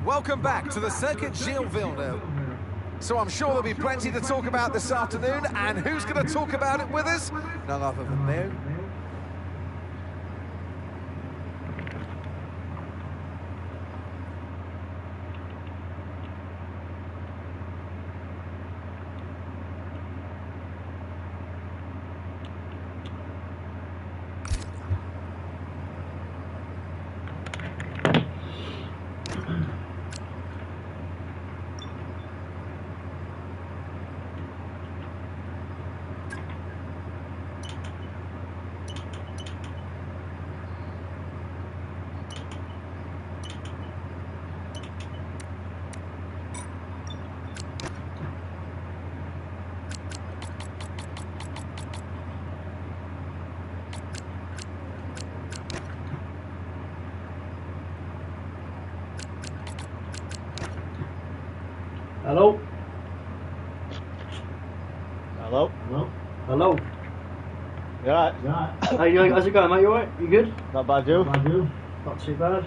Welcome back to the Circuit Gilles Villeneuve. So I'm sure there'll be plenty to talk about this afternoon, and who's going to talk about it with us? None other than me. Hello? Hello? Hello? Hello? You alright? How's it going, mate? You alright? You good? Not bad, you? Not too bad.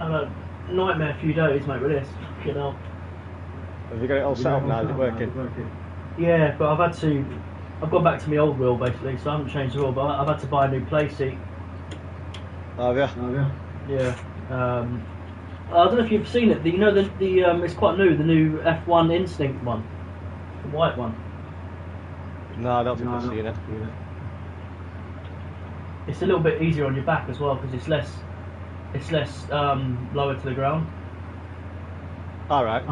I've had a nightmare few days, mate, with this. Fucking hell. Have you got it all set up now? Is it working? Yeah, but I've gone back to my old wheel basically, so I haven't changed the wheel, but I've had to buy a new play seat. Have you? Yeah. I don't know if you've seen it. It's quite new. The new F1 Instinct one, the white one. No, I don't think I've seen it. It's a little bit easier on your back as well because it's less lower to the ground. All right.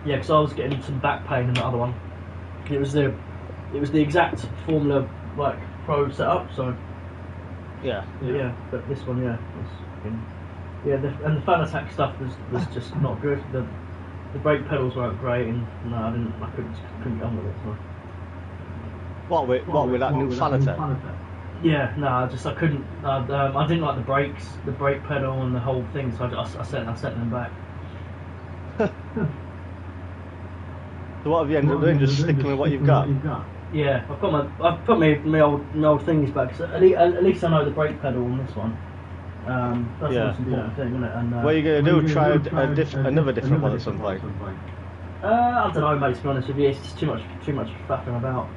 Yeah, because I was getting some back pain in the other one. It was the exact Formula like Pro setup. So Yeah. But this one, and the fan attack stuff was just not good. The brake pedals weren't great, and no, I couldn't get on with it. So. What with that new fan attack? Yeah, no, I couldn't. I didn't like the brakes, the brake pedal, and the whole thing. So I set them back. So what have you ended up doing? Just sticking with what you've got? Yeah, I've put my old things back. So at least I know the brake pedal on this one. That's the most important thing, isn't it? And, what are you going to do? Try another different one at some point? I don't know, mate. To be honest with you, it's just too much faffing about.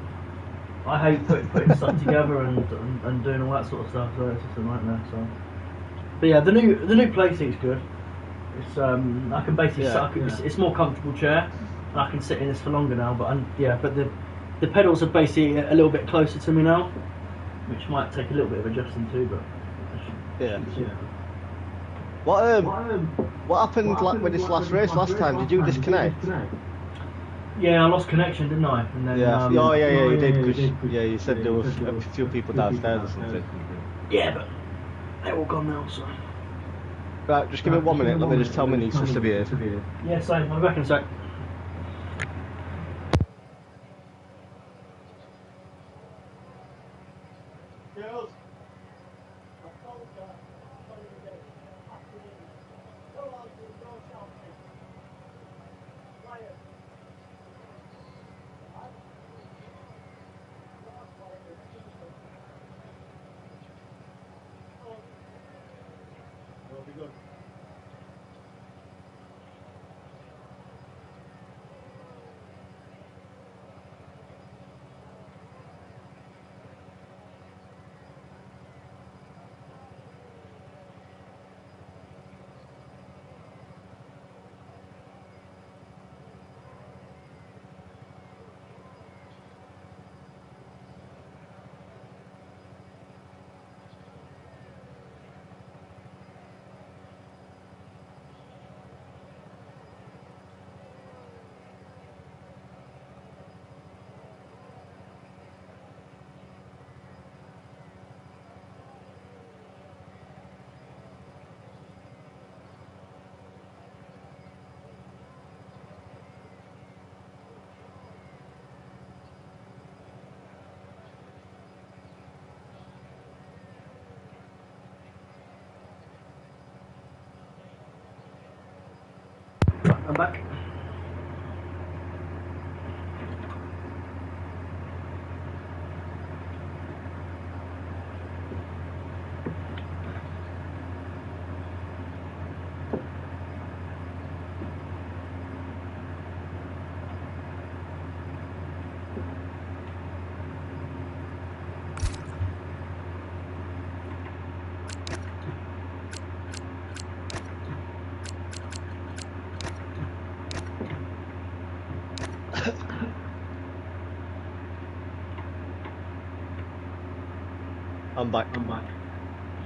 I hate putting stuff together and doing all that sort of stuff. So it's just a nightmare. So, but yeah, the new play seat's good. It's I can basically it's more comfortable chair, and I can sit in this for longer now. But the pedals are basically a little bit closer to me now, which might take a little bit of adjusting too, but. Yeah. What happened with this last race last time? Did you disconnect? Yeah, I lost connection, didn't I? And then, you did. Cause you said there were a few people downstairs or something. Yeah, but they're all gone now, so. Right, just give me 1 minute. Let me just tell my niece to be here. Yeah, same. I'll be back in a sec. I'm back. I'm back.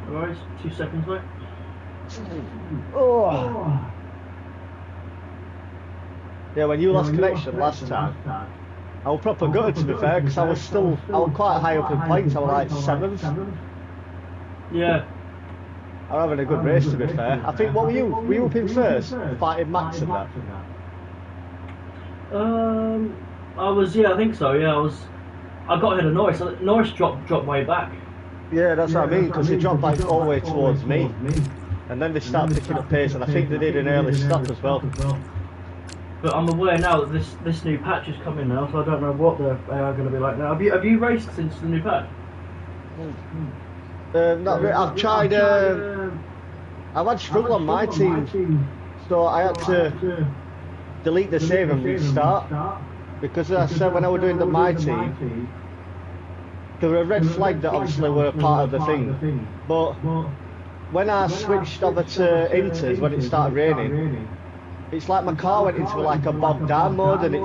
Alright, 2 seconds, mate. Oh. Yeah, when you lost connection last time, I was proper gutted to be fair, because I was quite high up in points. I was like 7th. Yeah. I was having a good race to be fair. I think, what were you? Were you up in first, fighting Max and that? I was, yeah, I think so. Yeah, I got ahead of Norris. Norris dropped way back. Yeah, that's what I mean, because he dropped back all the way towards me. And then they started picking up pace, and I think they did an early stop as well. But I'm aware now that this new patch is coming now, so I don't know what they are going to be like now. Have you raced since the new patch? Not really. I've tried. I've had struggle on my team, so I had to delete the save and restart, because as I said, when I was doing my team, there were a red flag that obviously were a part of the thing, but when I switched over to Inters when it started raining, it's like my car went into like a bogged down mode, and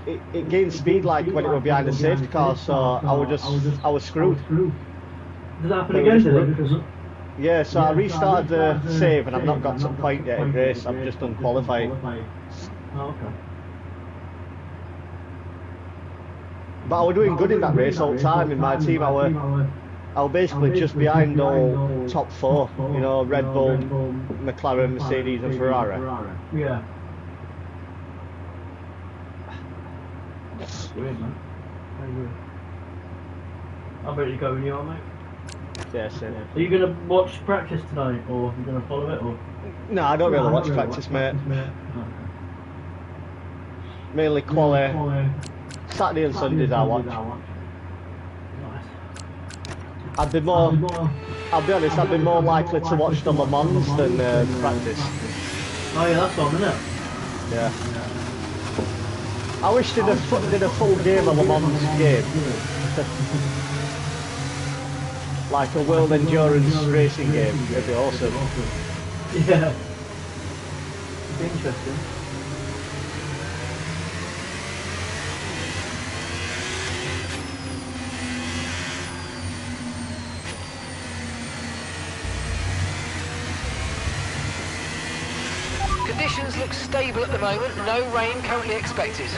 it gained speed like when it was behind the safety car, so I was screwed. Did that happen again today? Yeah, so I restarted the save and I've not got to the point yet in race. I'm just done qualifying. Oh, okay. But I was doing good in that race all the time in my team. I was basically just behind all top 4, you know, Red Bull, McLaren, Mercedes and Ferrari. Yeah. Weird, man. Very weird. How about you go when you are, mate? Yeah, same. Are you going to watch practice tonight, or are you going to follow it, or? No, I don't really watch practice, mate. Mainly quali. Saturday and Sundays I watch. Nice. I'll be honest, I'd be more likely to watch the Le Mans than practice. Oh yeah, that's on, isn't it? Yeah. I wish they did a full game of Le Mans game. Like a world endurance racing game, it'd be awesome. Yeah. It'd be interesting. Conditions look stable at the moment, no rain currently expected.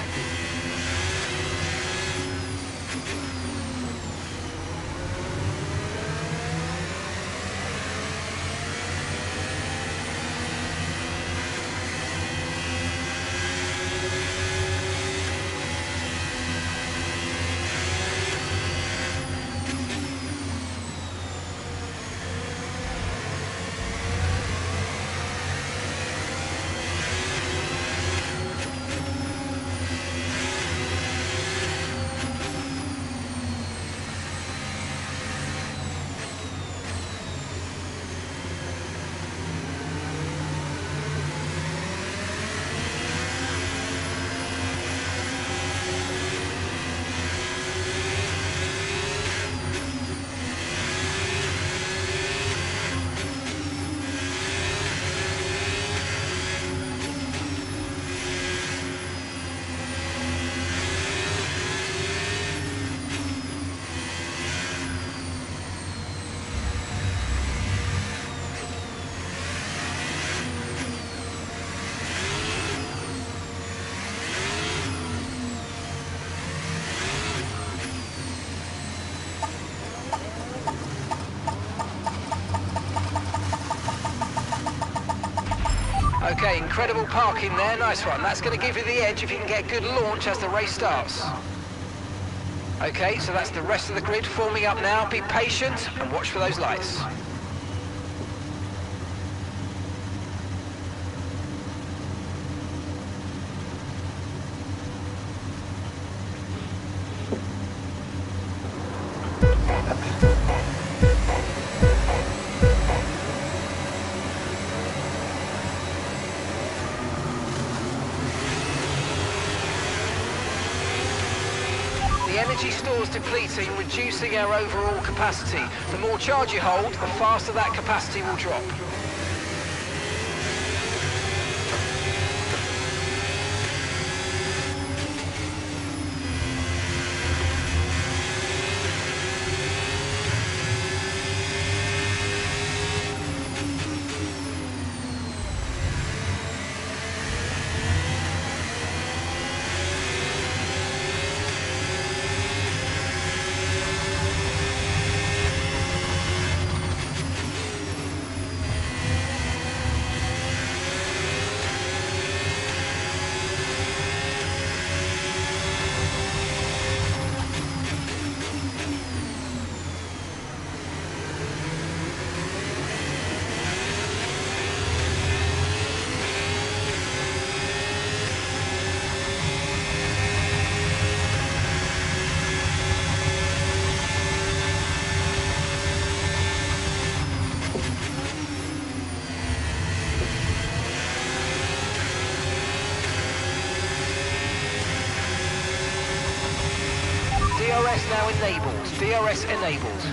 Okay, incredible parking there, nice one. That's going to give you the edge if you can get good launch as the race starts. Okay, so that's the rest of the grid forming up now. Be patient and watch for those lights. The energy stores depleting, reducing our overall capacity. The more charge you hold, the faster that capacity will drop. DRS enabled.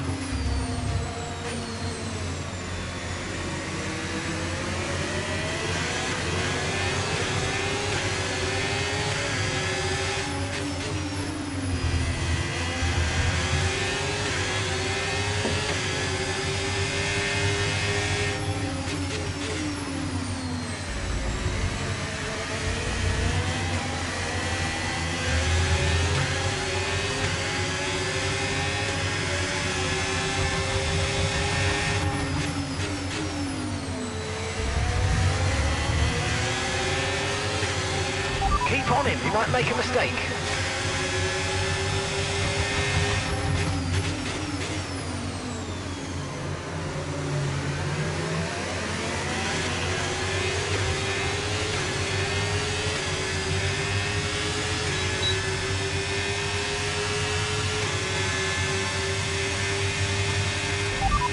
Keep on him, he might make a mistake.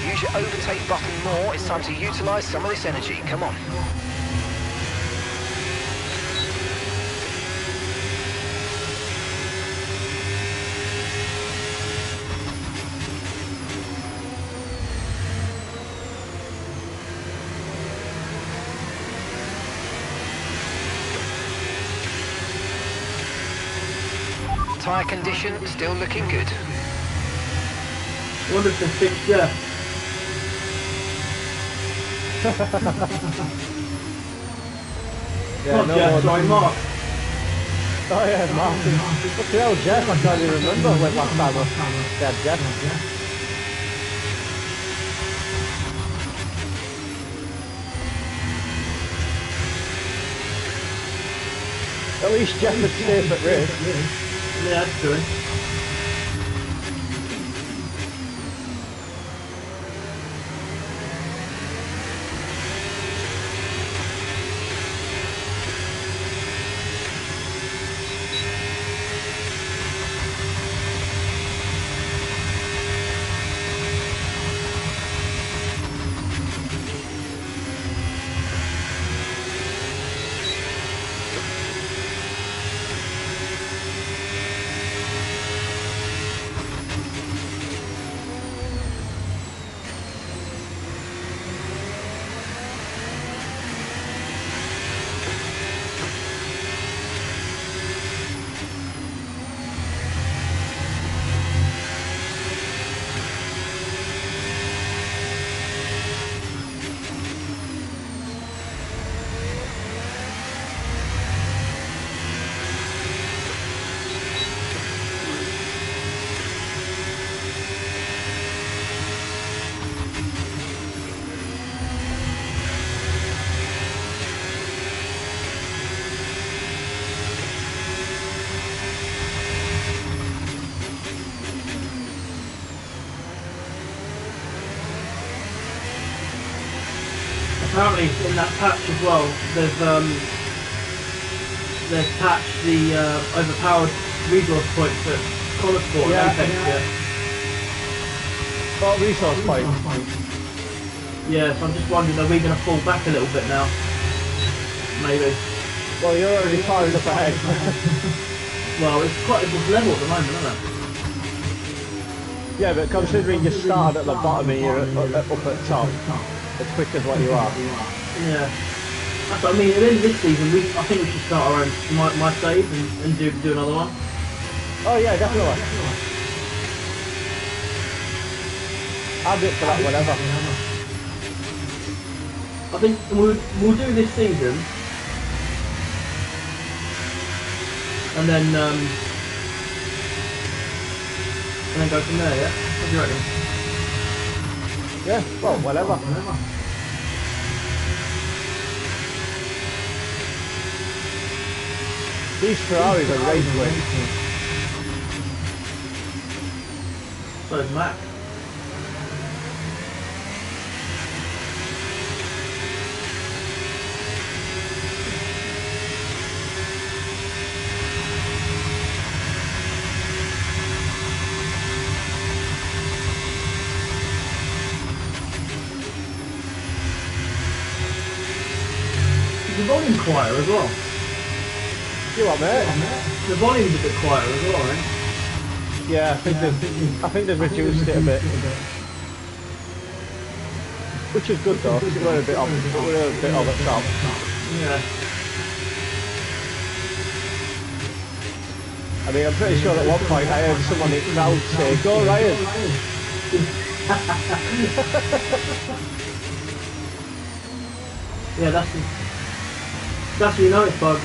Use your overtake button more, it's time to utilise some of this energy, come on. Tyre condition still looking good. Wonder if they fixed Jeff. Yeah, Not no Jeff, more sorry, Mark. Oh yeah, Martin. Fucking hell, Jeff, I can't even remember when last time I had Jeff. At least Jeff was safe at race. Yeah, that's true. Apparently in that patch as well, they've patched the overpowered resource points at Colorsport and Yeah. Apex yet. What resource point? Yeah, so I'm just wondering, are we going to fall back a little bit now? Maybe. Well, you're already far enough ahead. Well, it's quite a good level at the moment, isn't it? Yeah, but considering you started at the bottom and you're up at top, as quick as what you are. Yeah. That's what I mean. At the end of this season, I think we should start our own my save and do another one. Oh yeah, definitely. I'll do it for that whenever. I think we'll do this season, and then go from there. Yeah. What do you reckon? Yeah, well, whatever. These Ferraris are race quick. So is Mac. The volume quieter as well. You what, mate? The volume's a bit quieter as well, right? Yeah, I think they've reduced it a bit, which is good though, because we're a bit over the top. Yeah. I mean, I'm pretty sure at one point I heard someone in the crowd say, "Go Ryan!" Yeah, that's what you notice, bud.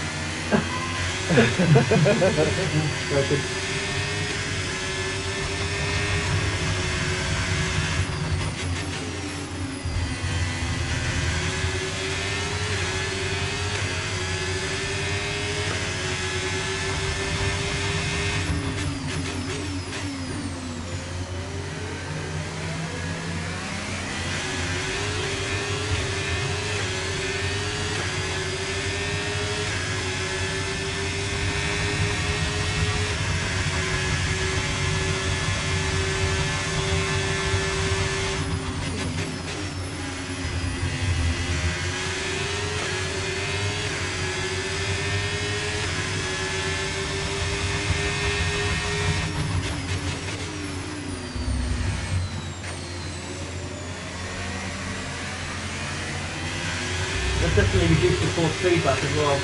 That's definitely reduced the force feedback as well.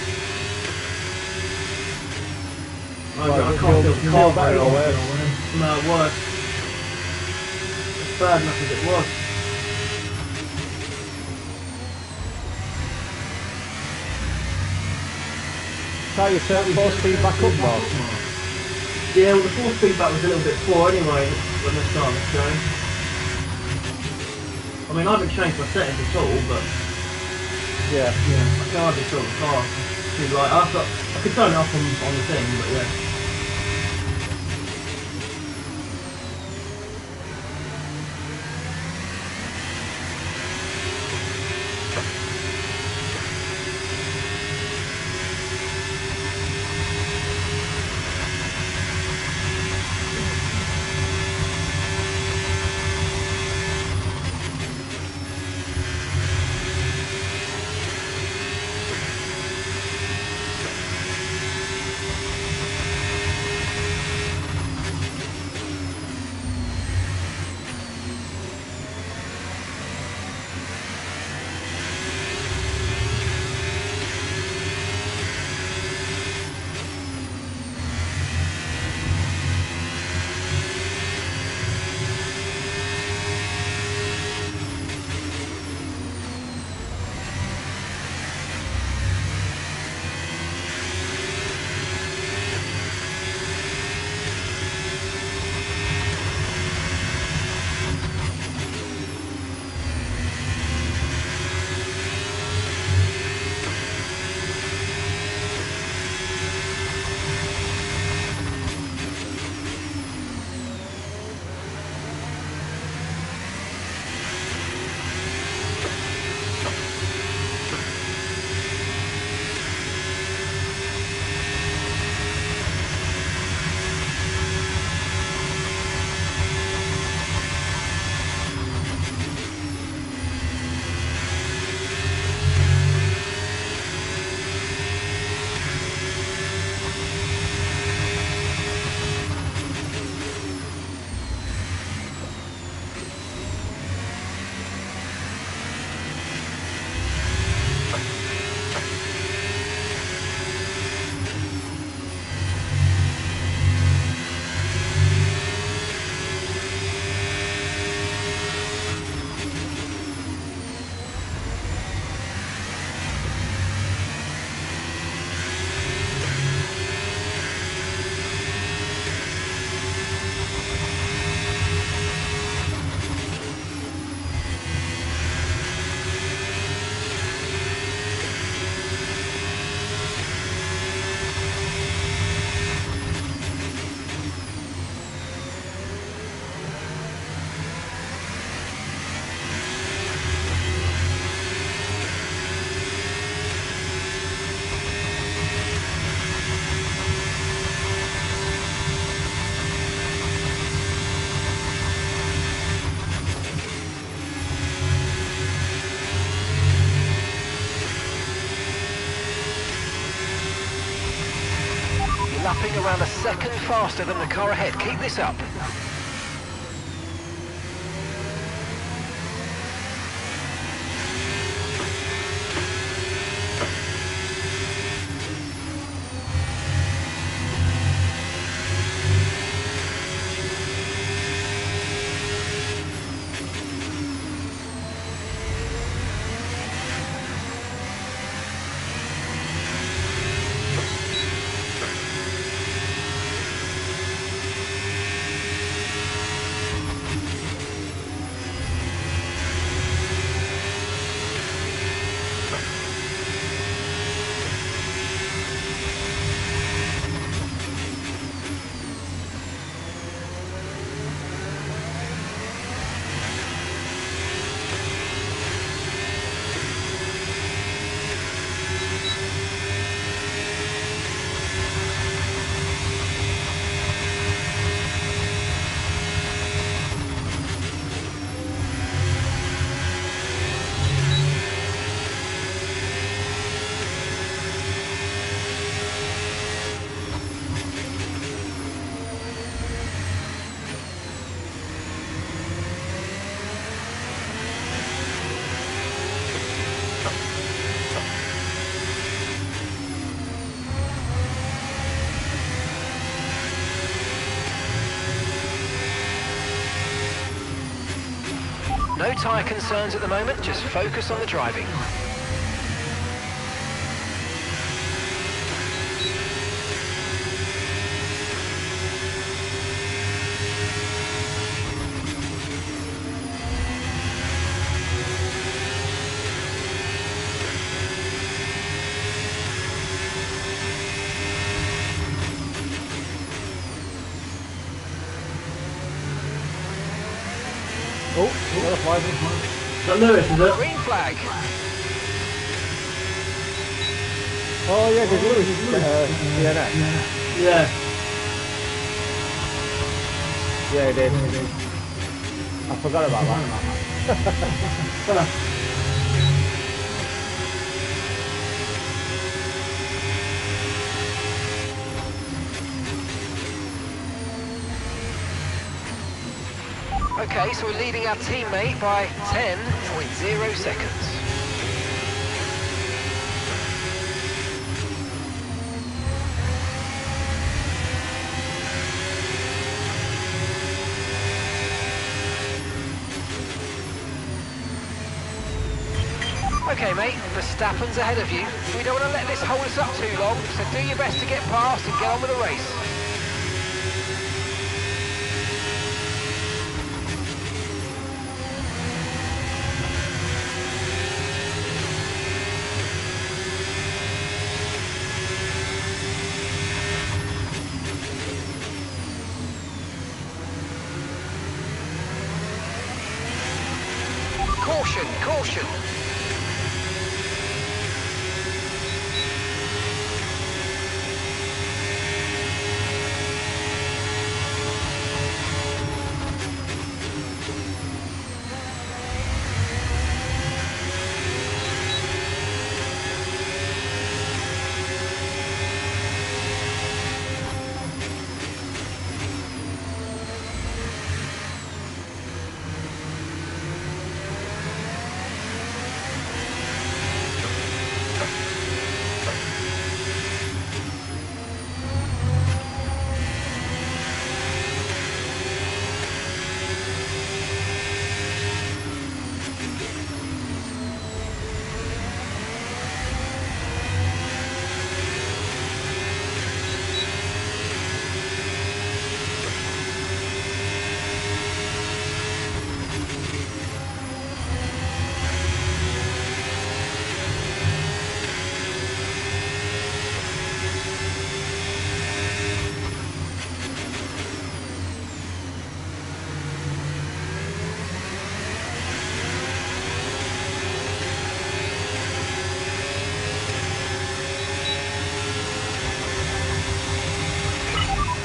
I can't feel the car very well. No, worse. It's bad enough as it was. Try your force feedback up more. Yeah, well the force feedback was a little bit poor anyway when they started the show. I mean, I haven't changed my settings at all, but yeah, I can hardly feel the car. Too light. I could turn it off on the thing, but yeah. lapping around a second faster than the car ahead. Keep this up. No tyre concerns at the moment, just focus on the driving. Oh, another flag. Is that Lewis, is it? Green flag. Oh yeah, there's Lewis. DNF. Yeah. Yeah, he did. I forgot about that. Okay, so we're leading our teammate by 10.0 seconds. Okay, mate, Verstappen's ahead of you. We don't want to let this hold us up too long, so do your best to get past and get on with the race. Caution, caution.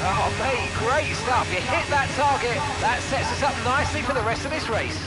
Oh, mate, great stuff. You hit that target. That sets us up nicely for the rest of this race.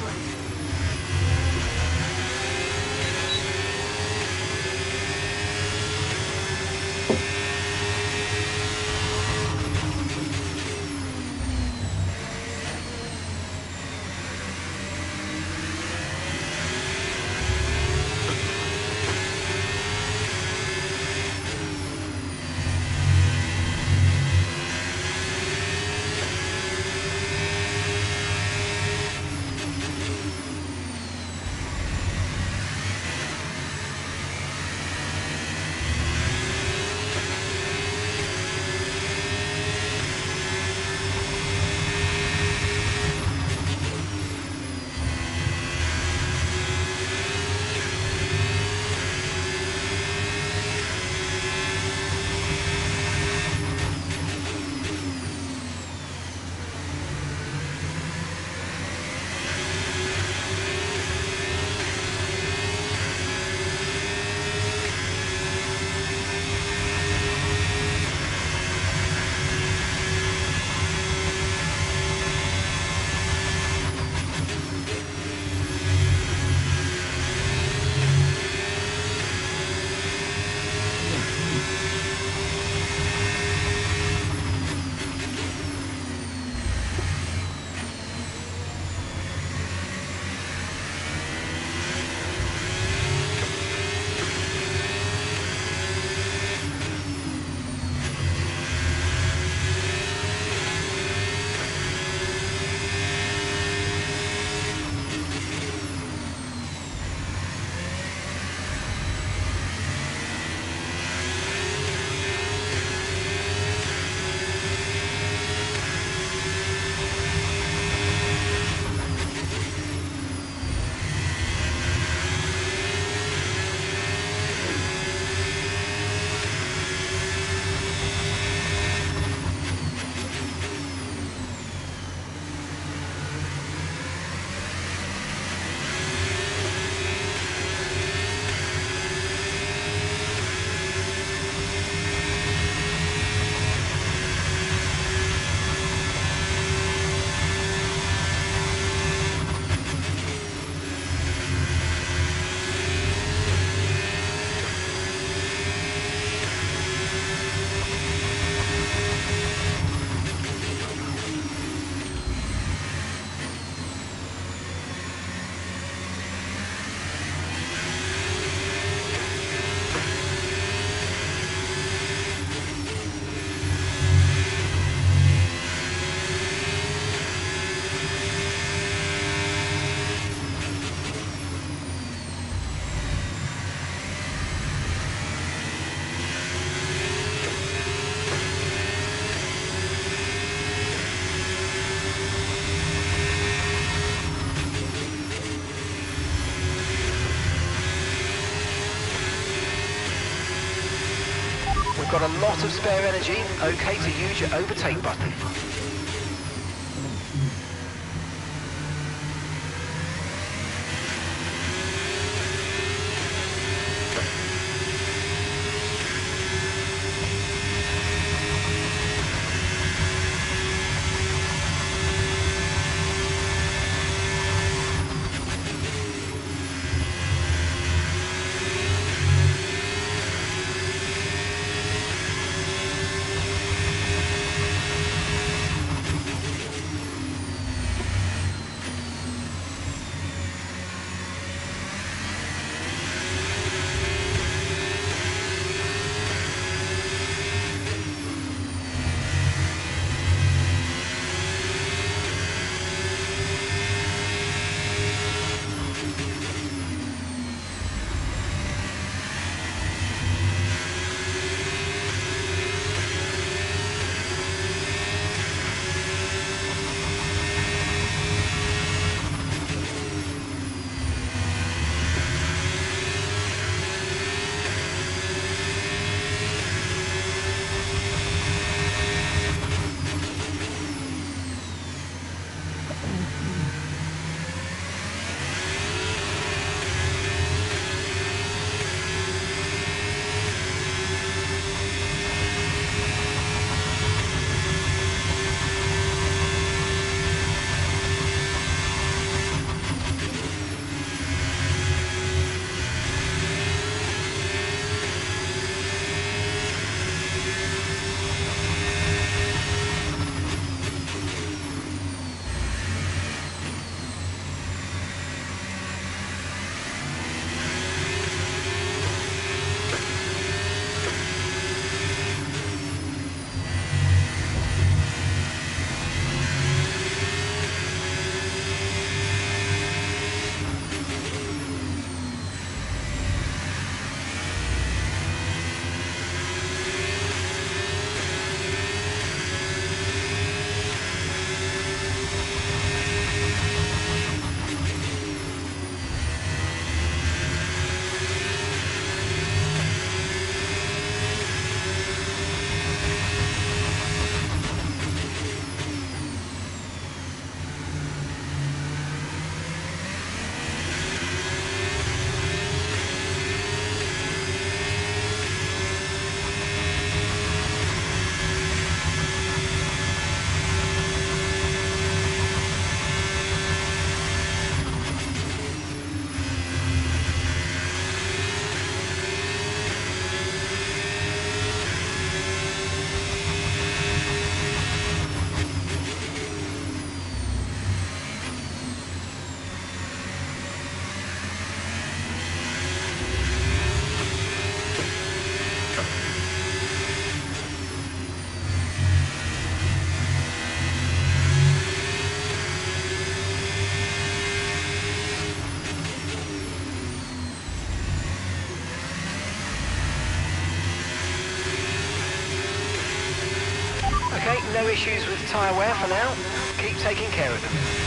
got a lot of spare energy, okay to use your overtake button. Okay, no issues with tyre wear for now. Keep taking care of them.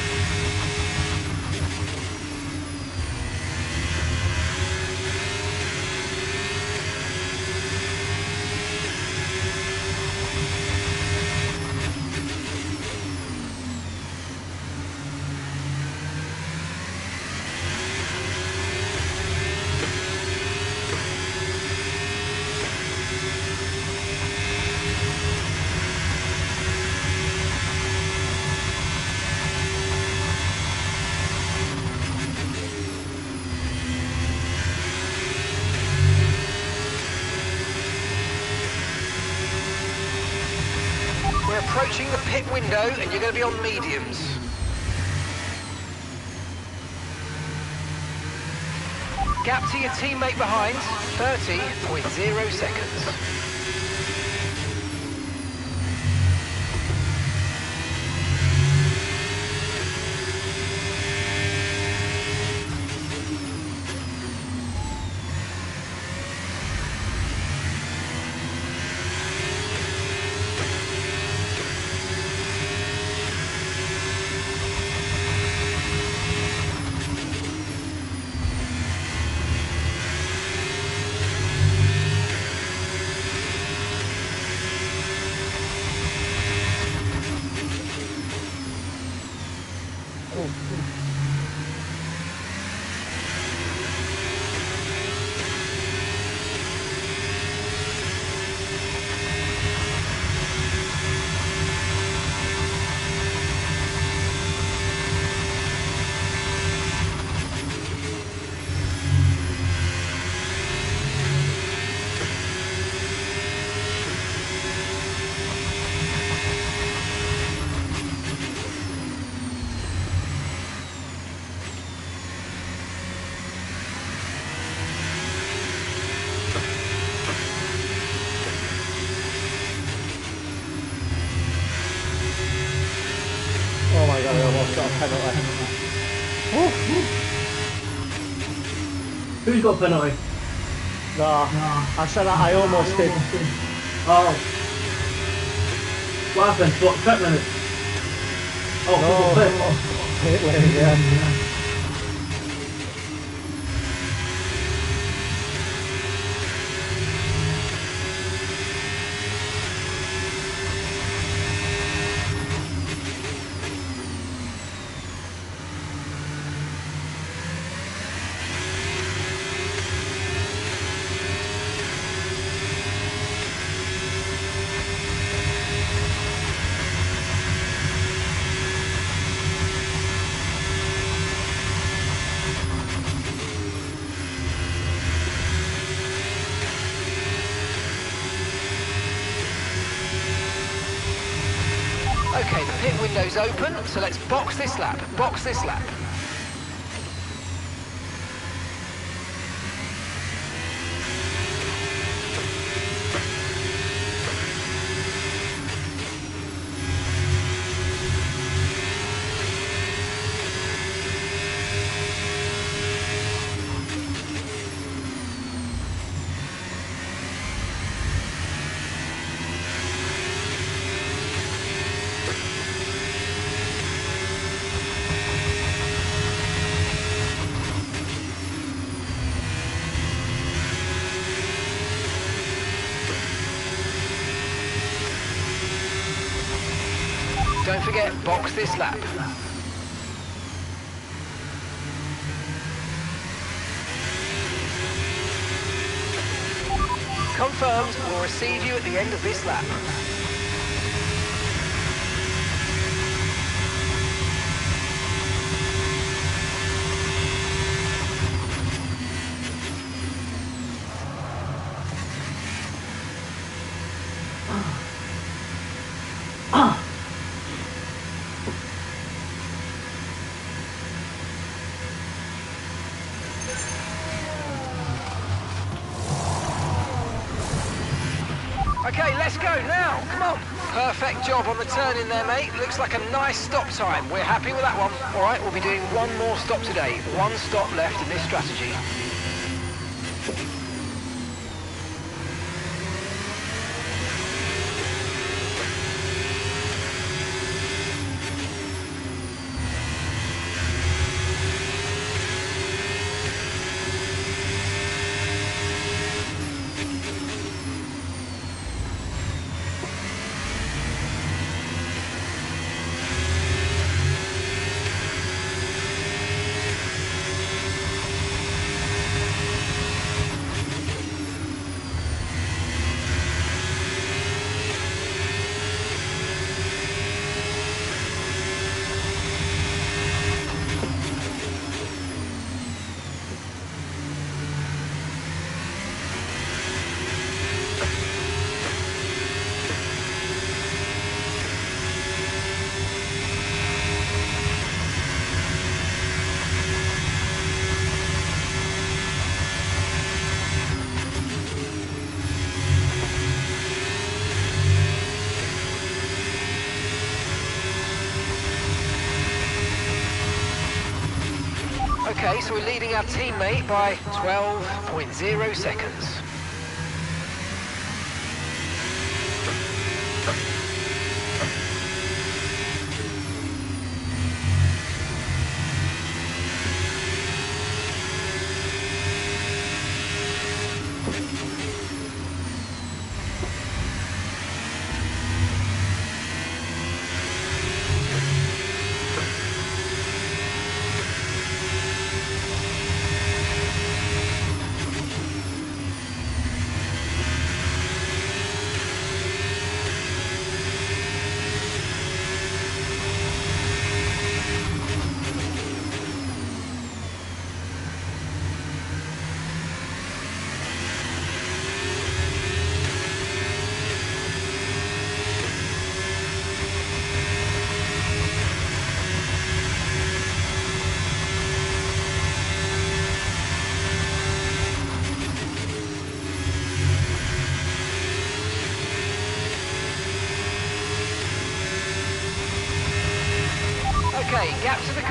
We're approaching the pit window and you're going to be on mediums. Gap to your teammate behind, 30.0 seconds. Who's got a penalty? No, I said I almost did. Oh. What happened? What, track limits? Oh, Pit lane, yeah. Okay, the pit window's open, so let's box this lap. Box this lap. Don't forget, box this lap. Confirmed, we'll receive you at the end of this lap. Okay, let's go now, come on. Perfect job on the turn in there, mate. Looks like a nice stop time. We're happy with that one. All right, we'll be doing one more stop today. One stop left in this strategy. Okay, so we're leading our teammate by 12.0 seconds.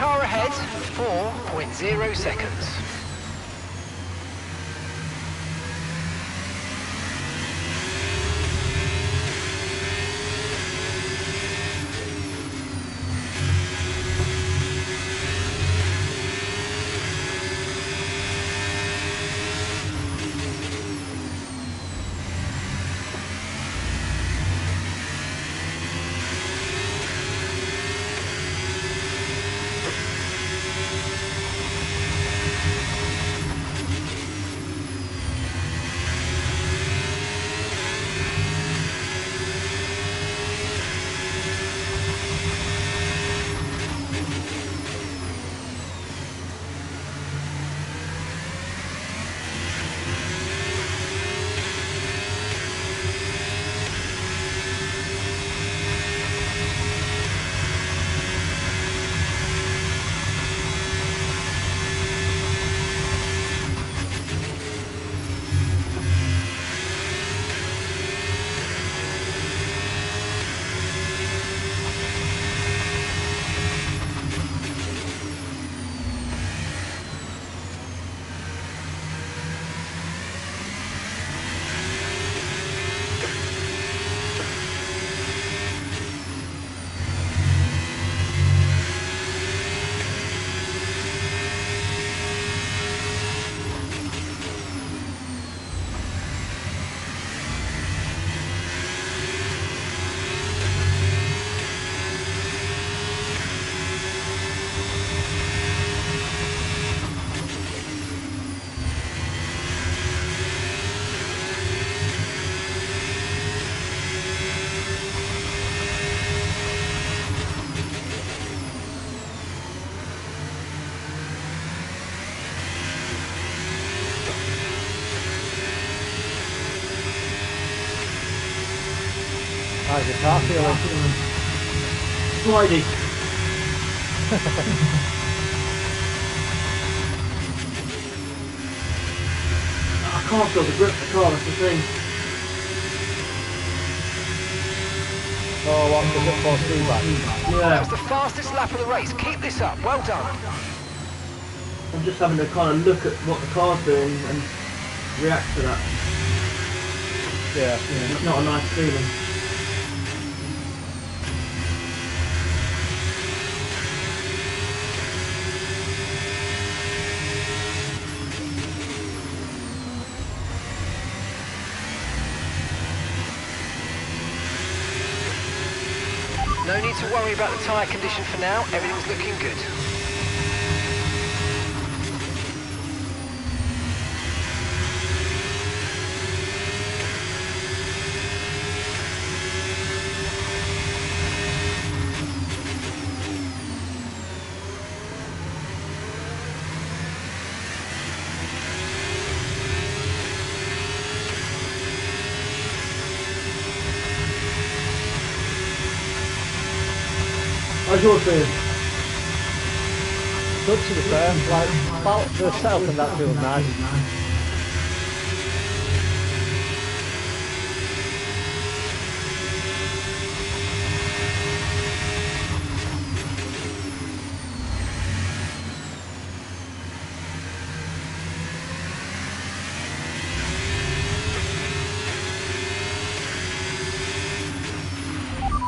car ahead, 4.0 seconds. How's your car feeling? Slidey. I can't feel the grip of the car, that's the thing. Oh, what, because it forced feedback? That Yeah, was the fastest lap of the race. Keep this up. Well done. I'm just having to kind of look at what the car's doing and react to that. Yeah. It's not a nice feeling. No need to worry about the tyre condition for now. Everything's looking good. How's yours feeling? Good to be fair, like, about the setup and that feels nice.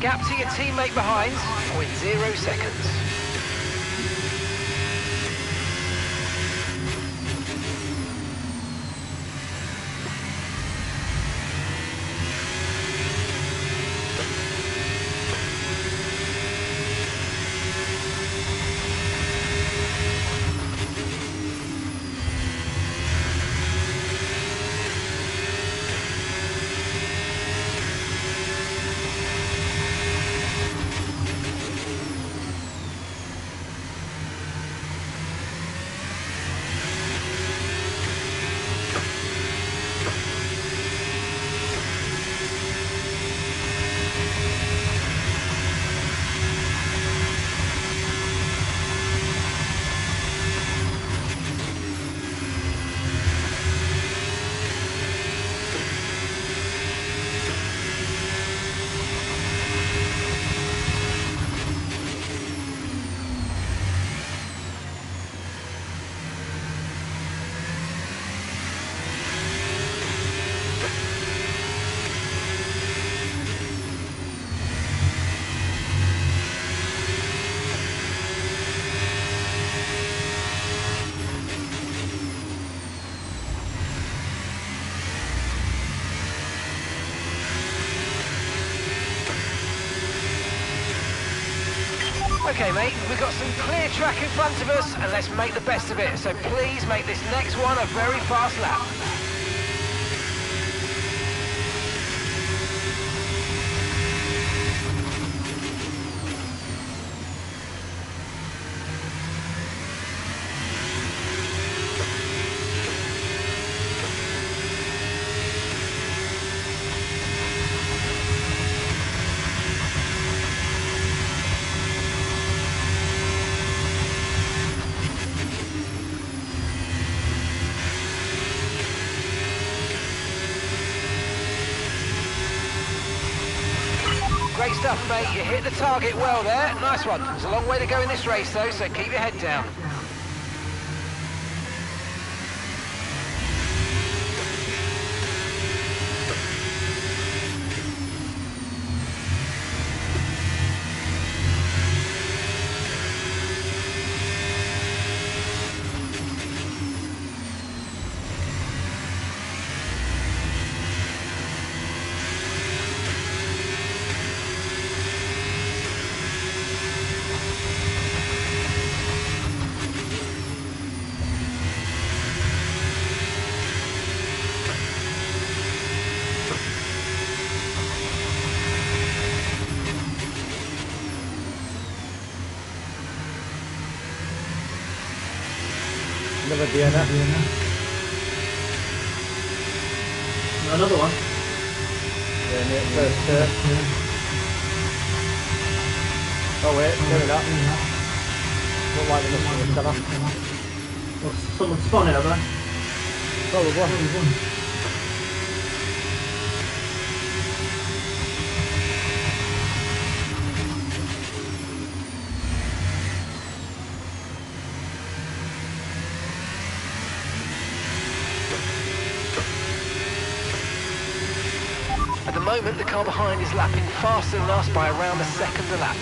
Gap to your teammate behind, 0.0 seconds. Okay, mate, we've got some clear track in front of us, and let's make the best of it. So please make this next one a very fast lap. Great stuff, mate. You hit the target well there. Nice one. There's a long way to go in this race, though, so keep your head down. Another Vienna. Another one. Yeah, near first turn. Oh wait, turn it up. Don't like the missing the colour. Well, someone spun it, have they? Probably. At the moment, the car behind is lapping faster than us by around a second a lap.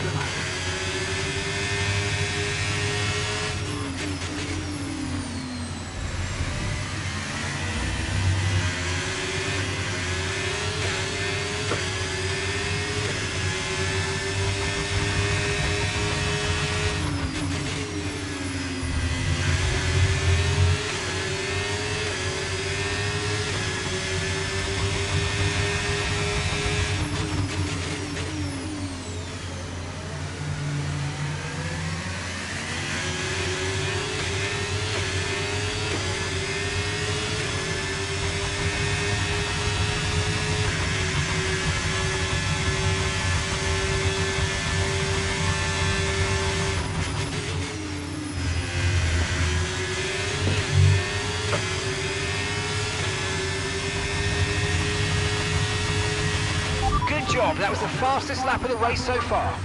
Good job, that was the fastest lap of the race so far.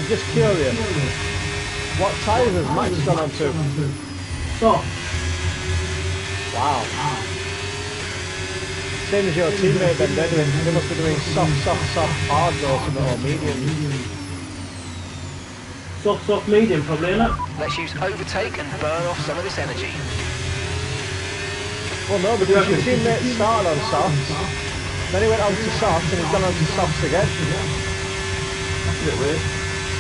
I'm just curious. What tyres has Max gone on to? Soft. Wow. Same as your teammate then, they must be doing soft, hard or something, or medium. Soft, medium probably, isn't it? Let's use overtake and burn off some of this energy. Well no, because your teammate started on softs, then he went on to softs and he's gone on to softs again. That's a bit weird.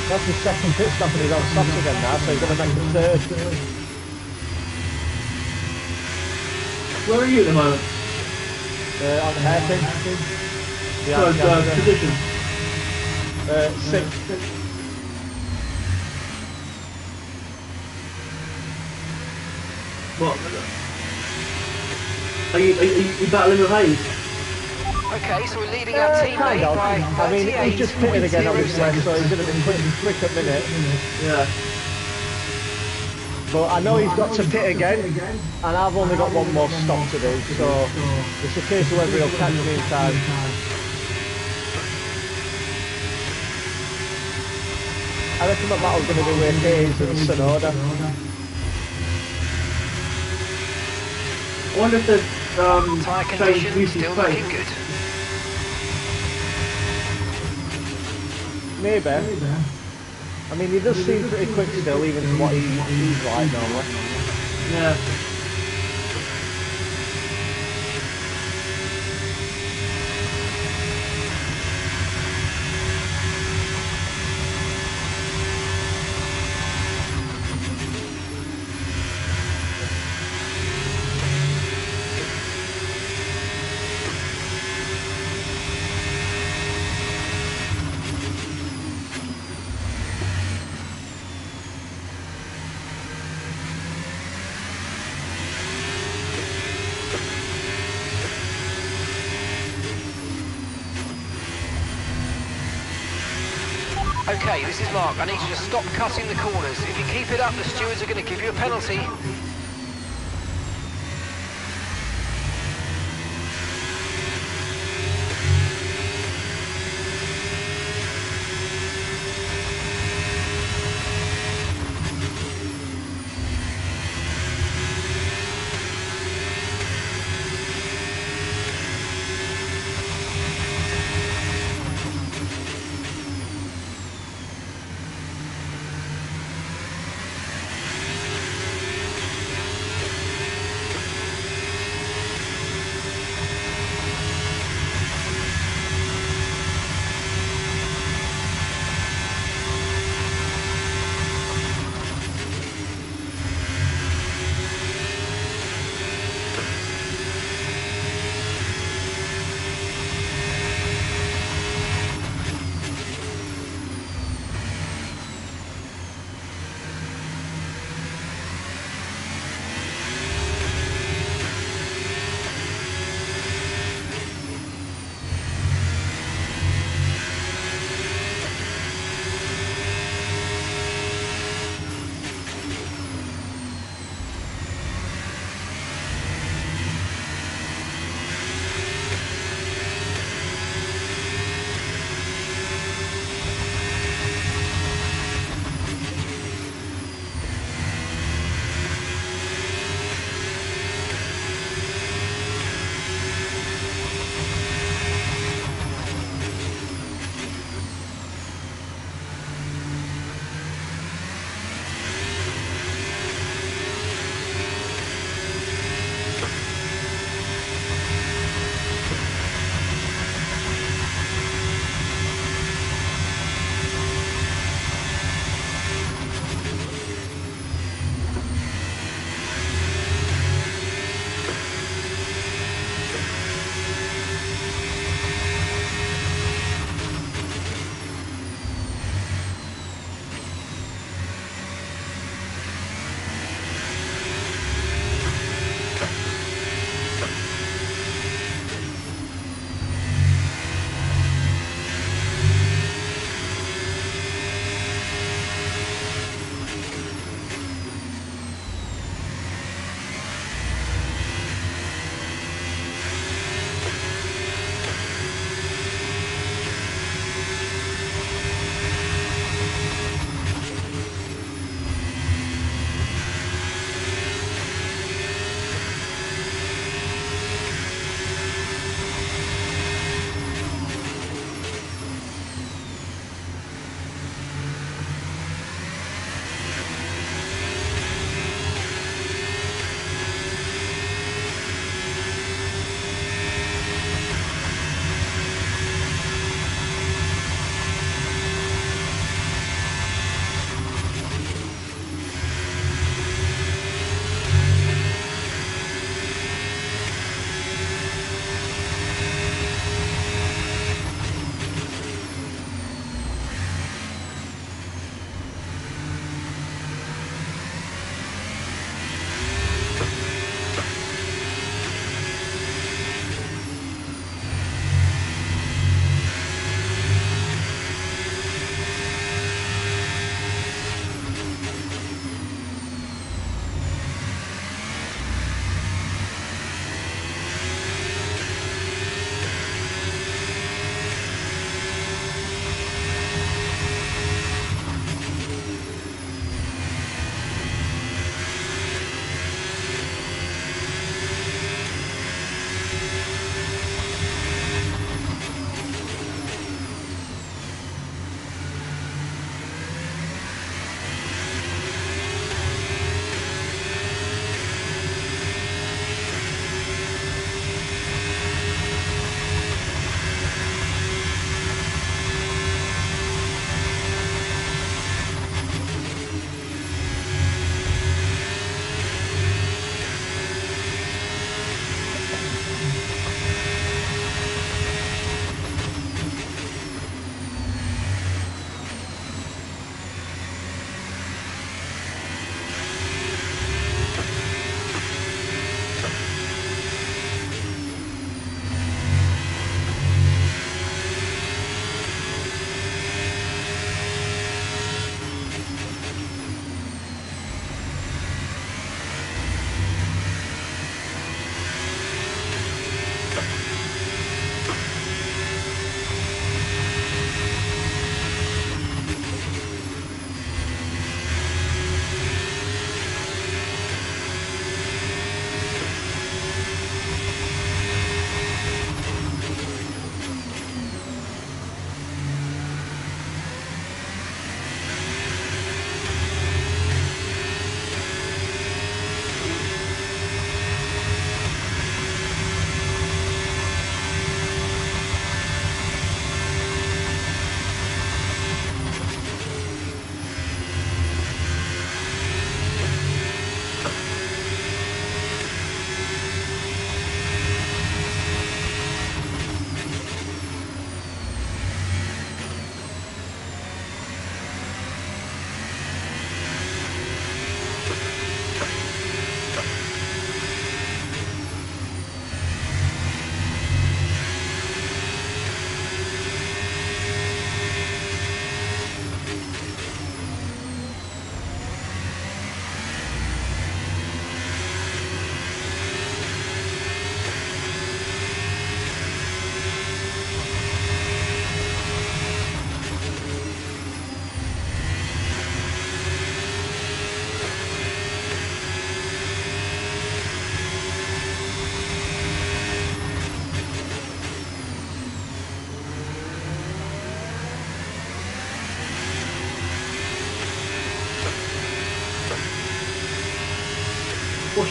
That's his second pit stop and he's on softs again now, so he's going to make the third. Where are you at the moment? On the hairpin. Position? 6th. What? Are you battling with Hayes? Okay, so we're leading our teammate Kind of. by I mean, he's just pitted again obviously, so he's going to be quick at minute. Yeah. But I know he's got to pit again, and I've only got one more stop to do, so it's a case of whether he'll catch me in time. I reckon that battle's going to be with Hayes and Sonoda. I wonder if there's tyre condition still looking good. Maybe. I mean, he does seem pretty quick still, even to what he's like normally. Yeah. Okay, this is Mark. I need you to stop cutting the corners. If you keep it up, the stewards are going to give you a penalty.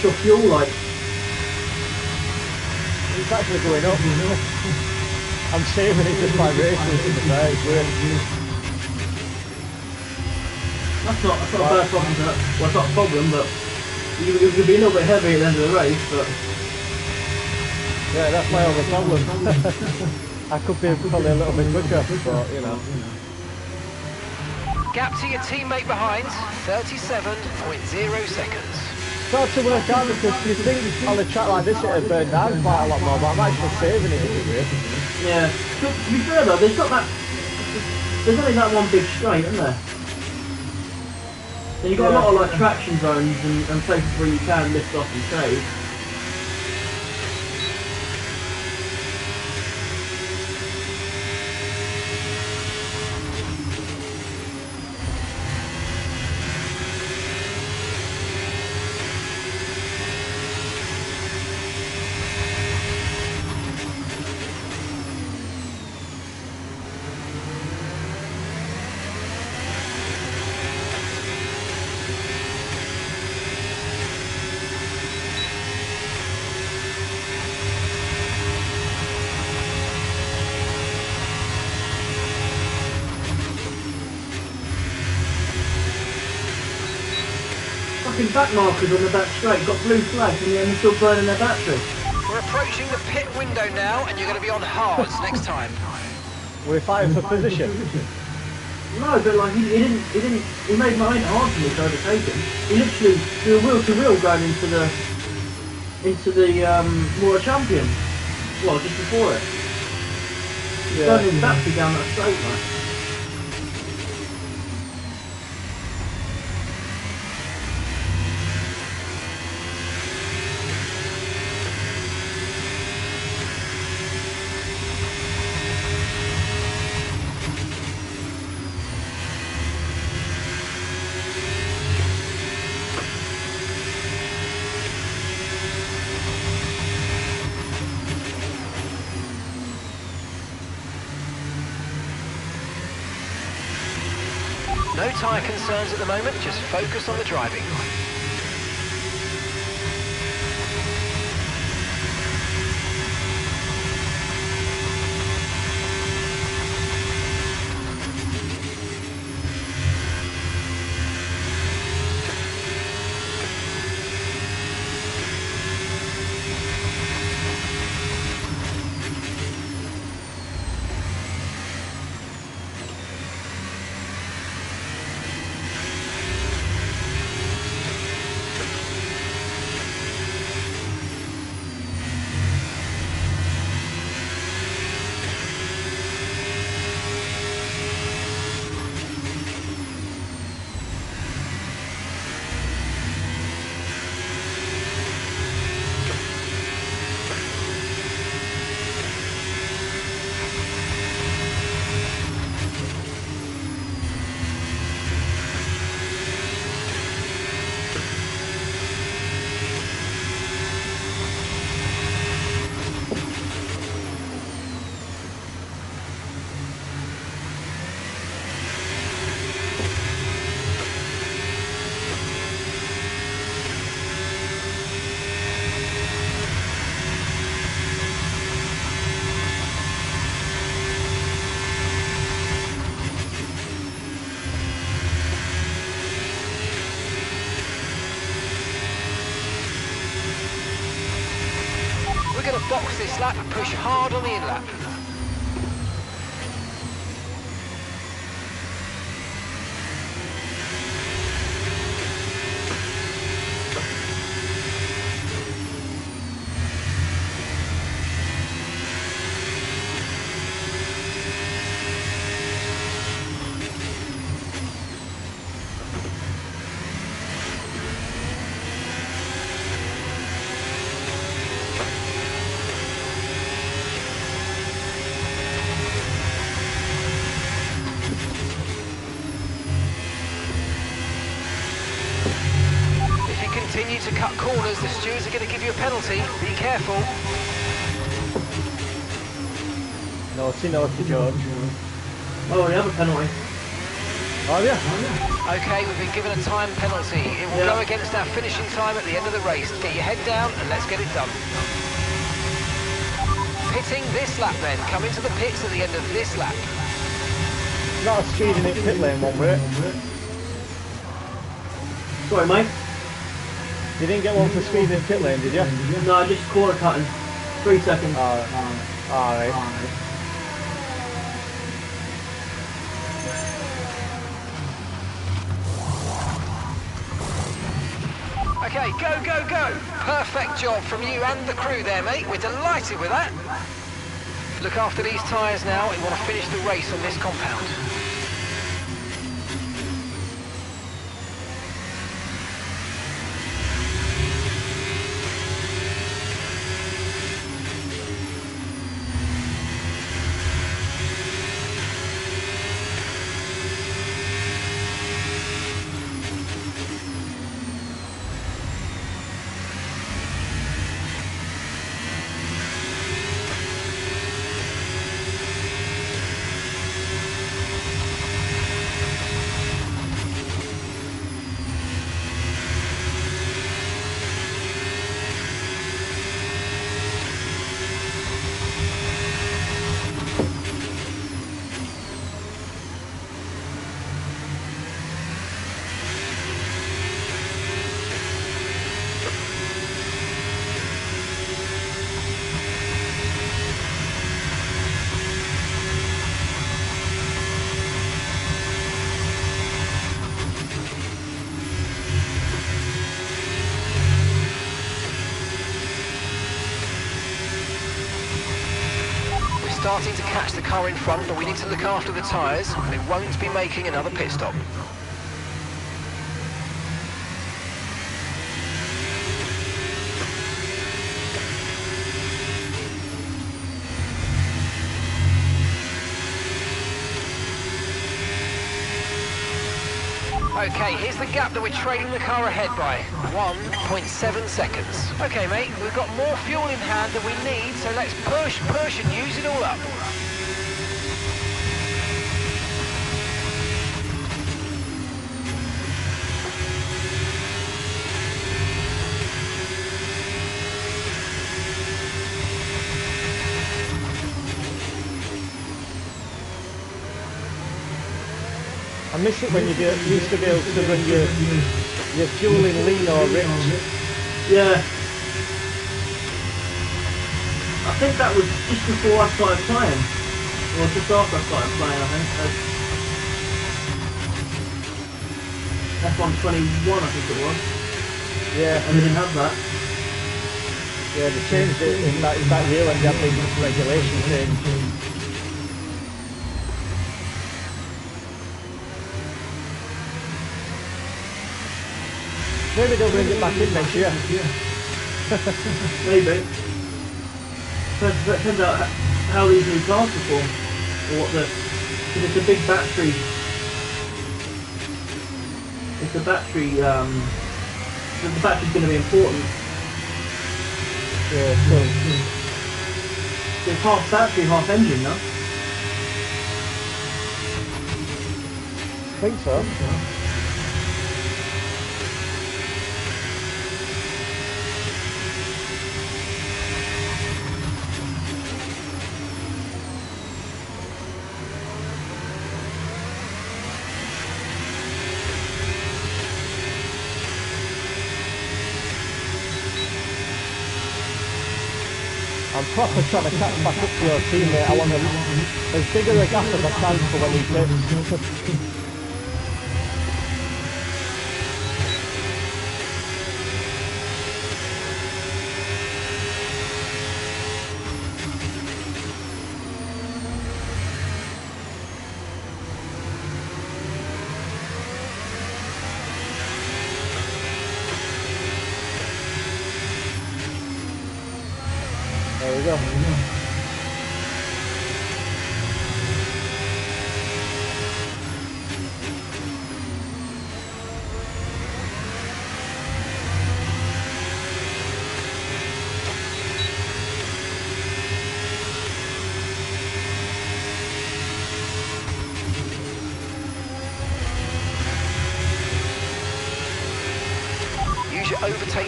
your fuel like? It's actually going up. I'm saving it just by racing, to be fair, it's weird. That's not a bad problem, well, it's not a problem, but you'll be a little bit heavy at the end of the race, but... Yeah, that's my only problem. I could be probably a little bit quicker, but, you know. Gap to your teammate behind, 37.0 seconds. Start to work out because you think on a track like this it would burn down quite a lot more, but I'm actually saving it a bit here. Yeah, to be fair though, there's only that one big straight, isn't there? And you've got a lot of like traction zones and places where you can lift off and save. Fucking back markers on the back straight, got blue flags and they're still burning their battery. We're approaching the pit window now, and you're going to be on hards next time. We're fighting for position. No, but like he made mine hard for me to overtake him. He literally did a wheel to wheel going into the World Champion. Well, just before it. He's burning his battery down that straight, like. No tyre concerns at the moment, just focus on the driving. We're going to box this lap and push hard on the in-lap. Continue to cut corners, the stewards are going to give you a penalty. Be careful. Naughty, naughty, George. Oh, we have a penalty. Oh yeah. Okay, we've been given a time penalty. It will go against our finishing time at the end of the race. Get your head down and let's get it done. Pitting this lap then. Come into the pits at the end of this lap. Not a speeding in pit lane one, were it? Sorry, mate. You didn't get one for speeding in pit lane, did you? No, just corner cutting. 3 seconds. Alright. Okay, go, go, go. Perfect job from you and the crew there, mate. We're delighted with that. Look after these tyres now. We want to finish the race on this compound. Starting to catch the car in front, but we need to look after the tyres. We won't be making another pit stop. Okay, here's the gap that we're trailing the car ahead by. 1.7 seconds. Okay, mate, we've got more fuel in hand than we need, so let's push, and use it all up. I miss it when you used to be able to run your fuel in lean or rich. Yeah. I think that was just before I started playing. Or just after I started playing, I think. F125, I think it was. Yeah. And they didn't have that. Yeah, they changed it in that year when they had the regulation change. Maybe they'll bring it back in next year. Maybe. Depends out how these new cars perform, or what the. Because it's a big battery. It's a battery. The battery's going to be important. Yeah, so It's half battery, half engine, no? I think so. I'm proper trying to catch back up to your teammate. I want as big a gap as I can for when he pits. There we go.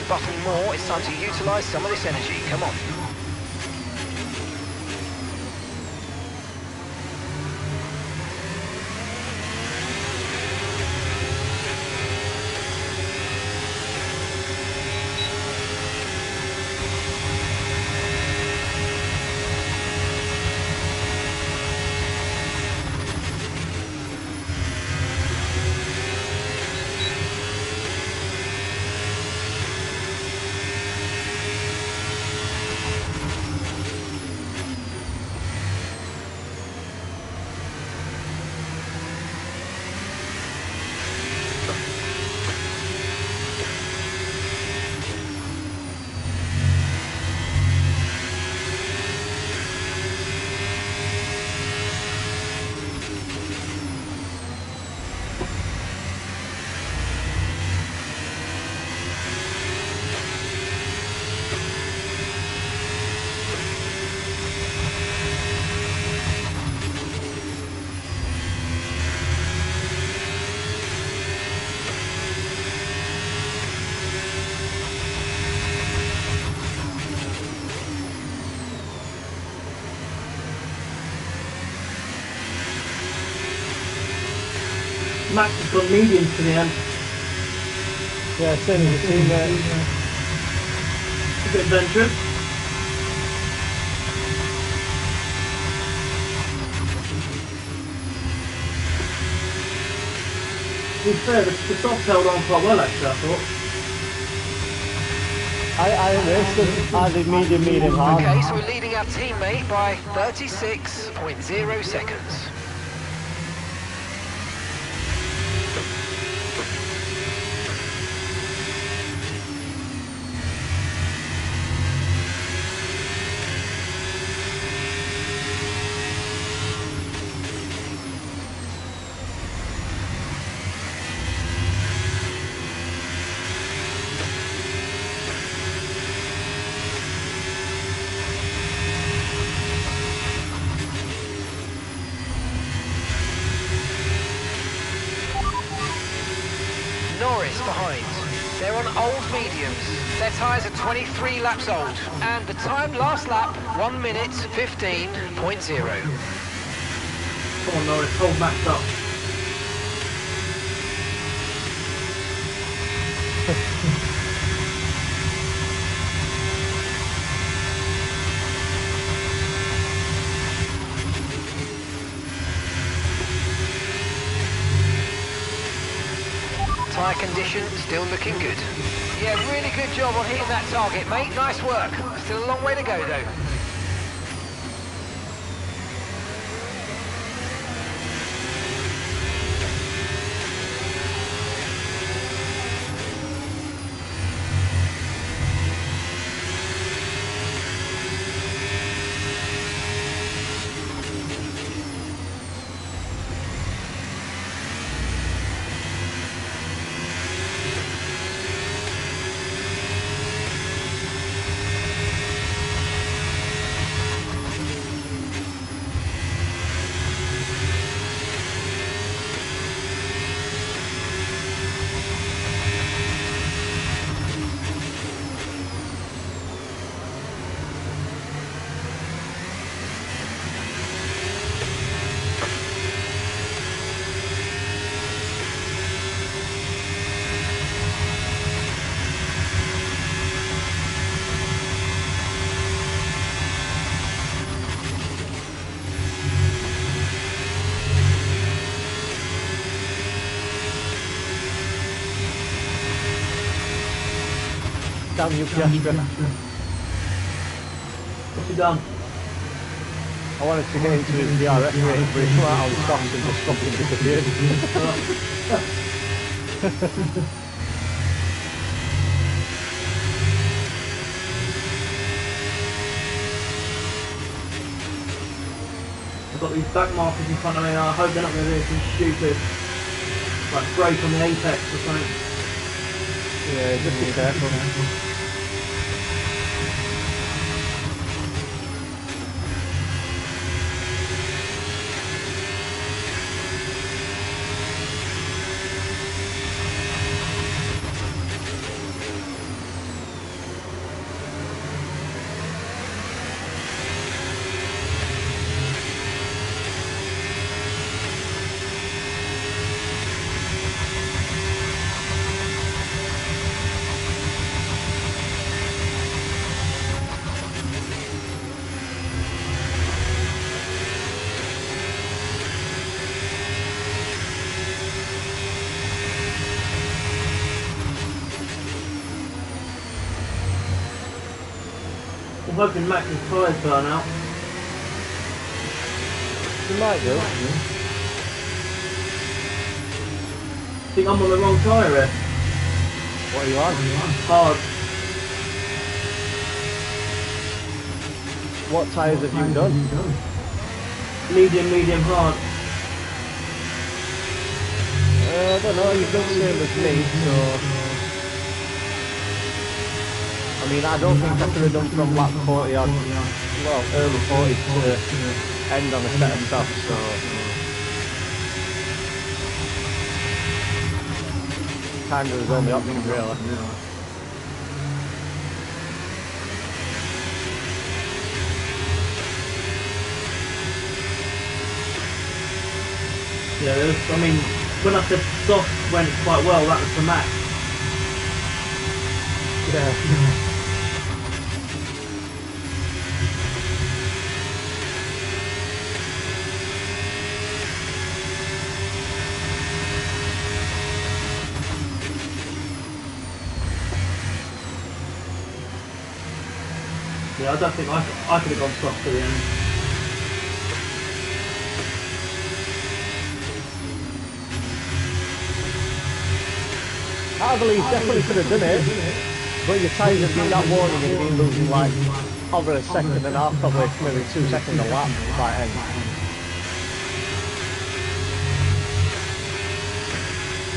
buffing more, it's time to utilise some of this energy. Come on. Max has gone mediums to the end. Yeah, same as the teammate. A bit adventurous. To be fair, the soft held on quite well actually, I thought. I raced them. I did medium, hard. Okay, so we're leading our teammate by 36.0 seconds. Norris behind. They're on old mediums. Their tyres are 23 laps old. And the time last lap, 1 minute 15.0. Come on Norris, hold Max up. Tyre condition still looking good. Yeah, really good job on hitting that target, mate. Nice work. Still a long way to go, though. Damn you, Piastra. What's he done? I wanted to get into his DRS rating, but he flew out on softs and just stopped and disappeared. I've got these back markers in front of me and I hope they're not going to do anything stupid. Like brake on the apex or something. Yeah, just be careful. hoping Max's tyres burn out. You might do. I think I'm on the wrong tyre here. What are you on? Hard. What tyres have you done? Medium, hard. I don't know, you've done the same as me, so... I mean, I don't think I could have done from lap 40 on, well, early 40 to end on a set of stuff, so... Kind of the only option, really. Yeah, I mean, when I said soft went quite well, that was for Max. Yeah. Yeah, I don't think I could have gone soft to the end. I believe definitely could have done it, but your tyres have been that worn and you've been losing like over a second and a half, probably maybe 2 seconds a lap by end.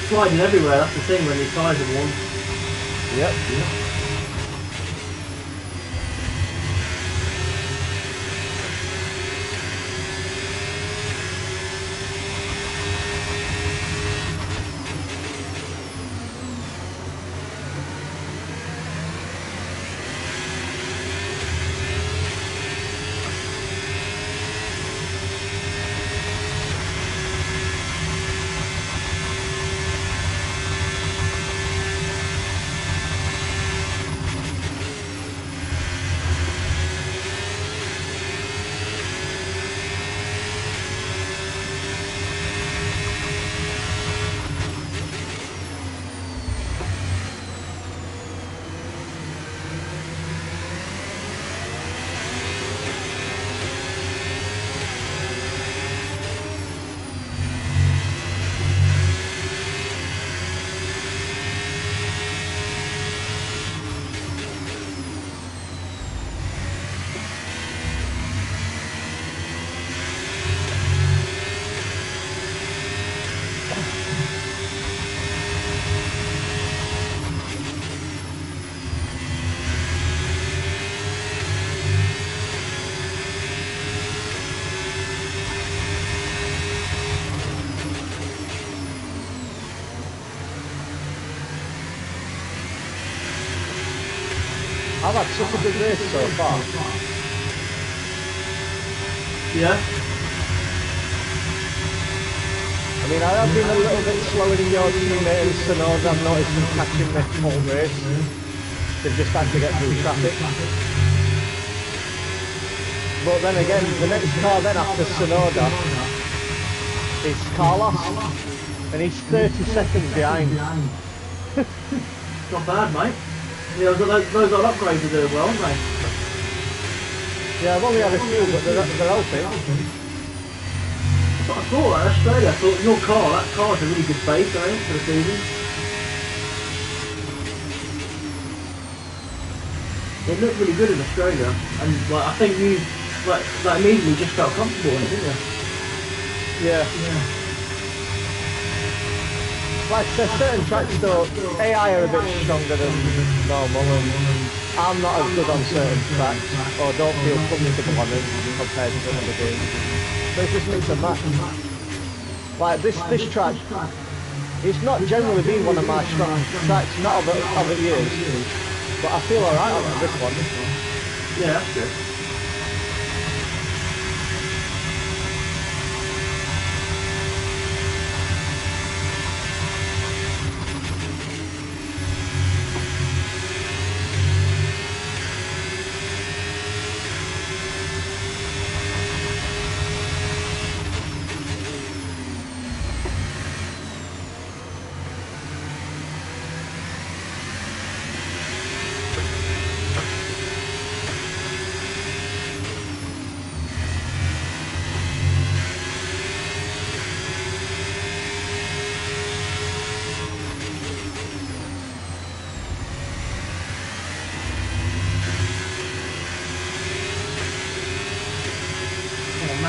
Sliding everywhere, that's the thing when your tyres are worn. Yep. I've had such a good race so far. Yeah? I mean, I have been a little bit slower than your teammate in Sonoda. I've noticed them catching me whole race. They've just had to get through traffic. But then again, the next car then after Sonoda is Carlos, and he's 30 seconds behind. Not bad, mate. Yeah, those are upgrades are doing well, aren't they? Yeah, I've only had a few, but they're helping. That's what I thought at Australia. I thought your car, that car's a really good base, I think, for the season. It looked really good in Australia, and like I think you like immediately just felt comfortable in it, didn't you? Yeah. Like I said, certain tracks though, AI are a bit stronger than normal, and I'm not as good on certain tracks, or don't feel comfortable on them compared to other games. So it's just mix and match. Like this track, it's not generally been one of my strong tracks, not over years, but I feel alright on this one. Yeah, that's good.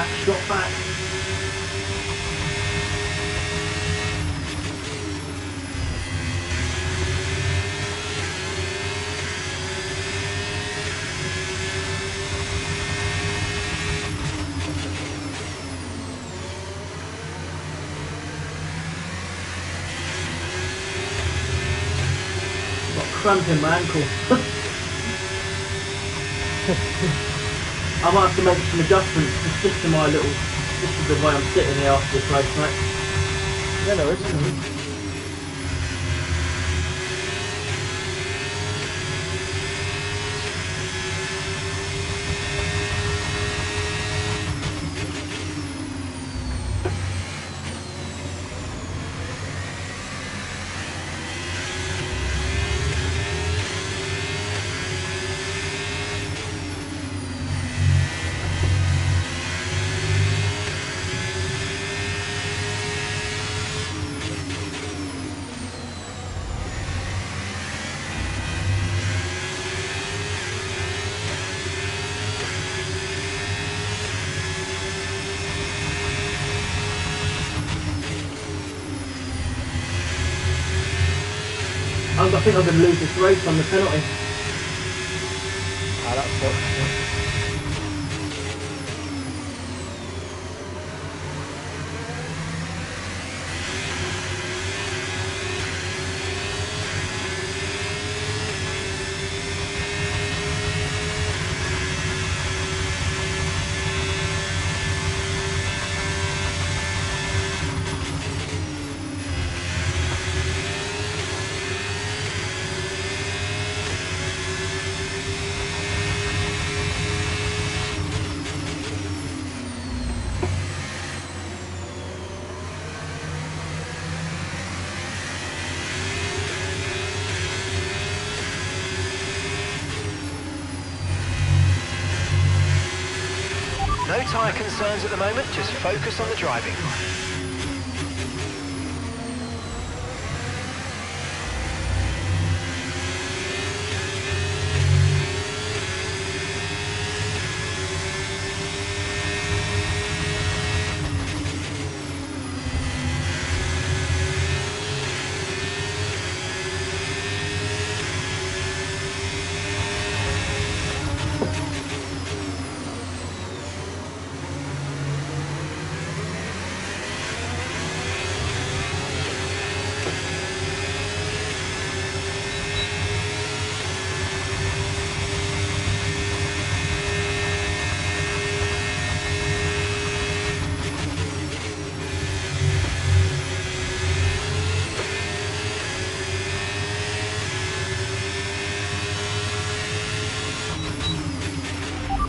Max got back. Got a cramp in my ankle. I might have to make some adjustments just to my little, just to the way I'm sitting here after this race, mate. Yeah, no, it's I think I'm going to lose this race on the penalty. that sucks. No tyre concerns at the moment, just focus on the driving.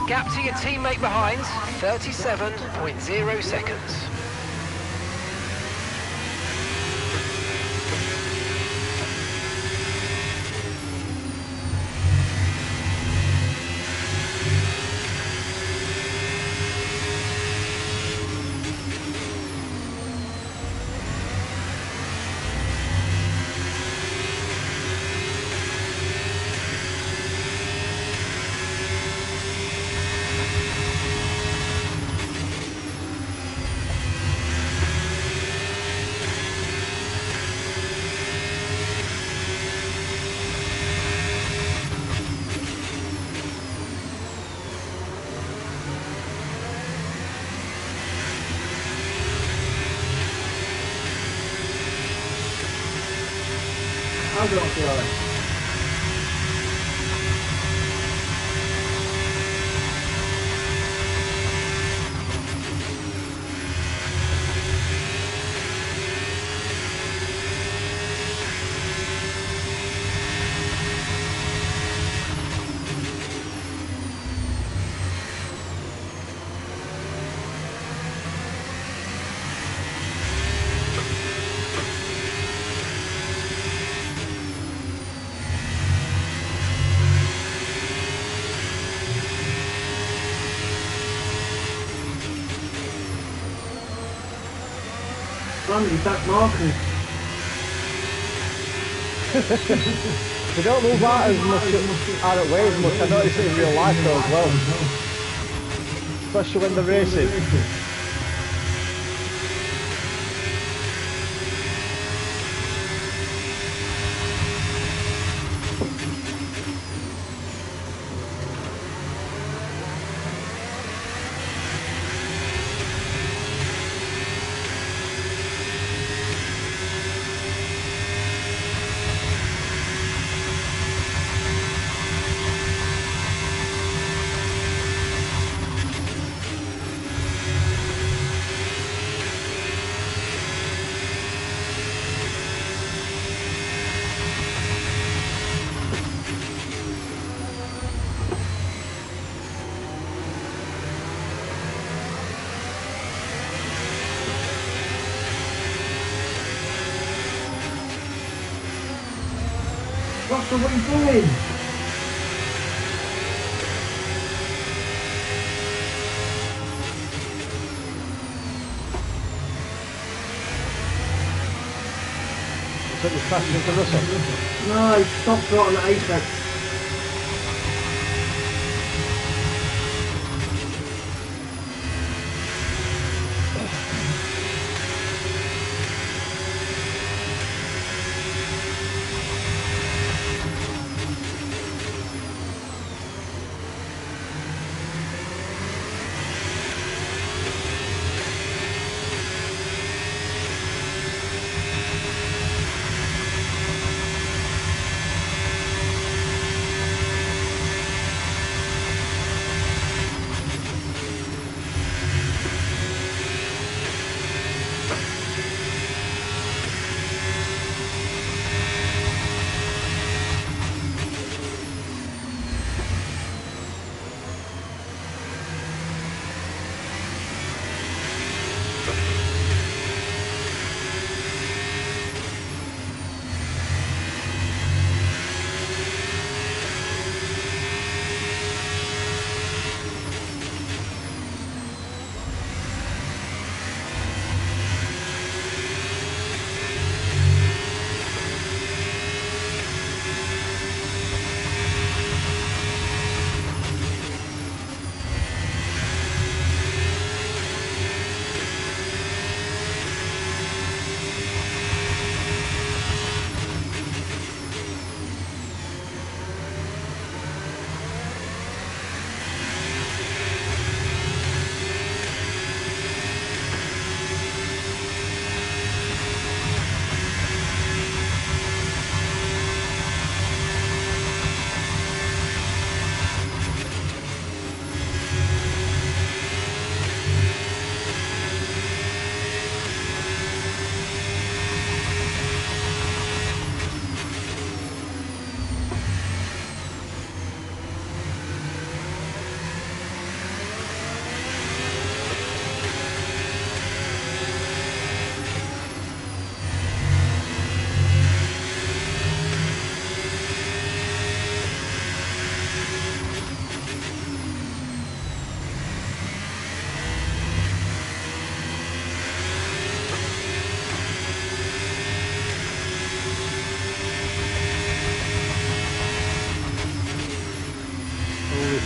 Gap to your teammate behind, 37.0 seconds. I'll go off the other. Finally back markers. They don't move out as much, out of way as much. I noticed it in real life though as well. especially when they're racing. Russell, what are you doing? So you're crashing into Russell? No, he stopped right on the apex.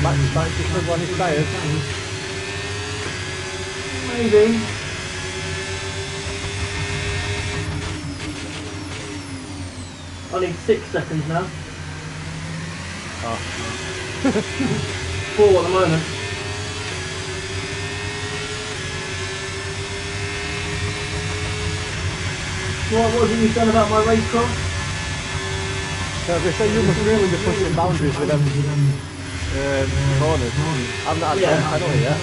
Max might just run on his tyres. Maybe. I need 6 seconds now. Oh. 4 at the moment. What was it you said about my race car? So they say you must really be pushing boundaries with them corners. I've not had I don't know yet.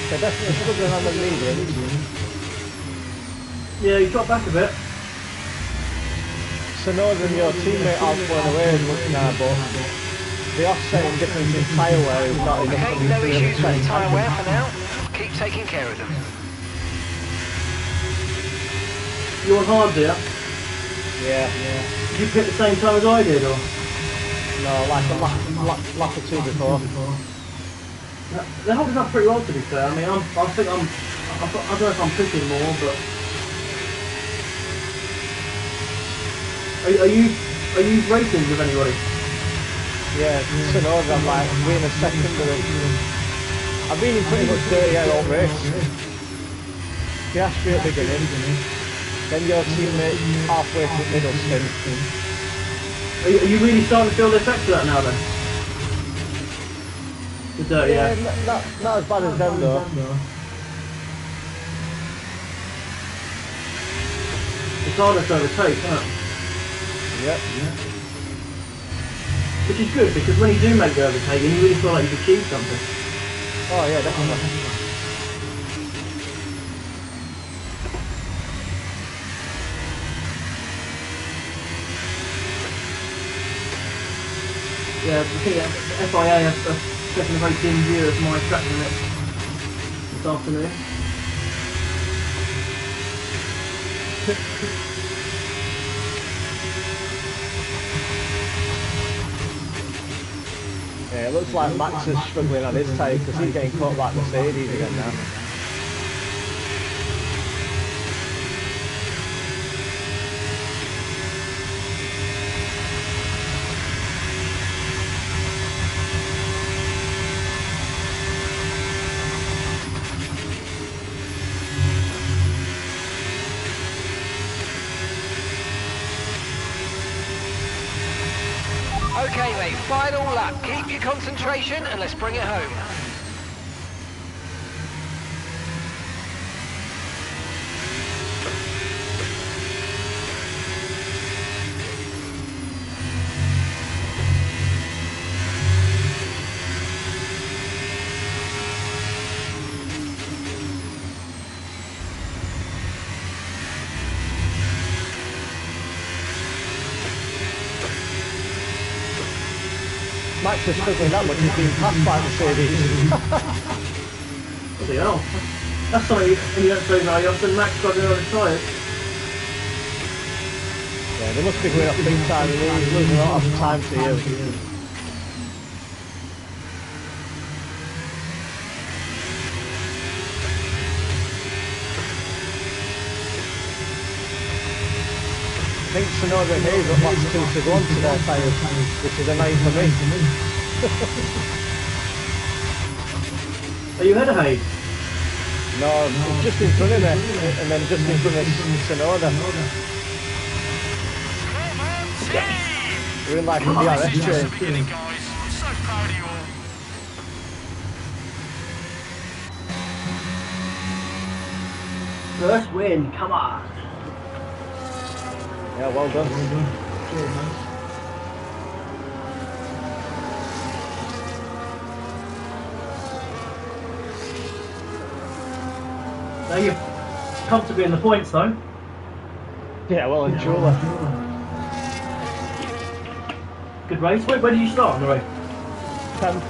They're definitely struggling on the mediums. Yeah, you dropped back a bit. Sonoda and your teammate aren't going away as much now, but the offsetting difference in tyre wear is not enough. Okay, no issues with the tyre wear for now. Keep taking care of them. You on hard, dear? Yeah. Did you pick the same time as I did, or? No, like a lap or two before. They're holding up pretty well, to be fair. I mean, I don't know if I'm pushing more, but are you racing with anybody? Yeah, Sonoda, I'm like, we're in a second with them. I've been in pretty much 30 all race. Piastri at the beginning, then your teammate halfway through the middle stint. Are you really starting to feel the effects of that now then? The dirt, Yeah, not as bad as them though. It's harder to overtake, isn't it? Yep. Which is good, because when you do make the overtake, you really feel like you've achieved something. Oh yeah, definitely. Yeah, I think FIA have taken a very dim view of my track limit this afternoon. Yeah, it looks like Max is struggling on his tyre because he's getting caught like Mercedes again now. Okay, mate, final lap. Keep your concentration and let's bring it home. Max is struggling that much, he's being passed by Mercedes. Bloody hell. That's something you don't say very often. Max struggling on his tyres. Yeah, they must be going off big time, he's losing a lot of time to you. I think Sonoda and Hayes have lost 2 to 1 to their tyres, which is annoying for me. Are you ahead of Hayes? No, it's just in front of me, and then just in front of Sonoda. We're in like a DRS train. First win, come on. Yeah, well done. Cheers, man. Now you're comfortably in the points though. Yeah, well and truly. Good race. Where did you start on the race? 10th.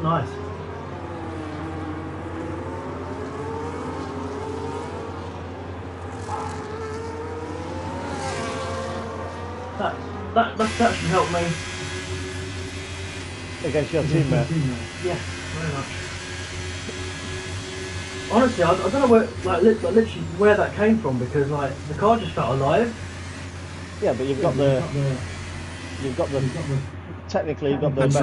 Nice. That should help me. Against your teammate. Yeah, very much. Honestly, I don't know where, literally where that came from, because like the car just felt alive. Yeah, but you've got the technically you've got the best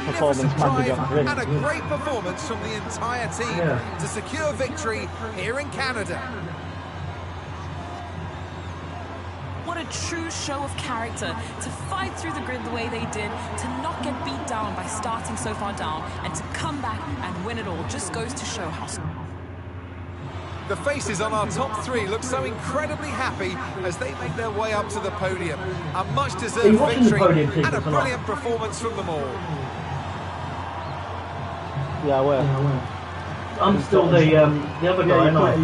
performance package on grid. And a great performance from the entire team to secure victory here in Canada. What a true show of character to fight through the grid the way they did, to not get beat down by starting so far down, and to come back and win it all. Just goes to show how. The faces on our top 3 look so incredibly happy as they make their way up to the podium. A much-deserved victory and a brilliant performance from them all. Yeah, well. I'm still the other guy, aren't I?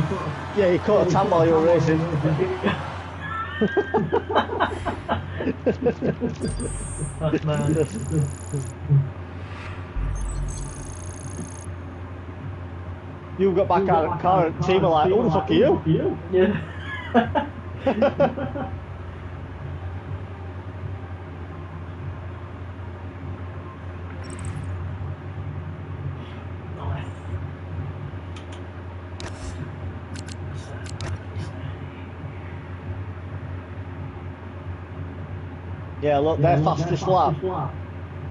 Yeah, you caught a tan while you were racing. That's mad. You got back out of the car and the team are like, who the fuck are you? Yeah. Yeah, look, their fastest lap.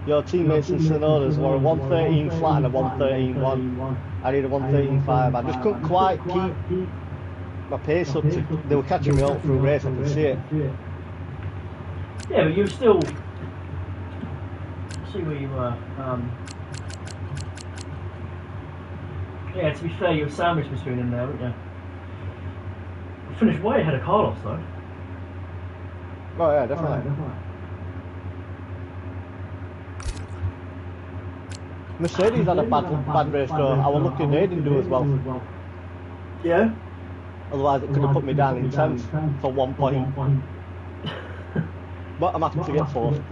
Your teammates in Sonoda's were a 113 flat and a 113.1. I did a 113.5. I just couldn't quite keep my pace up. They were catching me up through race, I could see it. Yeah, but you were still... see where you were. Yeah, to be fair, you were sandwiched between them there, weren't you? You finished way ahead of Carlos, though. Oh yeah, definitely. Mercedes had a bad race though. I was lucky they didn't do as well. Yeah? Otherwise it could have put me down in 10th for 1 point. But I'm happy to get 4th.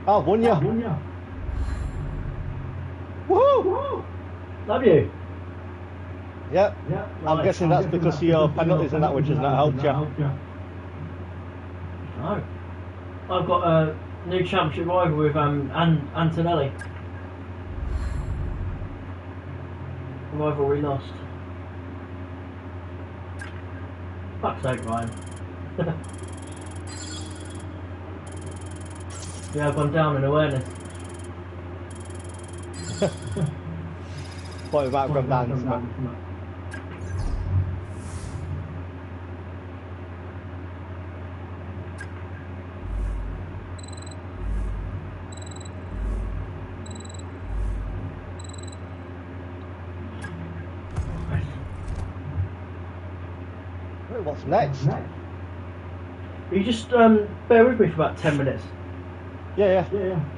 Oh, won ya! Woohoo! Love you. Yep. I'm guessing that's because of your penalties and that, which has not helped you. No. I've got a new championship rival with Antonelli. The rivalry lost. Fuck's sake, Ryan. Yeah, I've gone down in awareness. Thought we might have gone down to that. What's next? Will you just bear with me for about 10 minutes? Yeah.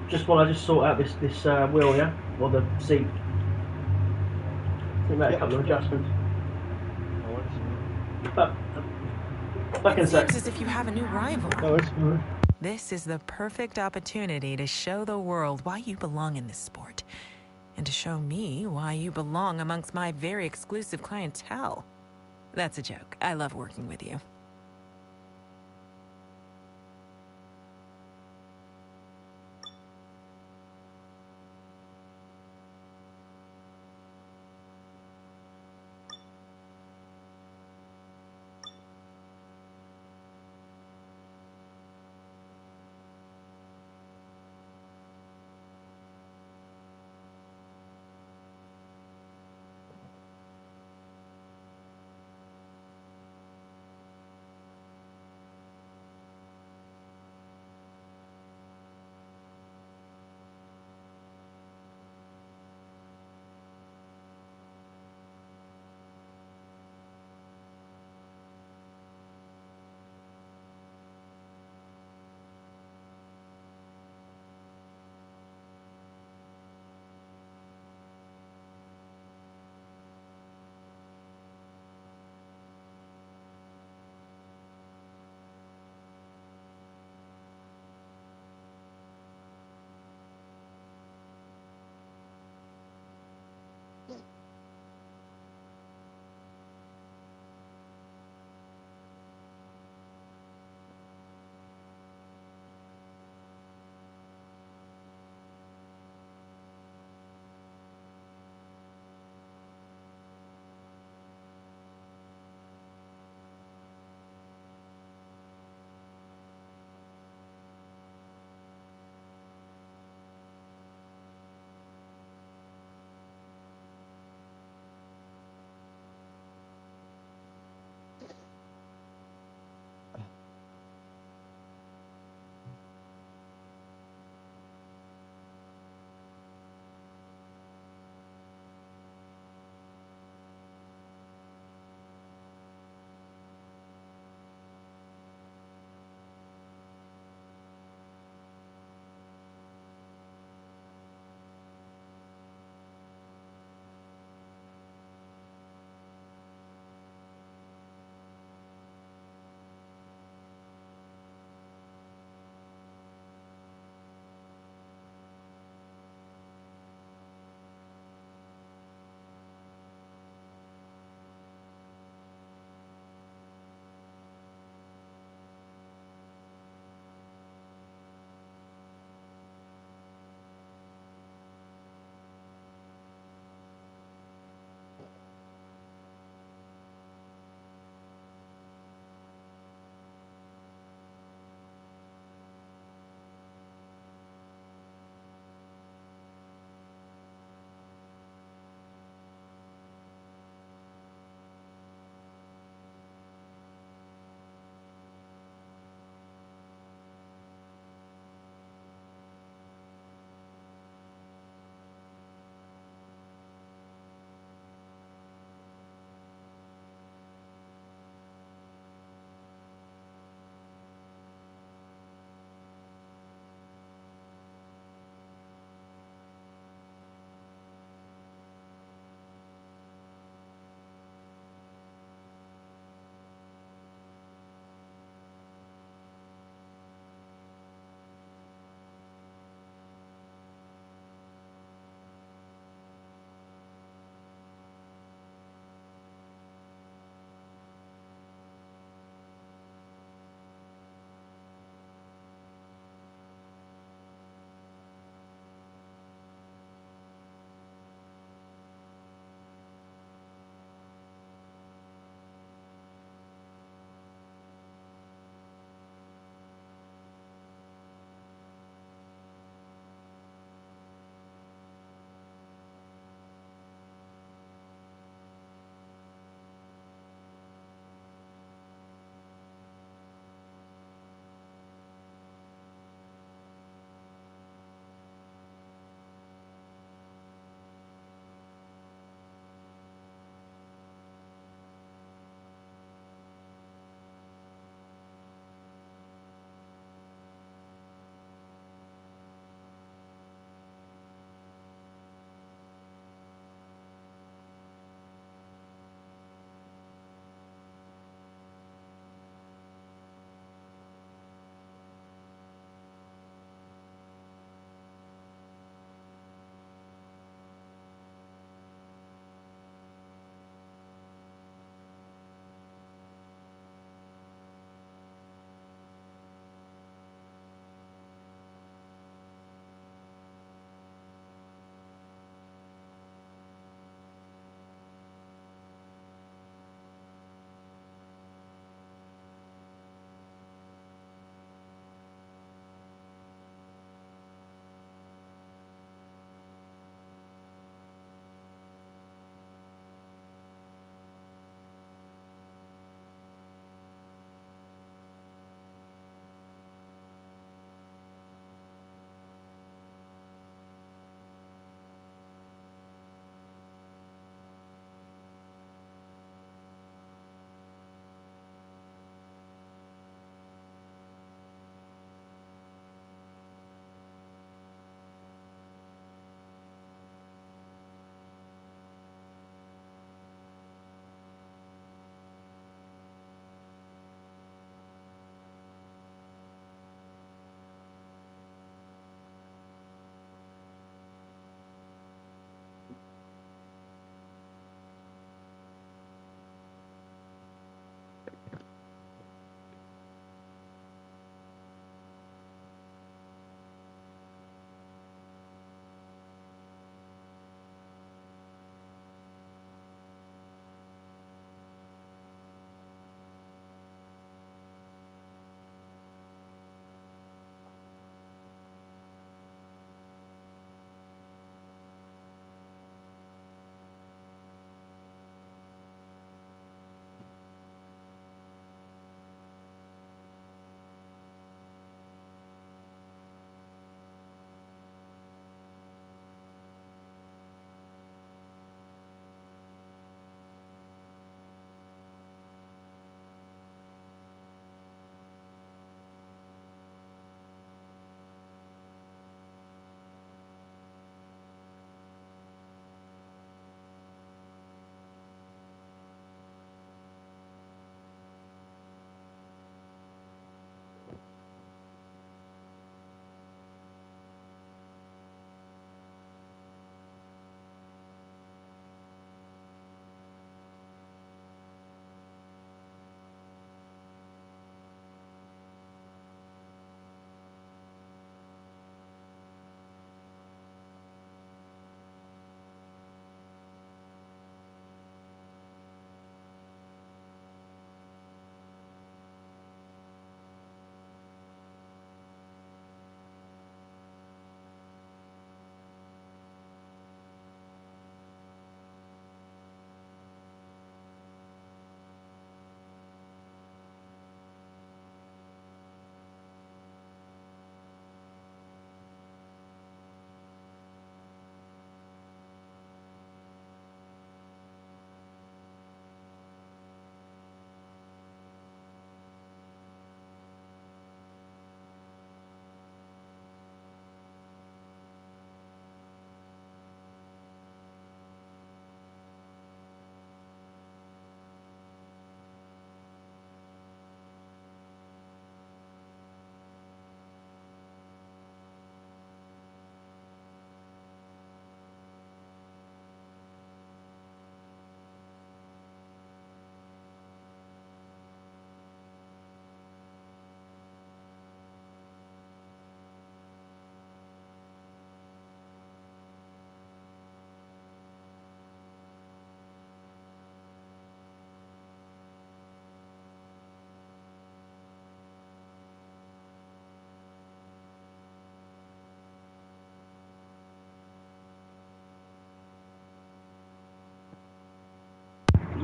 Just while I just sort out this wheel, yeah? Or the seat. Make a couple of adjustments. Back in a sec. Seems as if you have a new rival. No worries. This is the perfect opportunity to show the world why you belong in this sport. And to show me why you belong amongst my very exclusive clientele. That's a joke. I love working with you.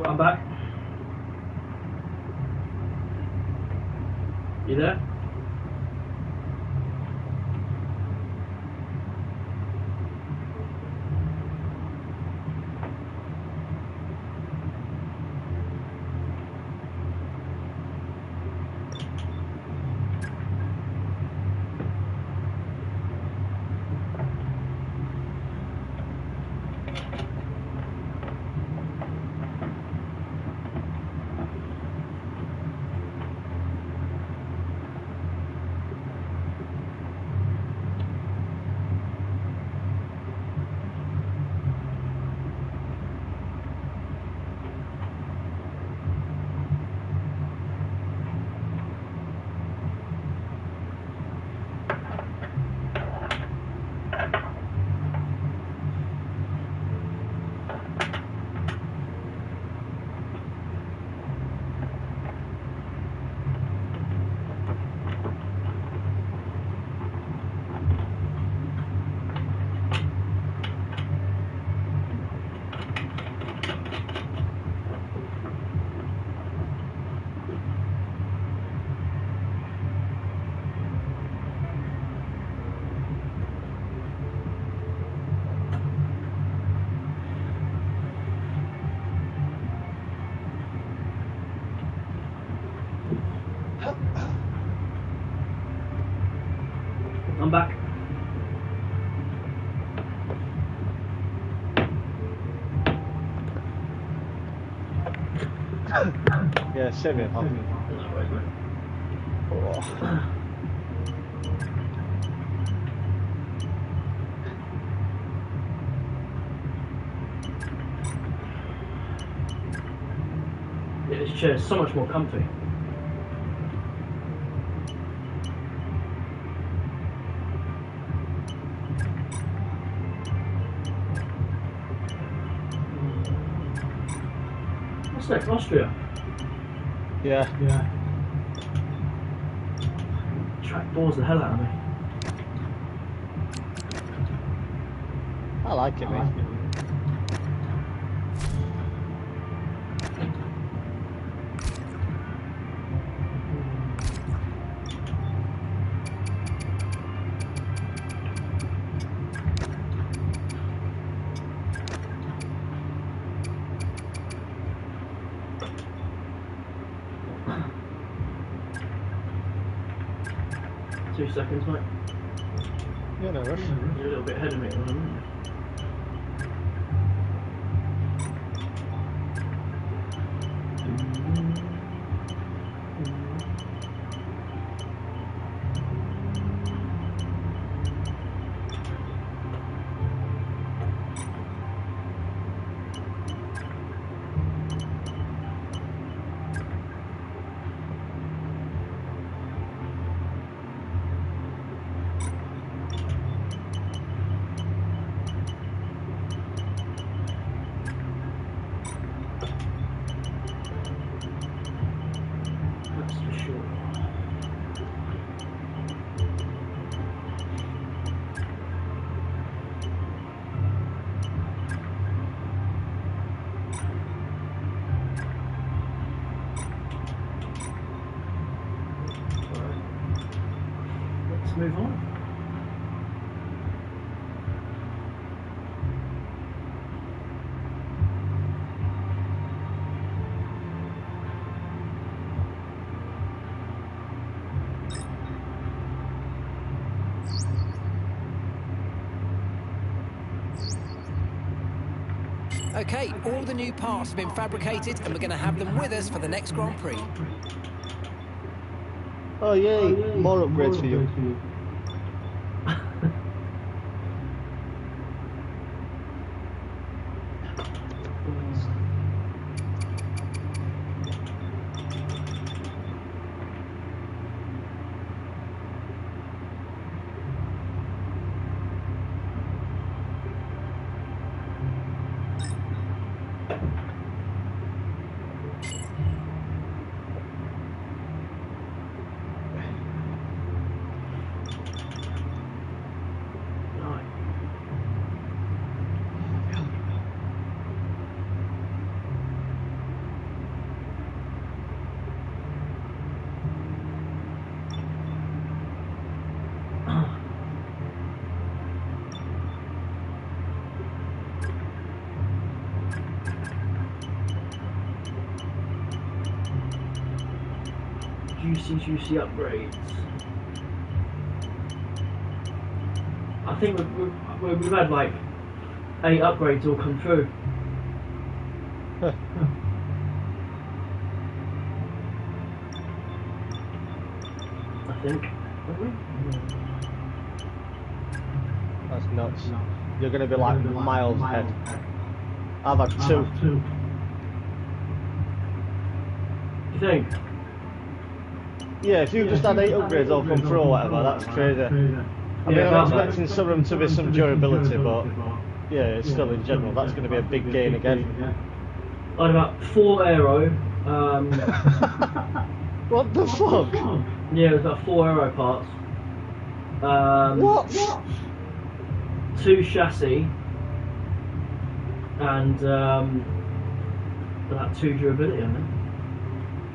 I'm back. You there? I'm back. Yeah, 7. Oh. Yeah, this chair is so much more comfy. What's next? Austria? Yeah. Yeah. Track bores the hell out of me. I like it, mate. 2 seconds, mate. Yeah, no rush. You're a little bit ahead of me at the moment. That's for sure. Let's move on. Okay, all the new parts have been fabricated and we're going to have them with us for the next Grand Prix. Oh, yay. More upgrades for you. Juicy upgrades. I think we've had like 8 upgrades all come through. I think. That's nuts. You're going to be like miles ahead. I've had 2. You think? Yeah, if you just had 8 upgrades all come through or whatever, that's crazy. I mean, I'm expecting some of them to be some durability, but yeah, it's still in general, that's going to be a big gain again. I had about 4 aero. What the fuck? Yeah, it was about 4 aero parts. What? 2 chassis. And about 2 durability, I think.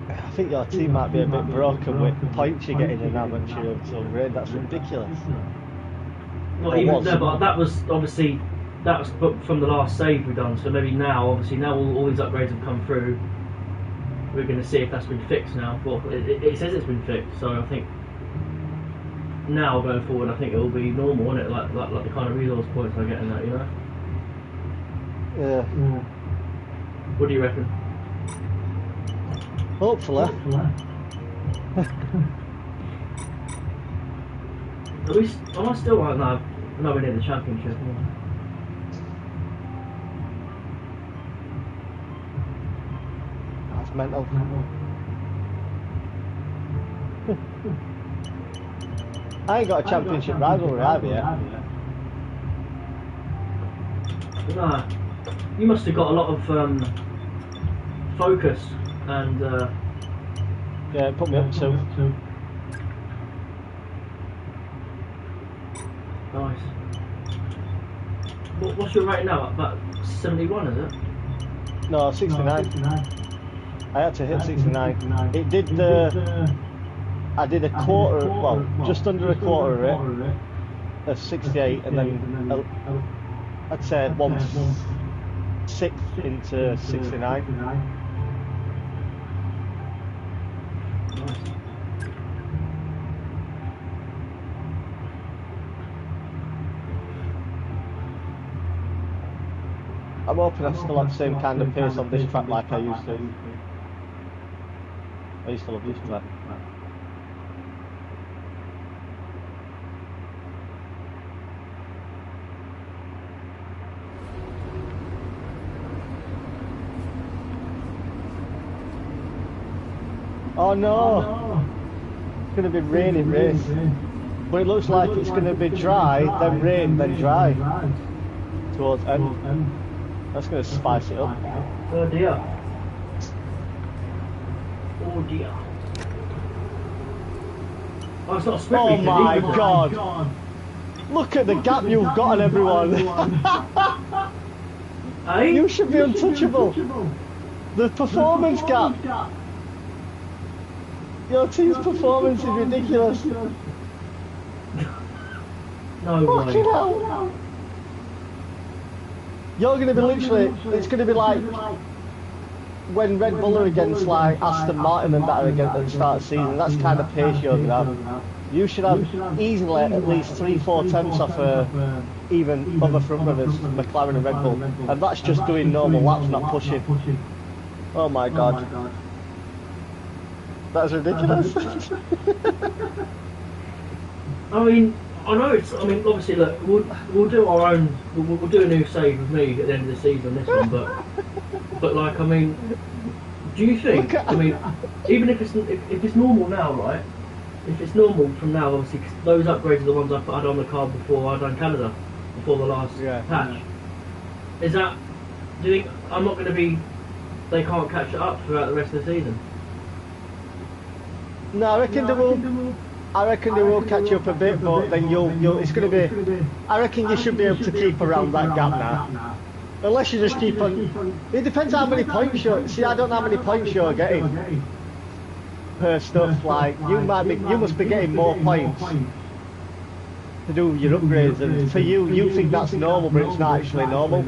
I think your team might be a bit broken with the points you're getting in amateur until raid. That's ridiculous. Not even there, but that was obviously from the last save we've done. So maybe now, obviously, now all these upgrades have come through. We're going to see if that's been fixed now. Well, it says it's been fixed, so I think now going forward, I think it will be normal, isn't it? Like the kind of resource points I get in that, you know. Yeah. What do you reckon? Hopefully. At least, am I still right now? Nowhere near the championship. That's mental. I ain't got a championship rivalry, have you? Nah. You must have got a lot of focus and yeah, put me up to. Nice. What's your rating now? About 71, is it? No, 69. I had to hit 69. It did I did a quarter, well, just under a quarter of it, of 68, and then I'd say 1/6 into 69. I'm hoping I still have the same kind of pace on this track like I used to. I used to love this track. Oh no! It's going to be raining race. But it looks like it's going to be dry, then rain, then dry. Towards end. That's going to spice it up. Oh dear. Oh dear. Oh, it's not a sprint. Oh my god! Look at the gap you've got on everyone! Hey? You should be untouchable! The performance gap! Your team's performance is ridiculous! No way. Fucking hell! You're going to be literally, it's going to be like when Red Bull are against like Aston Martin and that are against at the start of the season. That's the kind of pace you're going to have. You should have easily at least 3-4 tenths off even other front runners, McLaren and Red Bull. And that's just doing normal laps, not pushing. Oh my god. That's ridiculous. I mean, I know it's. I mean, obviously, look, we'll do our own. We'll do a new save with me at the end of the season. This one, but like, I mean, do you think? I mean, even if it's normal now, right? If it's normal from now, obviously, 'cause those upgrades are the ones I had on the card before I done Canada, before the last patch. Is that? Do you think I'm not going to be? They can't catch it up throughout the rest of the season. No, I reckon they will. I reckon they will catch you up a bit, but then you'll. It's going to be. I reckon you should be able to keep around that gap now, unless you just keep on. It depends how many points you're. See, I don't know how many points you're getting per stuff. Like you must be getting more points to do your upgrades, and for you think that's normal, but it's not actually normal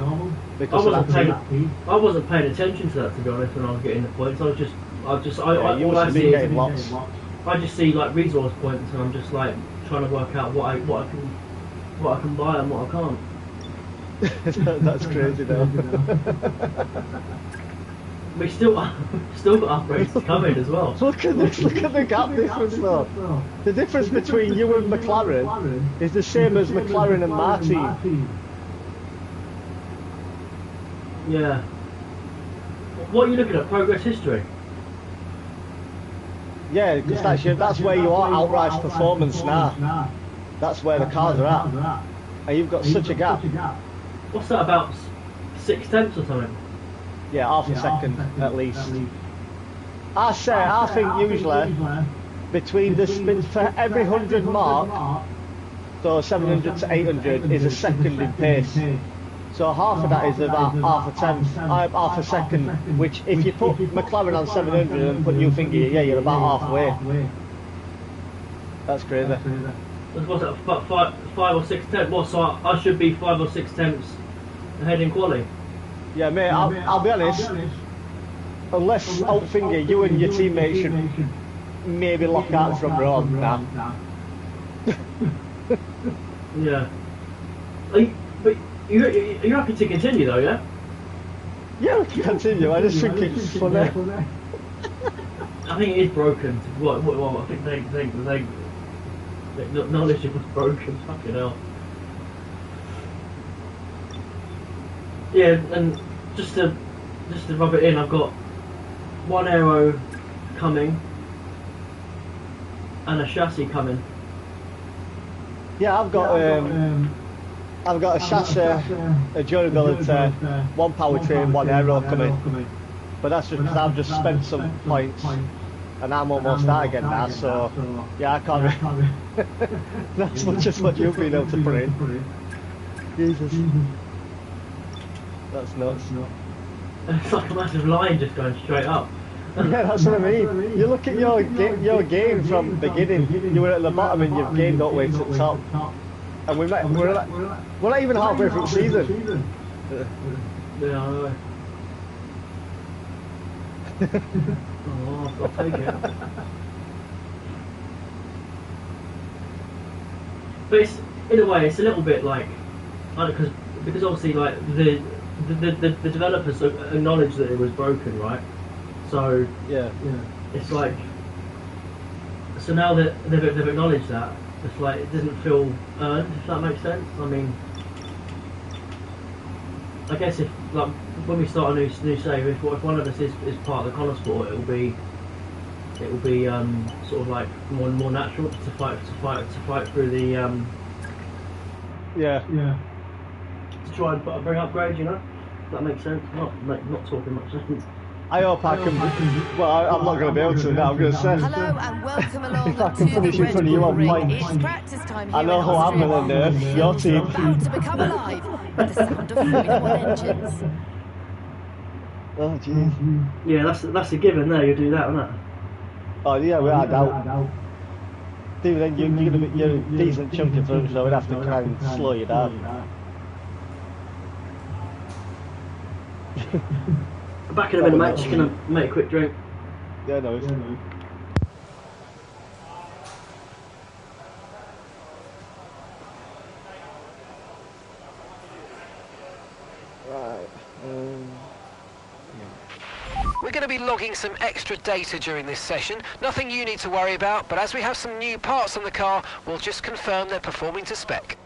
because I wasn't paying attention to that, to be honest, when I was getting the points. I you must have been getting lots. I I just see like resource points, and I'm just like trying to work out what I can buy and what I can't. That's crazy though. We still got upgrades coming as well. Look at this, look at the gap difference though. The difference between you and McLaren is the same as McLaren and Martin. Yeah. What are you looking at? Progress history? Yeah, because that's where you are outright performance now. That's where the cars are at. And you've got such a gap. What's that, about 6/10 or something? Yeah, half a second at least. I think usually between for every 100 mark, so 700 to 800 is a second in pace. So half of that is about half a second, which if you put McLaren on 700 and put your finger, yeah, you're about halfway. That's crazy. What's that, 5 or 6/10? What, so I should be 5 or 6/10 ahead in quali? Yeah, mate, I'll be honest, unless Altfinger, you and your teammates should maybe lock out from Rome now. Yeah. But you're happy to continue though, yeah? Yeah, we can continue, I just think it's funny. I think it is broken. I think they acknowledged it was broken, fucking hell. Yeah, and just to rub it in, I've got one aero coming and a chassis coming. Yeah, I've got a chassis, a durability, one powertrain, one aero coming. But that's just because I've just spent some points and I'm almost out again now, so yeah, I can't that's much as what you've been able to put in. Jesus. That's nuts. It's like a massive line just going straight up. Yeah, that's what I mean. You look at your game from beginning, you were at the bottom and you've gained up way to the top. And we're not even halfway through the season. Yeah, I know. Oh, I'll take it. But it's, in a way, it's a little bit like, because obviously like the developers acknowledged that it was broken, right? So yeah, it's like, so now that they've acknowledged that, it's like it doesn't feel earned, if that makes sense. I mean, I guess if like when we start a new save, if one of us is part of the Connor sport, it will be sort of like more natural to fight through the yeah. To try and bring upgrades, you know. If that makes sense. Not talking much sense. I hope I can. Well, I'm not going to be able to now. I'm going to say. Hello and welcome along If I can finish in front of you on points. It's practice time here I know in how I'm going to Austria. nerf your team. About to become alive with the sound of Formula One engines. Oh jeez. Yeah, that's a given there. You do that, isn't it? Oh yeah, without a doubt. Dude, then you're a decent chunk in front, so we'd have to try and slow you down. Back in a minute, mate. Just gonna make a quick drink. Yeah, no. Right. We're going to be logging some extra data during this session. Nothing you need to worry about, but as we have some new parts on the car, we'll just confirm they're performing to spec.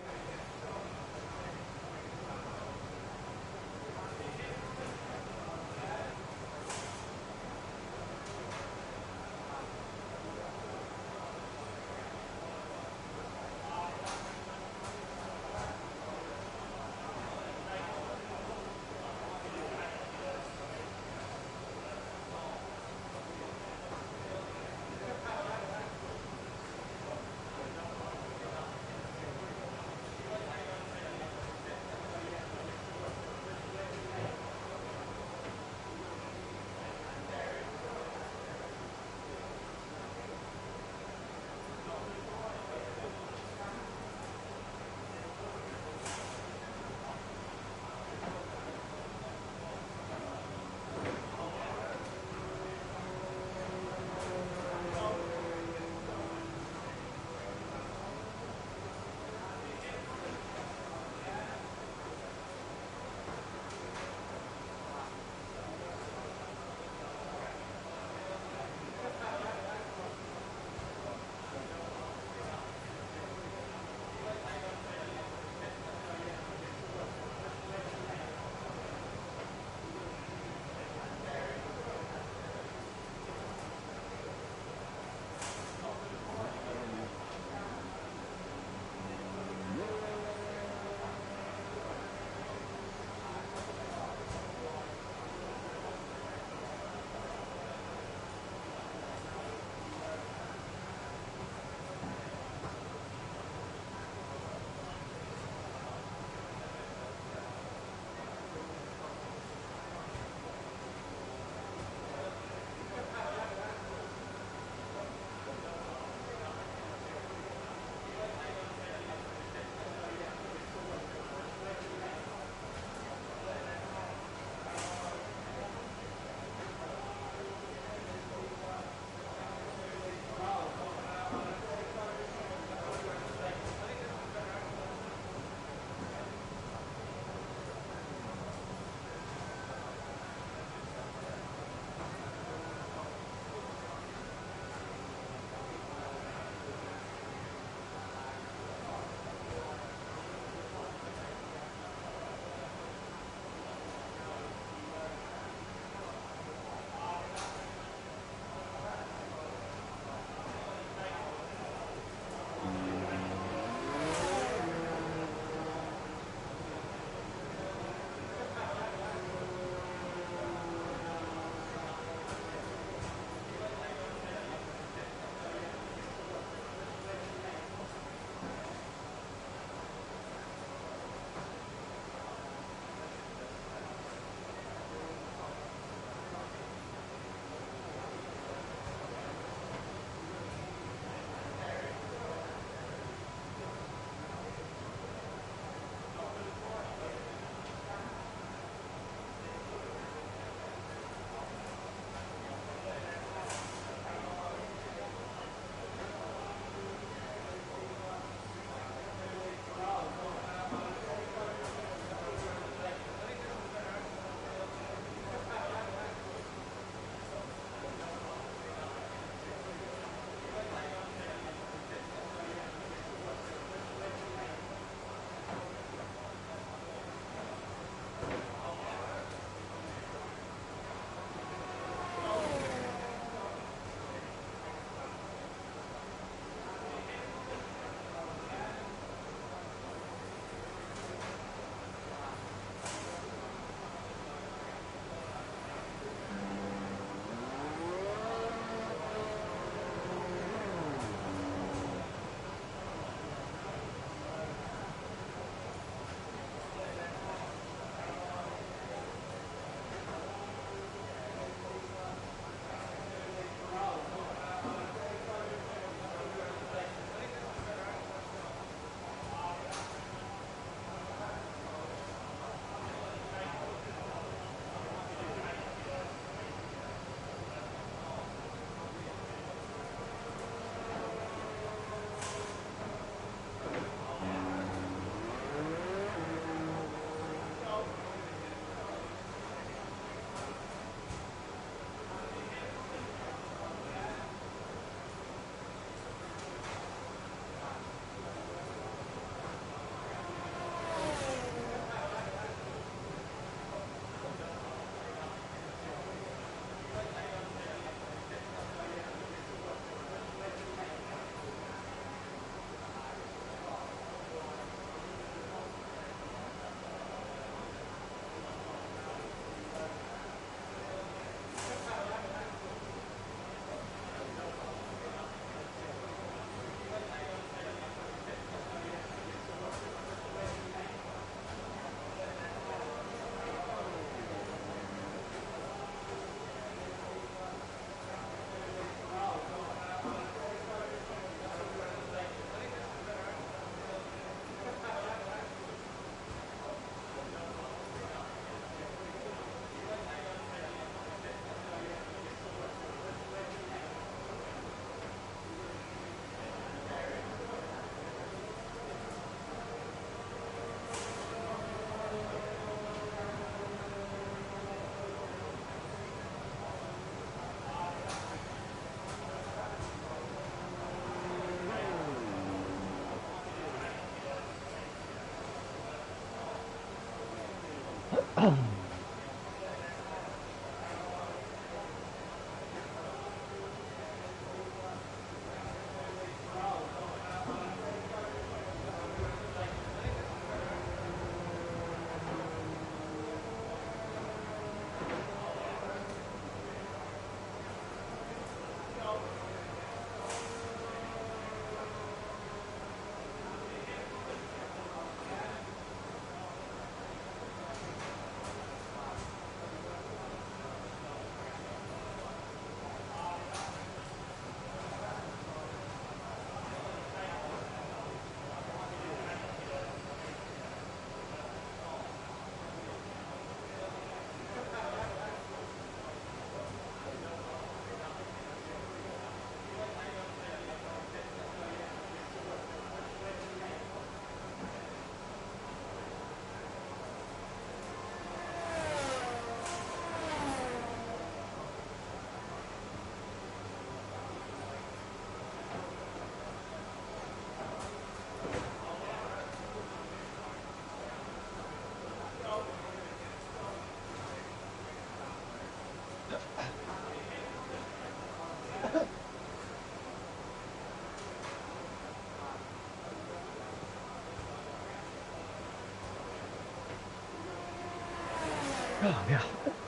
Oh, yeah.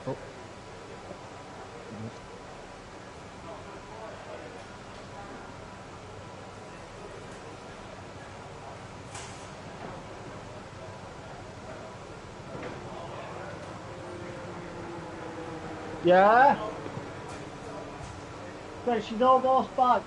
Oh. Yeah? But she's almost back.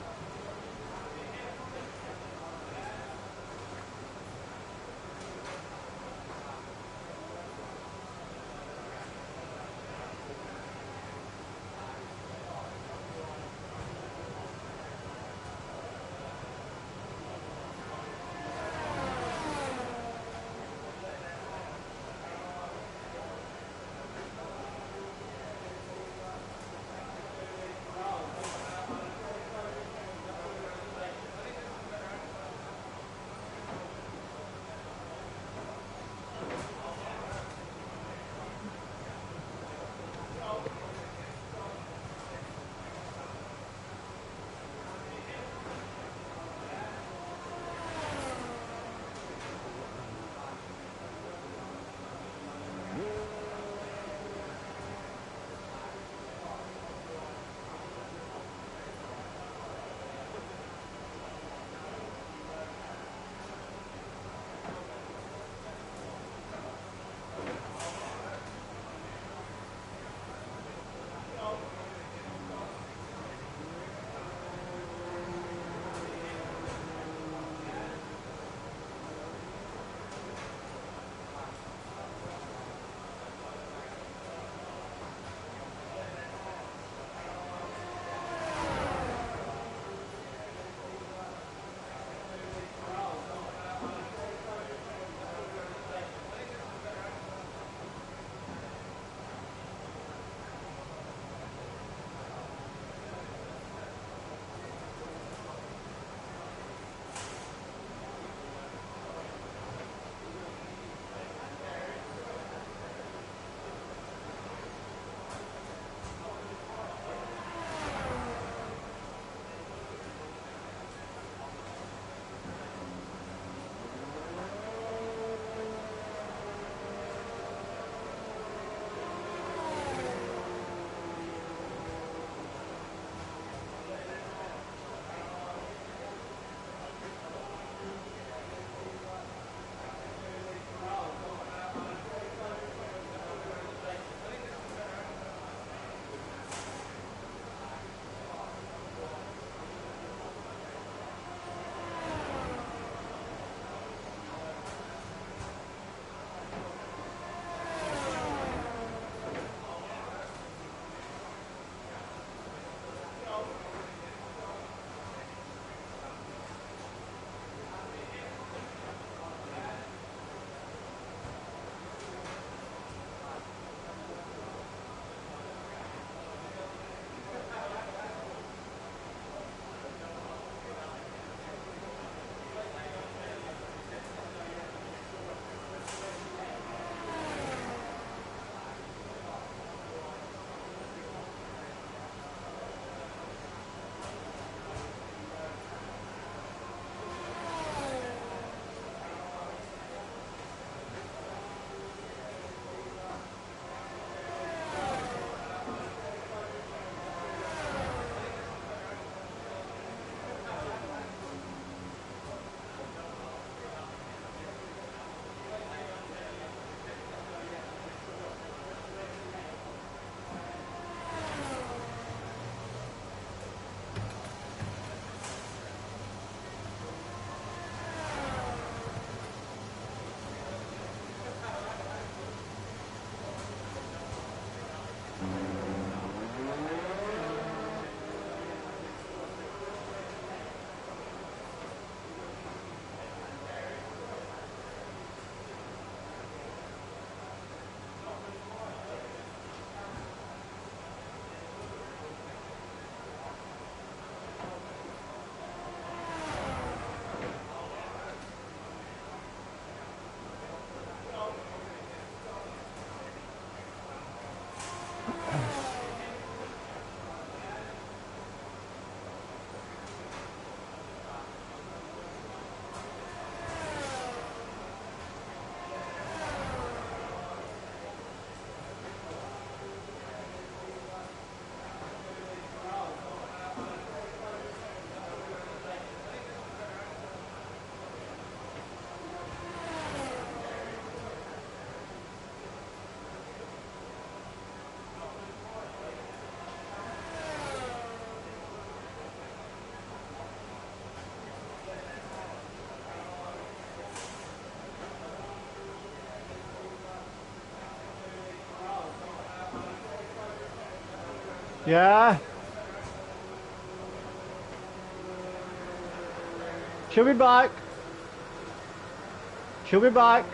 Yeah. She'll be back. She'll be back.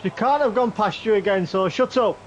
She can't have gone past you again, so shut up.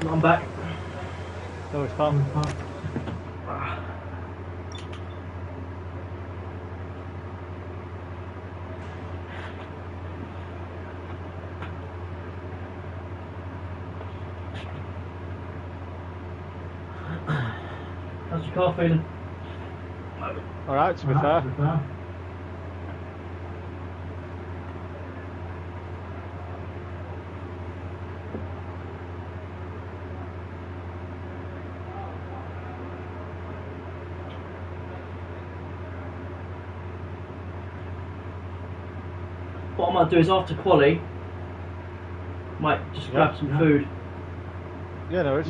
I'm back. No, it's not. How's your car feeling? Alright, to be fair. What I might do is after quali, might just grab some food. Yeah, no, it's.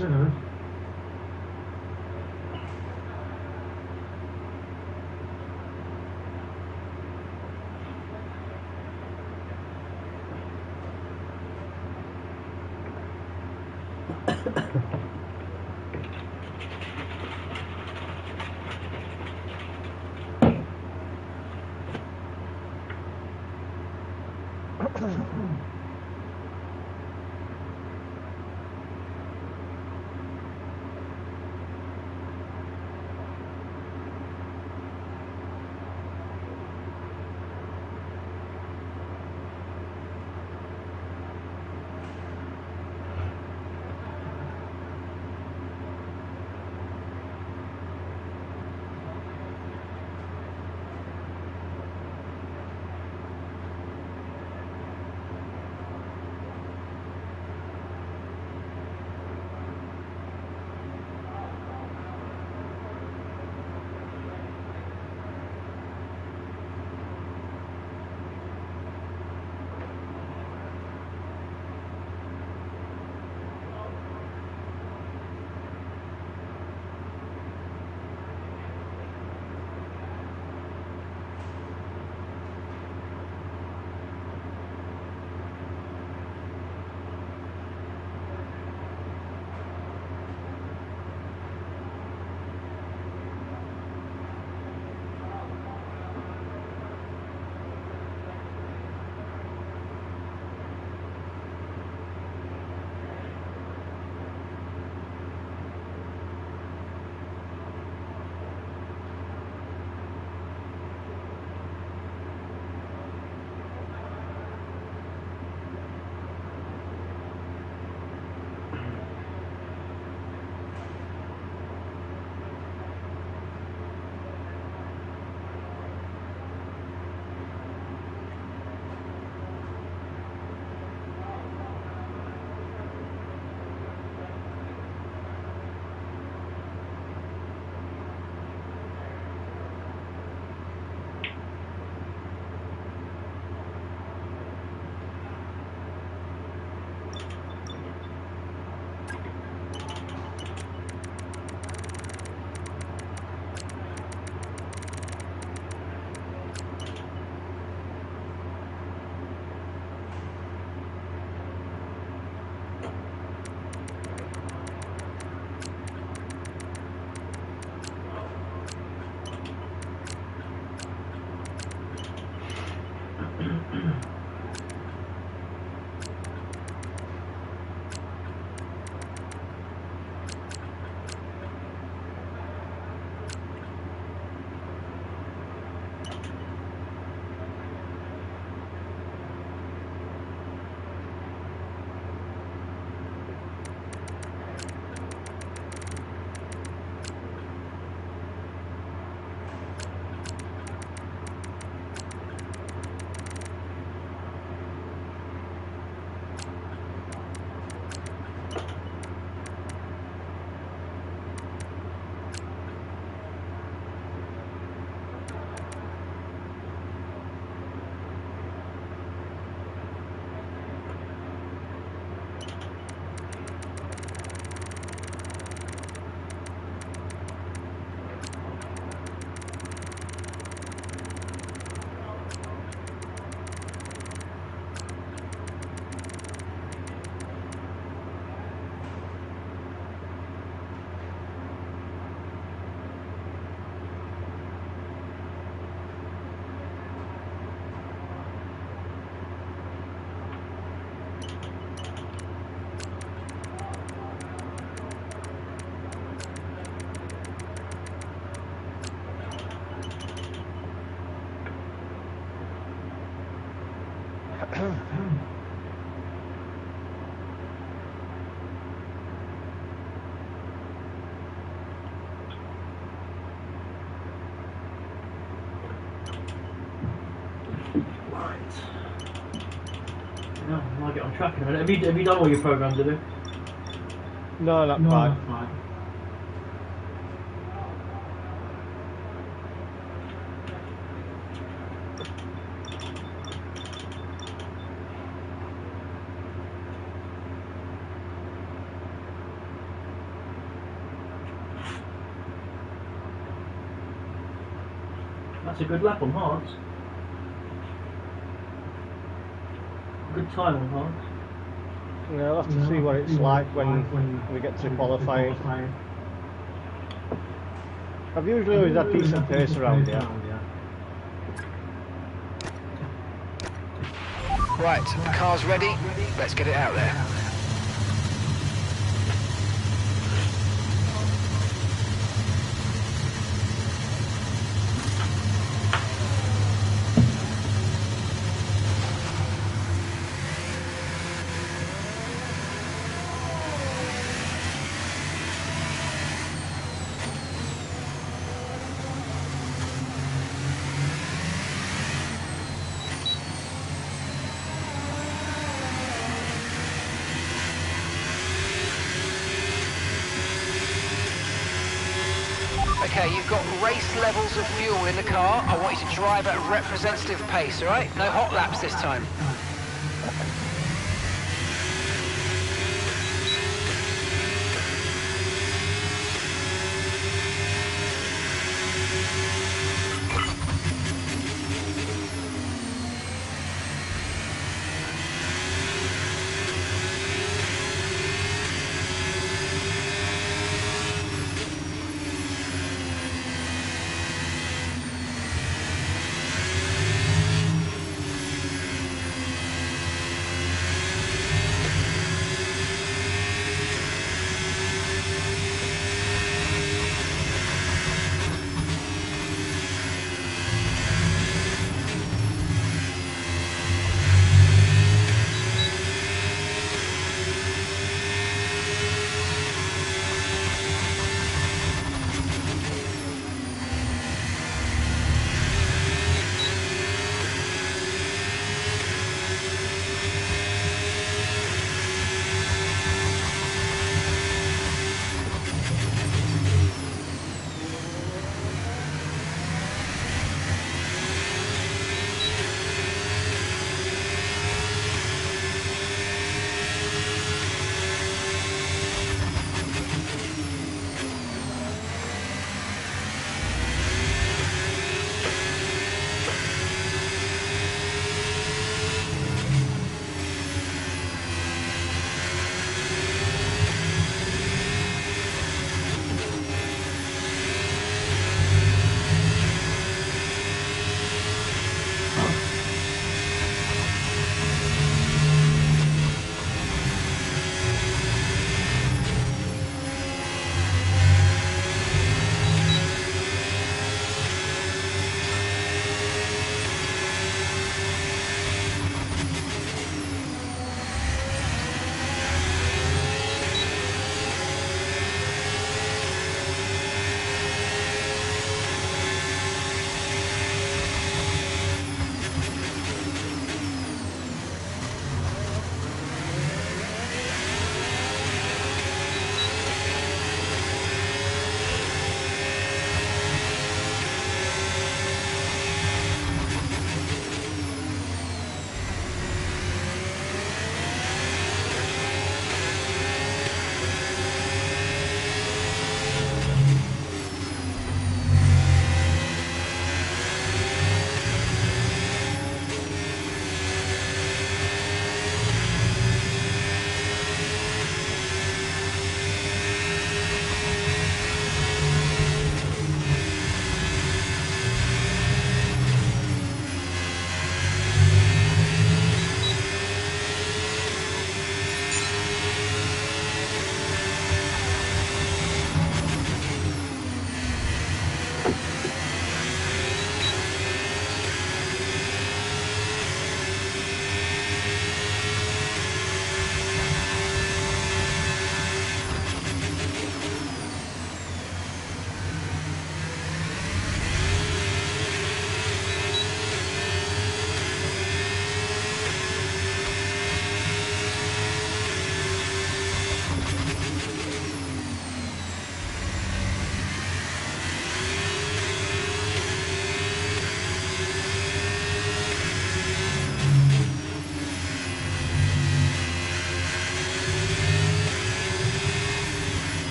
Yeah, I might get on track in a minute. Have you done all your programs, have you? No, not quite. Right. That's a good lap on hards. Good time on hards. Yeah, I'll have to see what it's like when we get to qualifying. I've usually always had decent pace around here. Right, the car's ready. Let's get it out there. Okay, you've got race levels of fuel in the car. I want you to drive at a representative pace, all right? No hot laps this time.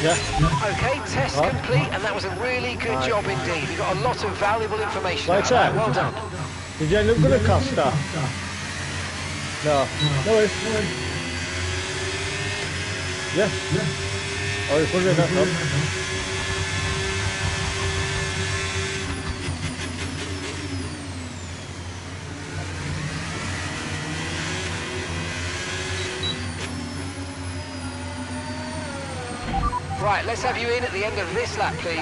Yeah. Okay, test Right. complete, and that was a really good job indeed. You got a lot of valuable information Right, out of that. sir. Well done. Did you end up good at Costa? No. No worries. Yeah. Oh, you're putting that up. Right, let's have you in at the end of this lap, please.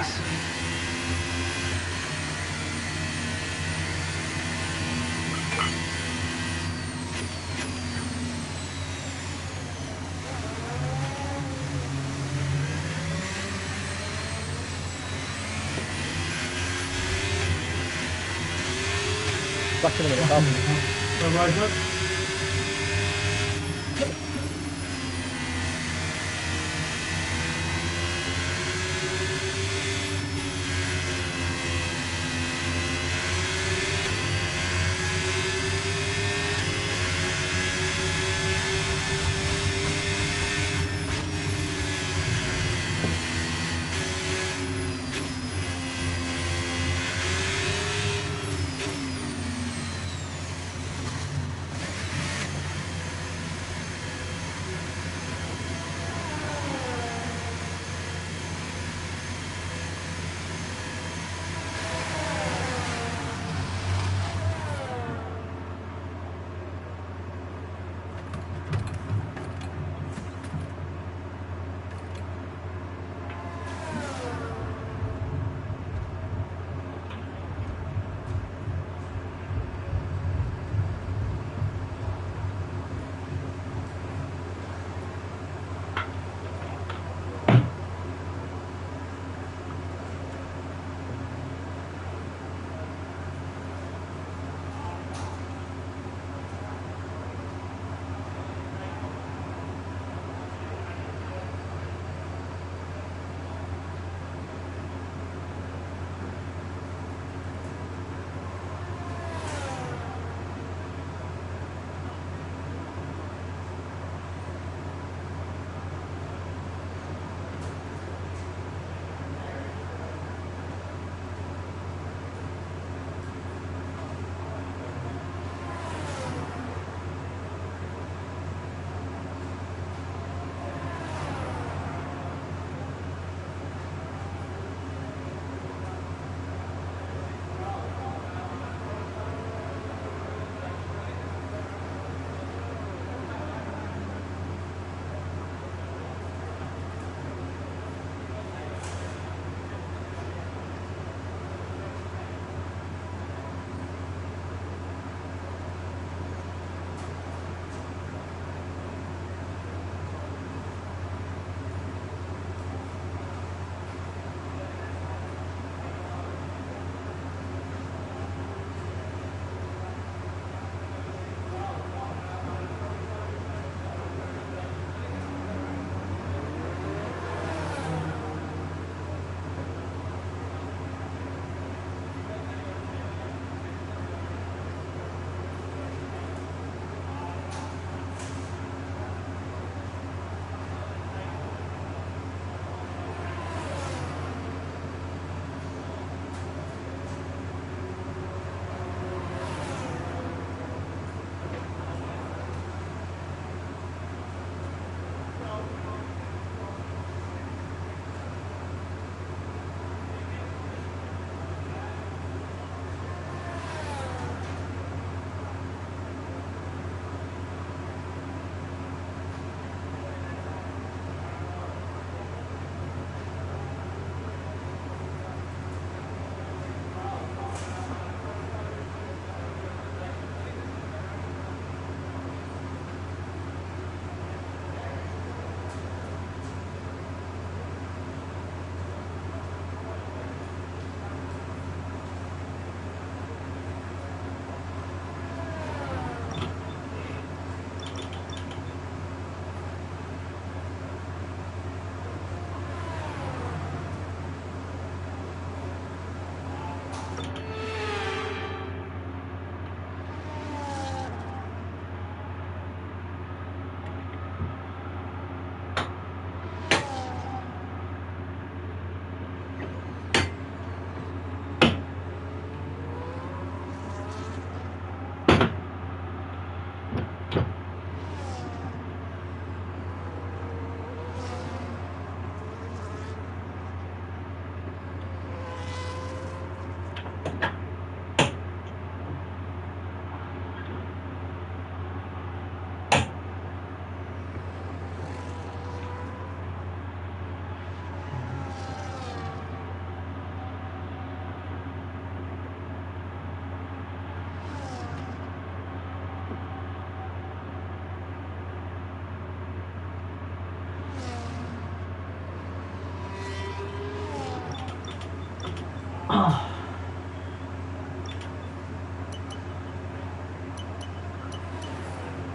Back in a minute, pal. No worries, mate.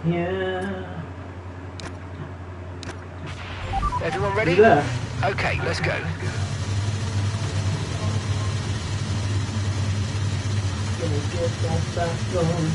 Yeah. Everyone ready? You there? Okay, let's go. Gonna get that back on.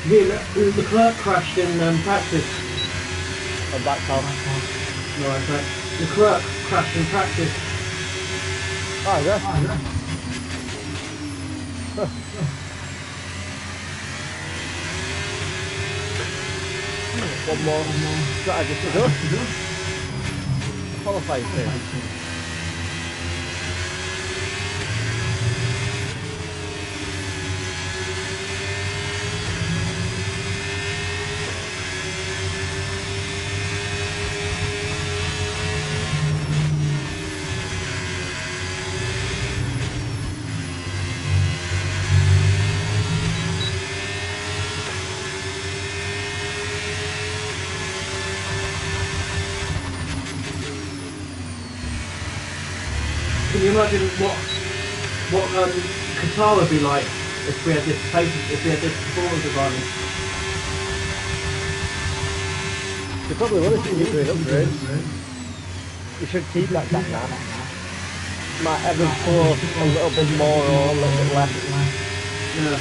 Yeah, the clerk crashed in practice. And that's how. No, I said the clerk crashed in practice. Oh, yeah. One more strategy to do. Qualifying phase. Can you imagine what Qatar would be like if we had this performance advantage? You probably will if you keep doing upgrades. You should keep that gap now. Might ebb and flow a little bit more or a little bit less. Yeah.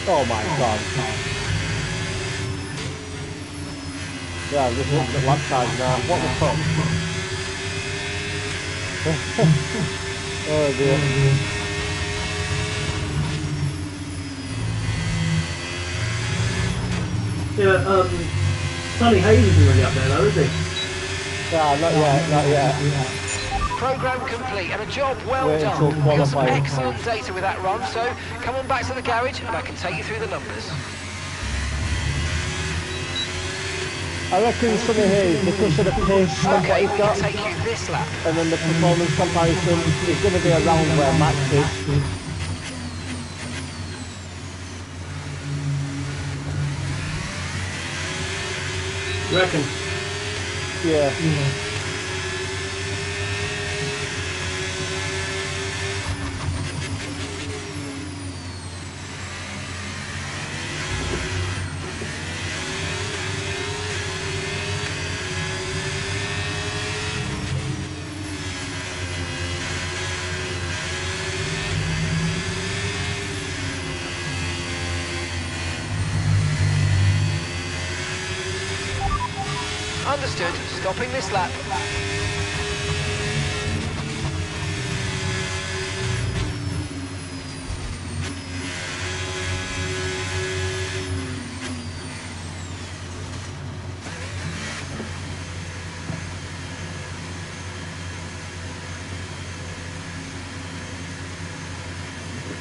Oh my god. Yeah, I've just looked at lap times now. What the fuck? Oh dear. Yeah, Sonny Hayes isn't really up there though, is he? Yeah, not yet. Program complete and a job well Wait done. until We got some qualifying. excellent data with that run, so come on back to the garage and I can take you through the numbers. I reckon Sonny Hayes, because of the pace of what Okay, he's we got, can take you this lap. and then the performance comparison is going to be around where Max is. You reckon? Yeah. Understood. Stopping this lap.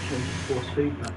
Change the force feedback.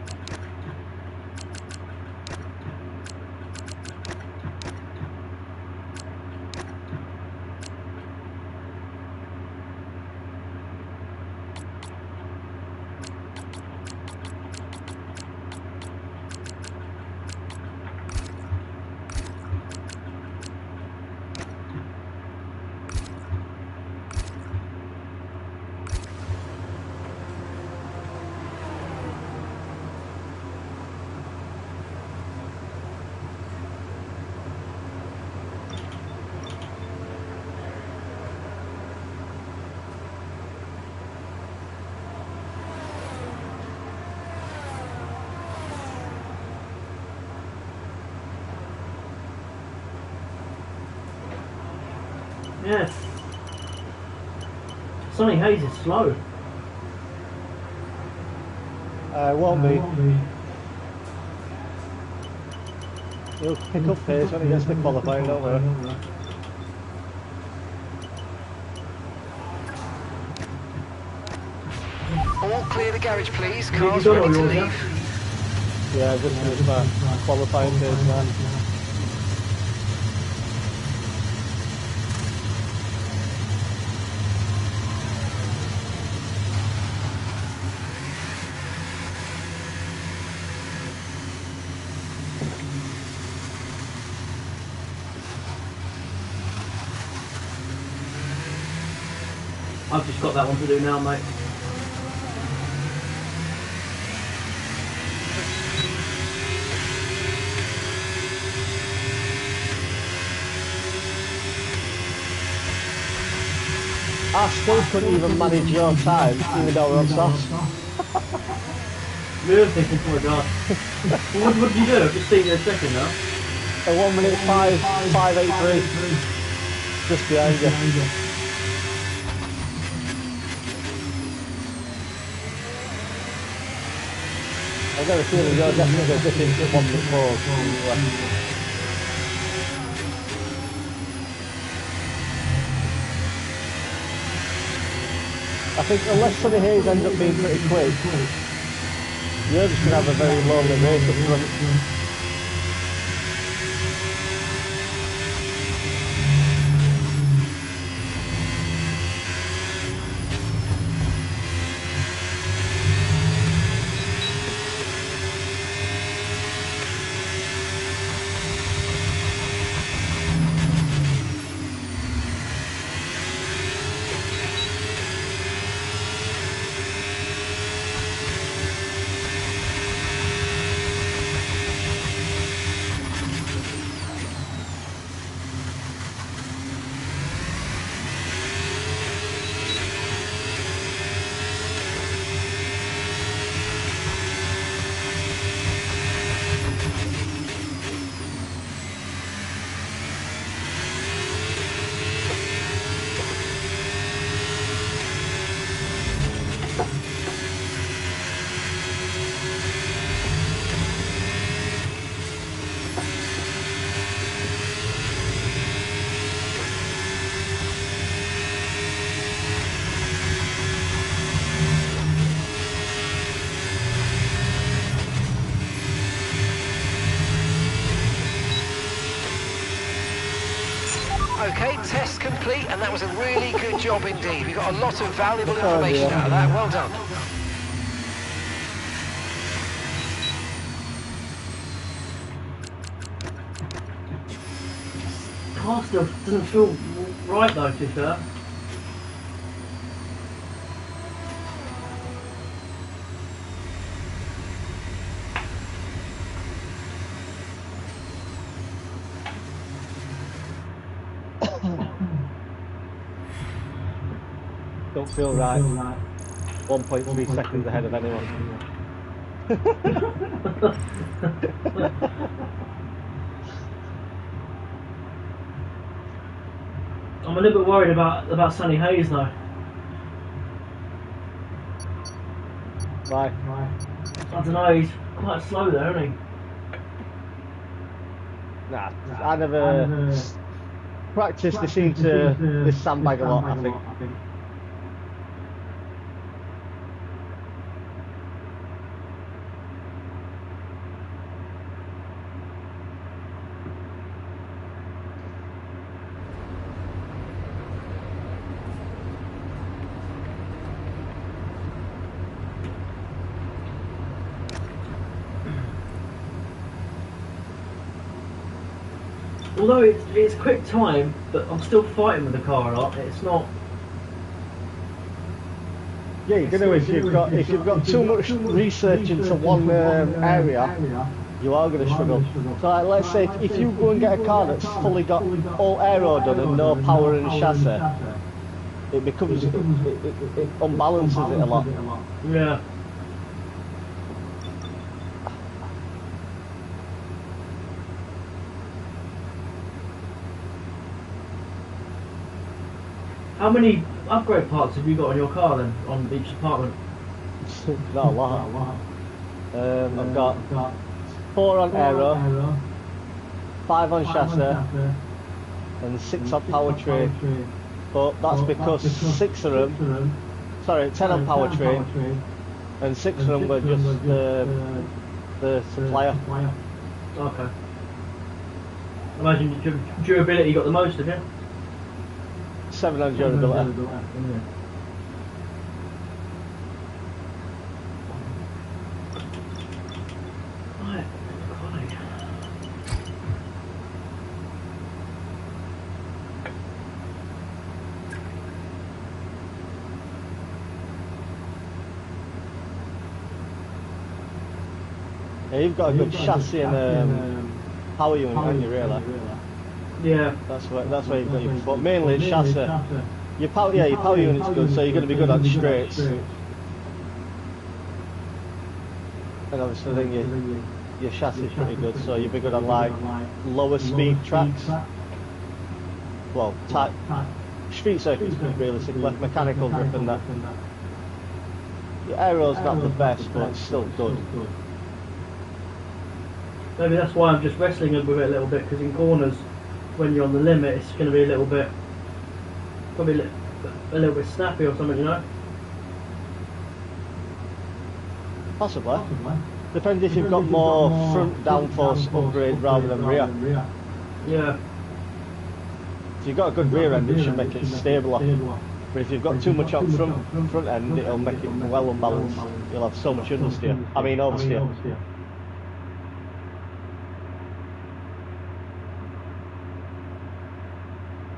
Yes. Sonny Hayes is slow. Won't be. He'll pick up pace when he gets to qualifying, don't worry. All clear the garage, please. Cars ready to leave. Yeah, just finished my qualifying pace now. I've just got that one to do now, mate. I still couldn't even manage your time, even though we're on softs. Really thinking, oh my god. What did you do? I've just seen you a second now. A 1 minute 5.83. Just behind you. I've got a feeling you're definitely going to dip into 1 minute 4. I think unless Sonny Hayes ends up being pretty quick, you're just going to have a very lonely race up front. Okay, test complete, and that was a really good job indeed. We got a lot of valuable information out of that. Well done. Car stuff doesn't feel right though, to be fair. Don't feel right. 1.3 seconds ahead of anyone. I'm a little bit worried about Sonny Hayes though. Why? I don't know, he's quite slow there, isn't he? Nah, I never practiced. They seem to sandbag a lot, I think. Although it's quick time, but I'm still fighting with the car a lot. It's not. Yeah, you're gonna if you've got too much research into one area, you are gonna struggle. So like, let's say if you go and get a car that's fully got all aero done and no power and chassis, it becomes it unbalances it a lot. Yeah. upgrade parts have you got on your car then, on each department? Not a lot. I've got 4 on aero, 5 on chassis, and 6 on powertrain. But that's because 6 of them, sorry, 10 on powertrain, and 6 of them were just the supplier. Okay. Imagine durability got the most of you. 7 on durability. Yeah. Right. Yeah, you've got a good chassis and power unit, haven't you, really? Yeah. That's where you've got your foot. Mainly it's chassis. Your power unit's good, so you're going to be good on straights. And obviously then your chassis is pretty good, so you'll be good on like lower speed tracks. Well, street circuits realistically, mechanical grip and that. Your aero's not the best, but it's still good. Maybe that's why I'm just wrestling with it a little bit, because in corners, when you're on the limit, it's going to be a little bit, probably a little bit snappy or something, you know? Possibly. Depends if you've got more front downforce upgrade rather than rear. Yeah. If you've got a good rear end, it should make it stabler. But if you've got too much on front end, it'll make it well unbalanced. You'll have so much understeer. I mean oversteer.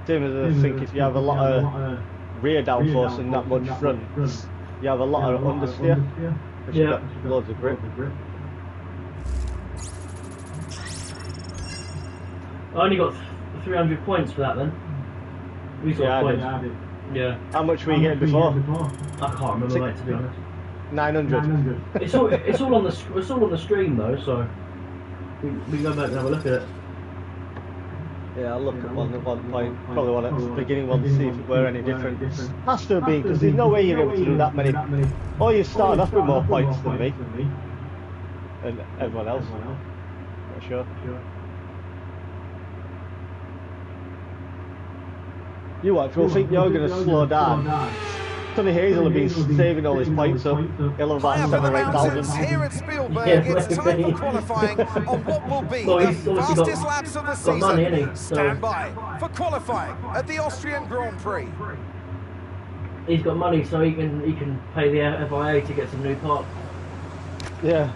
Same as I think if you have a lot of rear downforce and not much front, you have a lot of understeer, which you've got loads of grip. I only got 300 points for that then. We got points. Yeah. How much were you getting before? I can't remember, mate, to be honest. 900. It's all on the stream though, so we can go back and have a look at it. Yeah, I'll look at one at one point. Probably one at the beginning one to see if it were any different. Has to be, because there's no way you're able to do that many. Or you started off with more points than me and everyone else. Not sure. You what? If you think you're going to slow down, Tony Hazel will be saving all his points up. He'll have about 7,000 or 8,000. Here at Spielberg, it's time for qualifying on what will be the fastest laps of the season. Stand by for qualifying at the Austrian Grand Prix. He's got money, so he can pay the FIA to get some new parts. Yeah.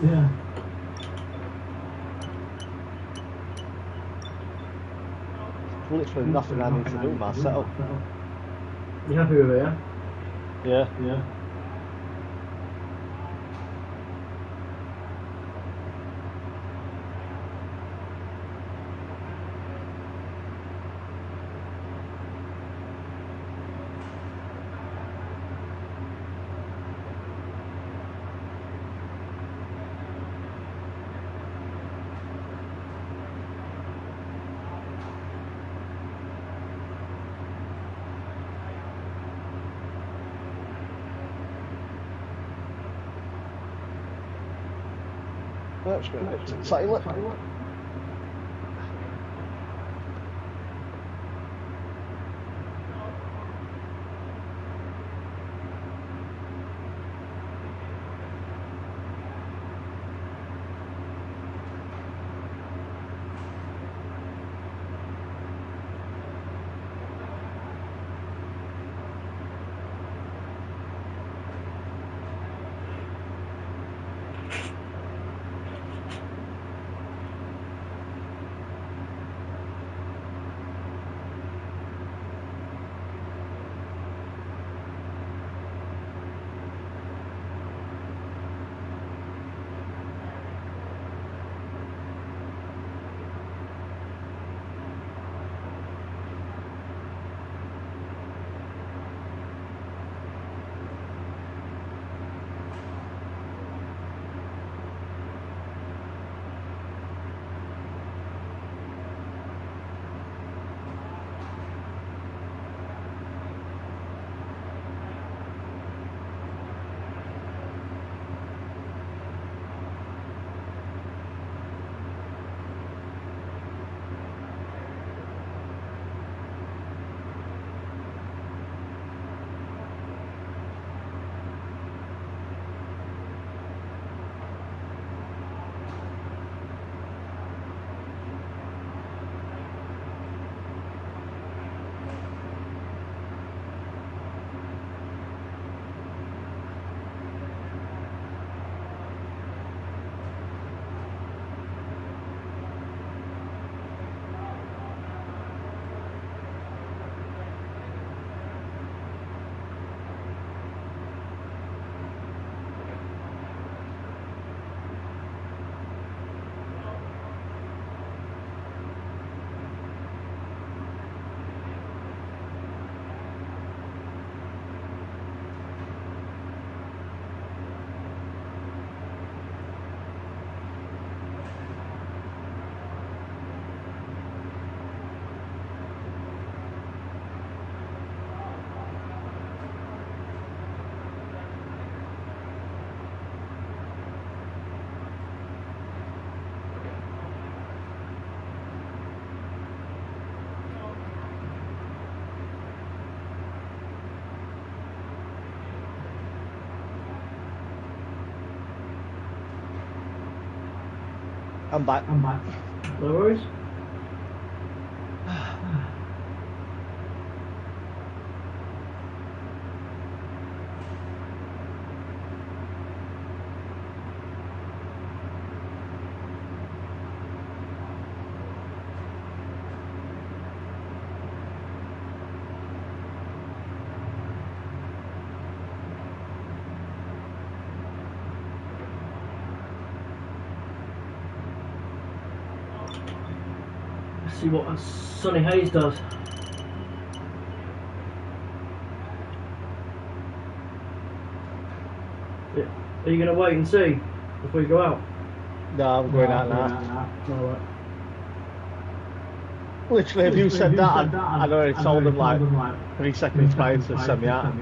Literally nothing I need to do with my setup. You happy with it, yeah? Yeah. That's good. Silent. I'm back. No worries. See what Sonny Hayes does. Yeah. Are you going to wait and see before you go out? No, I'm going out now. Alright. Literally, if you said that, I'd already told them like 3 seconds prior to send me out.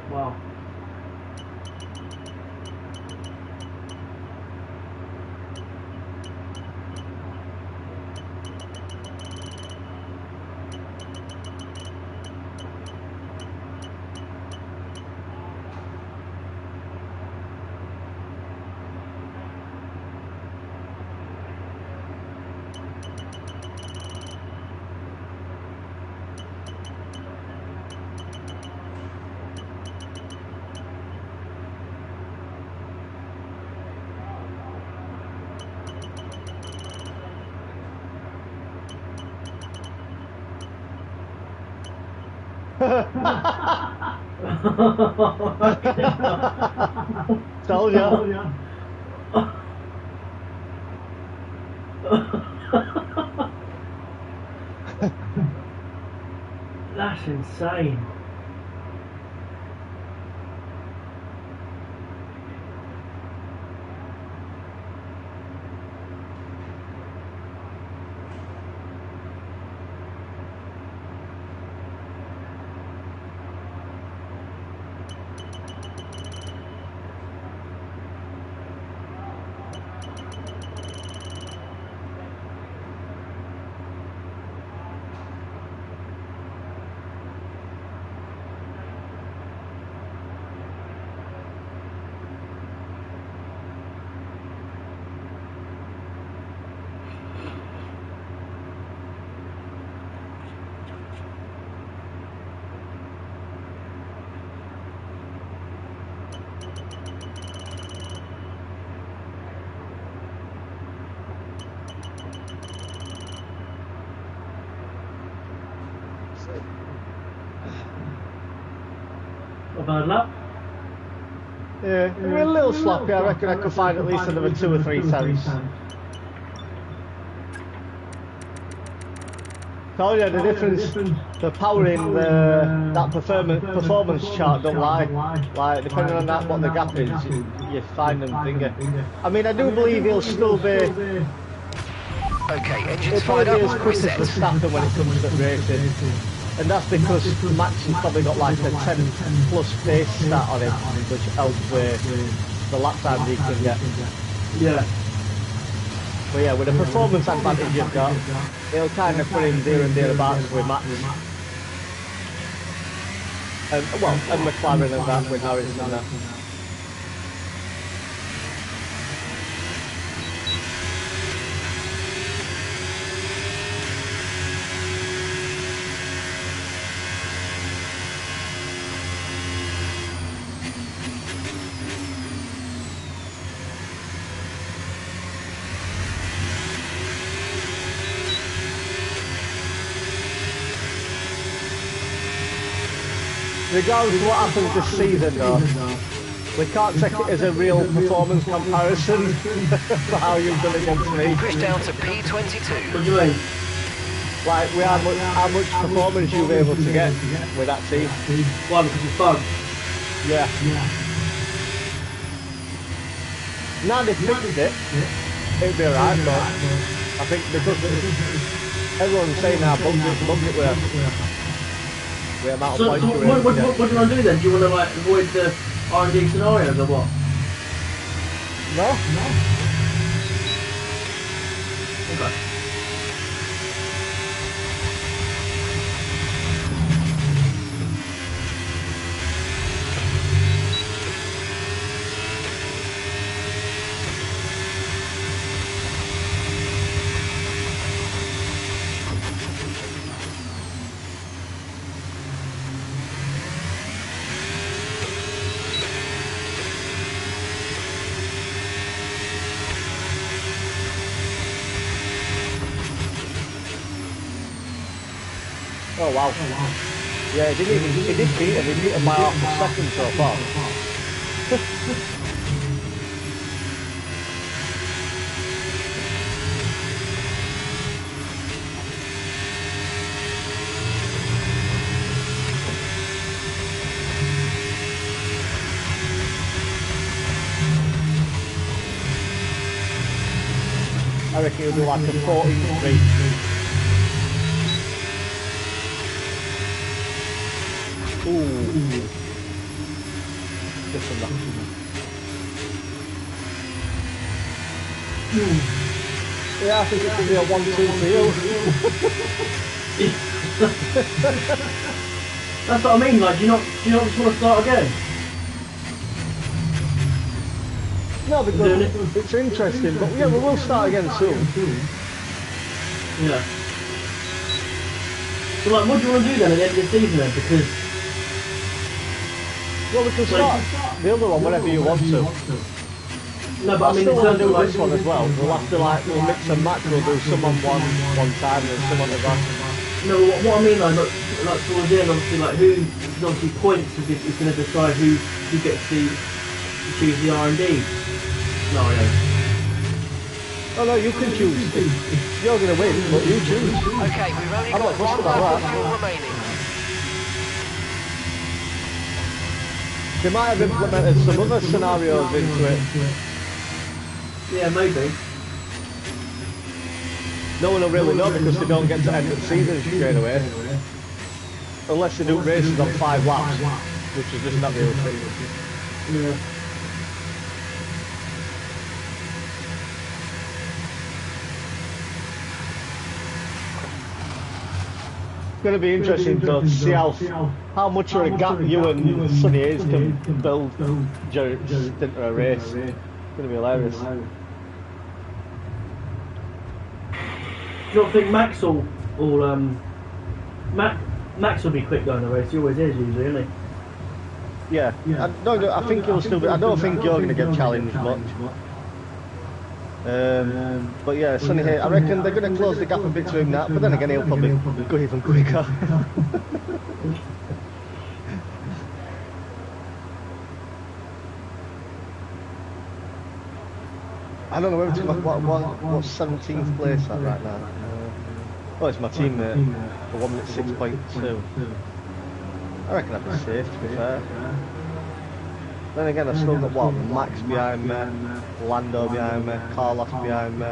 Wow. Told you. That's insane. A bad lap? Yeah, we're a little sloppy. I reckon I could find at least another 2 or 3 tenths. Told you the difference, the power in that performance chart don't lie. Like, depending on that, what the gap is, you find them finger. I mean, I do believe he'll still be, Okay, he'll engines probably fired be up, as quick as reset. Verstappen when it comes to racing. And that's because Max has probably got like a 10 plus pace stat on him, which helps with the lap times he can get. Yeah. But yeah, with the performance advantage you've got, it'll kind of put him there and thereabouts with Max. And McLaren and that with Norris and that. Regardless of what happens this season though, We can't take it as a real performance comparison for how you've done against me. Push down to What P22. do you mean? Like, how much performance you've been able to get with that team. Why? Because it's fun. Yeah. Now they fixed it, it'd be alright, but I think because everyone's saying now, bumped it with amount of points. What do you want to do then? Do you want to like avoid the R&D scenarios or what? No? Okay. Oh wow. Yeah, he did beat him, he beat him by half a second so far. I reckon he'll do like a 14-3. Ooh. Just enough. Yeah, I think it could be a 1-2 for you. That's what I mean. Like, do you not just want to start again? No, because it's interesting, but yeah, we will start again soon. Yeah. So like, what do you want to do then at the end of the season then? Because well, we can start the other one whenever you want to. no, but I mean, still in want to terms do of like, this one as well. We'll have to like, we'll mix and match. We'll do some on one time and some on the back. no, what I mean like towards the end, obviously, like who obviously points is going to decide who gets to choose the R&D scenario. Oh no, you can choose. You're going to win, but you choose. Okay, we've only I'm got not fussed one about lap of that. fuel remaining. They might have implemented some other scenarios into it. Yeah, maybe. No one will really know because they don't get to end the season straight away. Unless they do races on 5 laps, which is just not realistic. Yeah. It's going to be interesting to see how much of a gap you and Sonny Hayes can build during a stint of a race. It's going to be hilarious. Do you not think Max will Max will be quick going the race? He always is usually, isn't he? Yeah. I think he'll still be. I don't think you're going to get challenged much. But yeah, Sonny Hayes, I reckon they're going to close the gap a bit between that, but then again he'll probably go even quicker. I don't know where what's 17th place at right now. Oh, it's my teammate for 1 minute 6.2. I reckon I'd be safe, to be fair. Then again, I've still got what, Max behind me, Lando behind me, Carlos behind me.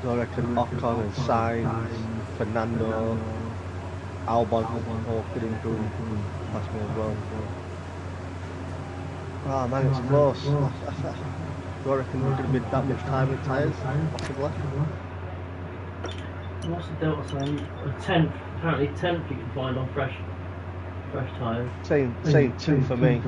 So I reckon Ocon and Sainz, Fernando, Albon, all could improve past me as well. Oh man, it's close. Do I reckon there's going to be that much time with tyres? Possibly. What's the Delta saying? A 10th, apparently 10th you can find on fresh tyres. Saying 2 for me.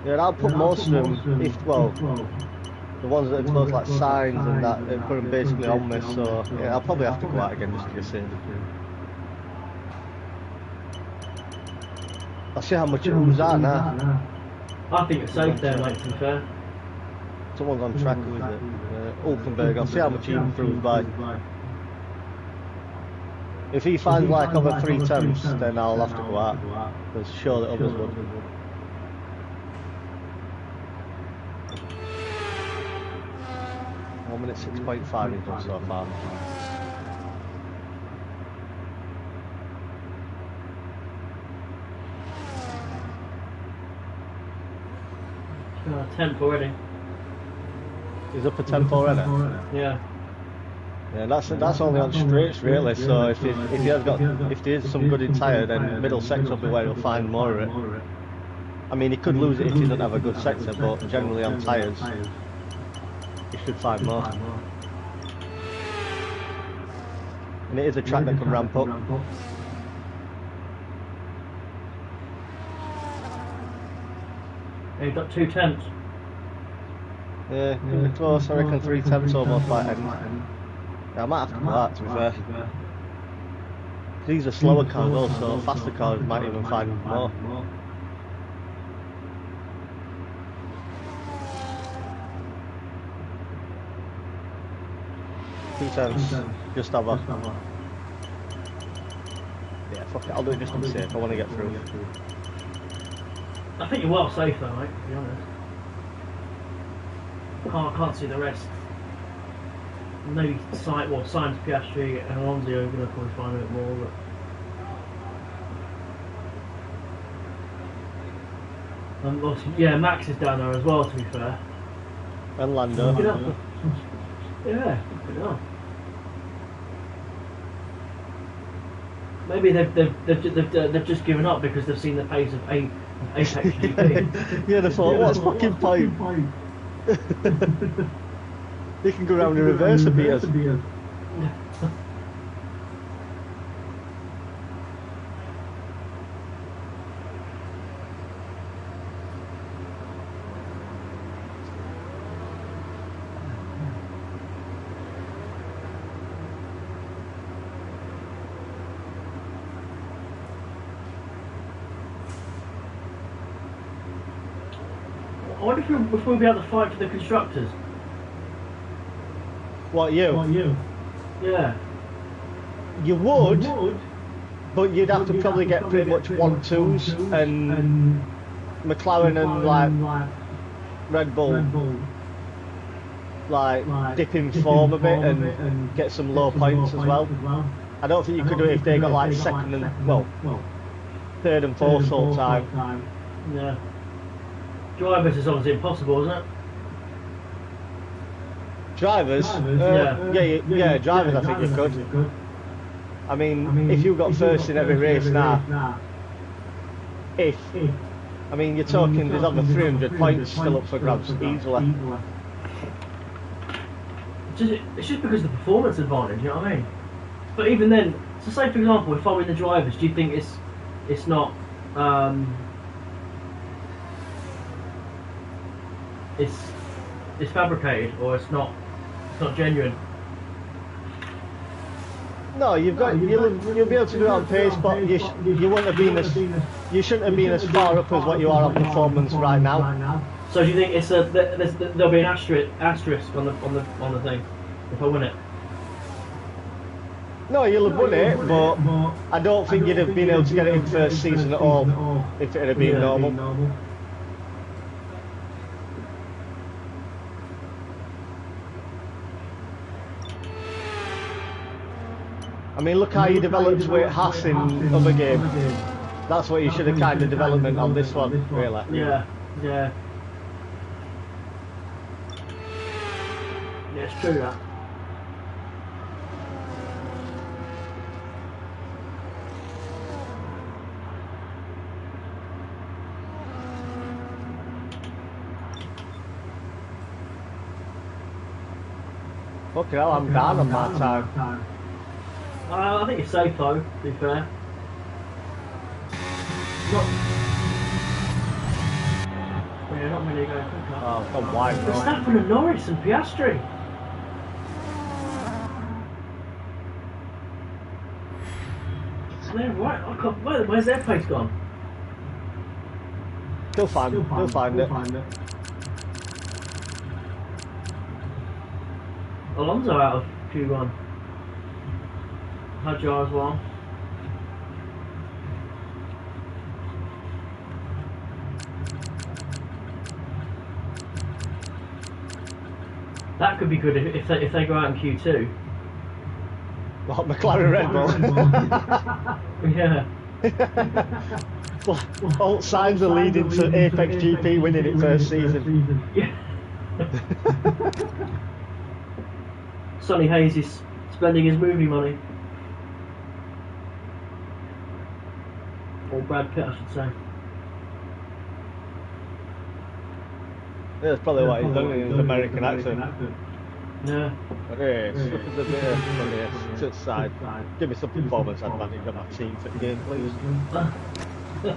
Yeah, I'll put most of them, if, well, the ones that are close like Signs and that, they put them basically on me, so yeah, I'll probably have to go out again just to be safe. I'll see how much it comes out now. I think it's safe there, mate, to be fair. Someone's on track, who is it? Ulkenberg. I'll see how much he improves by. If he finds like over 3 tenths, then I'll have to go out. Because sure that others would. One minute 6.5 he's done so far. Tenth already. He's up a temp already. Yeah. Yeah, that's only on straights really. So if there's some good in tyre, then middle sector will be where he'll find more of it. I mean, he could lose it if he doesn't have a good sector, but generally on tyres, he should find more. And it is a track that can ramp up. Yeah, you've got 2 tenths. Yeah, pretty close. I reckon 3 tenths almost by end. Yeah, I might have to go out, to be fair. These are slower cars also, faster cars might even find more. Two tenths, just over. Yeah, fuck it, I'll do it just to be safe, I want to get through. I think you're well safe though, mate, to be honest. I can't see the rest. Maybe Sainz, Piastri and Alonso are going to probably find a bit more, but... yeah, Max is down there as well, to be fair. And Lando. Yeah, good enough. Maybe they've just given up because they've seen the pace of Apex GP. Yeah, they thought, what's fucking point? They can go around in reverse a bit. I wonder if we'll be able to fight for the constructors. What, you? Yeah. You would, but you'd have to probably get pretty much 1-2s and McLaren and like Red Bull like dip in form a bit and get some low points as well. I don't think you could do it if they got like second and, well, third and fourth all time. Yeah. Drivers is obviously impossible, isn't it? Drivers? Yeah, drivers I think you could. I mean, if you got first in every race now, I mean, you're talking there's over 300 points still up for grabs easily. It's just because of the performance advantage, you know what I mean? But even then, so say for example, if I win the drivers, do you think it's not it's fabricated or it's not genuine? No, you'll be able to do it on pace, but you shouldn't have been as far up as what you are on performance right now. So do you think there'll be an asterisk on the thing if I win it? No, you'll have won it, but I don't think you'd have been able to get it in first season at all if it had been normal. I mean, look how you developed with Haas in other games. That's what you should have kind of development on this one, really. Yeah. Yeah, it's true that. Fucking hell, I'm down on my time. I think it's safe though, to be fair. Not many going quick up. Oh, gone wide, bro. Verstappen and Norris and Piastri. They're right. Where's their pace gone? They'll find it. Alonso out of Q1. Hadjar as well. That could be good if they go out in Q2. What, McLaren Red Bull? Yeah. Well, all signs are leading to Apex GP winning it first season. Yeah. Sonny Hayes is spending his movie money. Or Brad Pitt, I should say. That's probably what he's done in his American accent. Yeah. Okay, look at the bit of to the side. Give me some performance advantage on my team for the game, please. I'm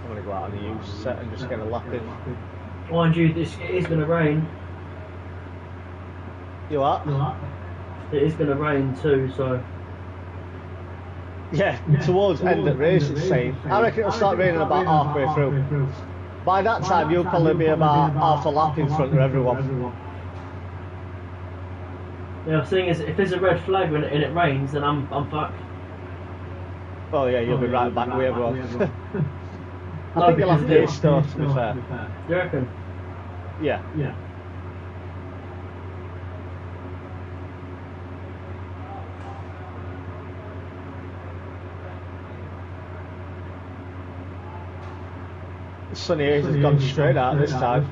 going to go out on the use set and just get a lap in. Mind you, it is going to rain. You what? It is going to rain too, so... Yeah, towards end of race it's saying. I reckon it'll start raining about halfway through. By that time you'll probably be about half a lap in front of everyone. Yeah, the thing is, if there's a red flag and it rains, then I'm fucked. Oh yeah, you'll be right back with everyone. I No, think you'll have because to it- start, to be fair. You reckon? Yeah. Sonny Hayes has gone straight out this time.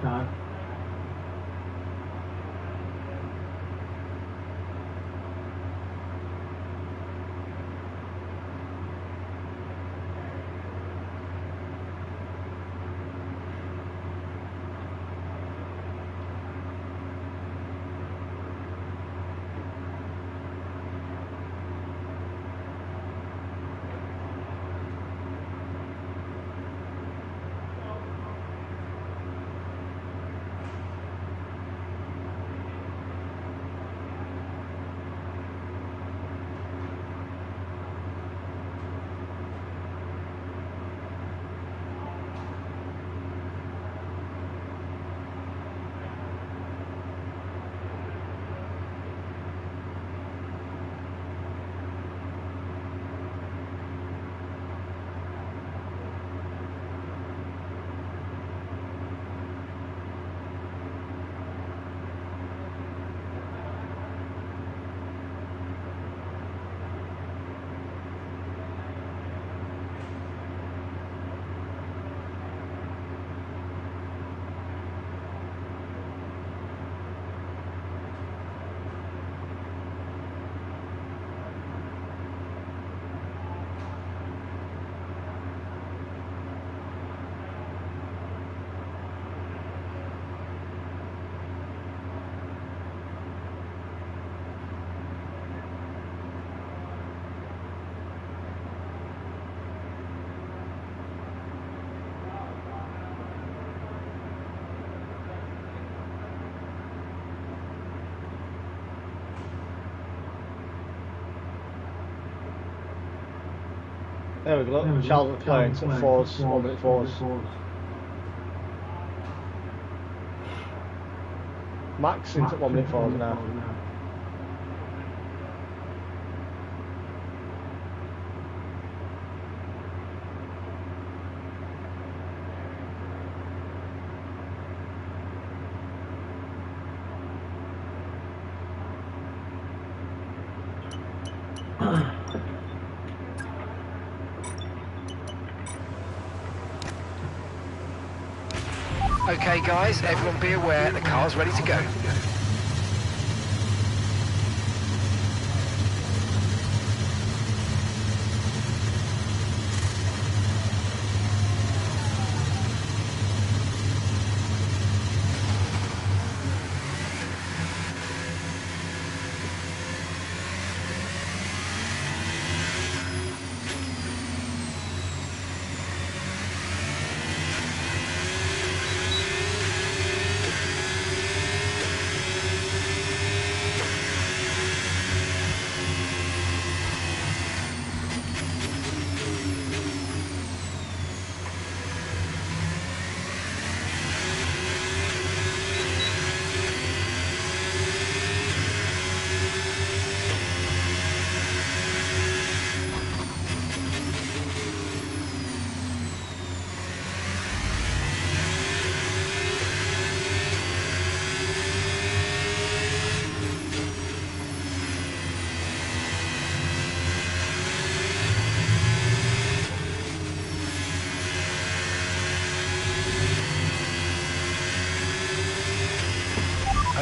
There we go, Charles Leclerc at 4s, 1 minute 4s. Max into 1 minute 4s now. Okay guys, everyone be aware, the car's ready to go.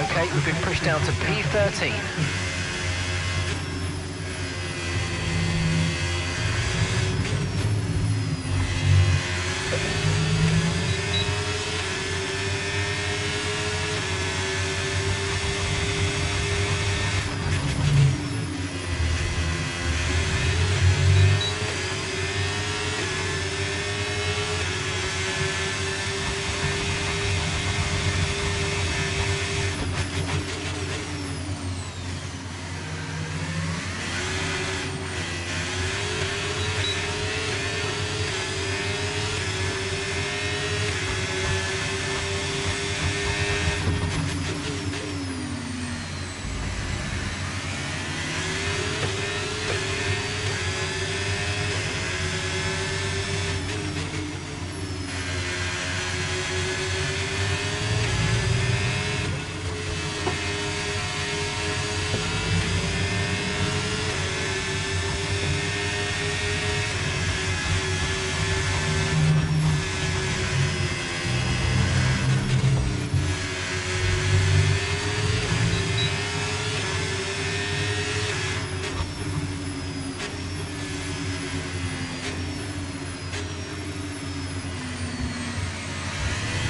Okay, we've been pushed down to P13.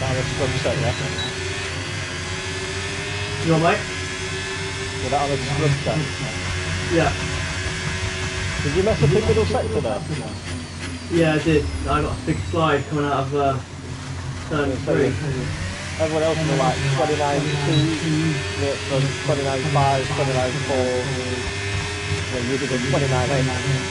That was scrum set, yeah? You all right? With that on a scrum set. Yeah. Did you mess up in middle sector there? Yeah, I did. I got a big slide coming out of turn 3. Everyone else was like 29.2, 29.5, 29.4. Well, you did a 29.8.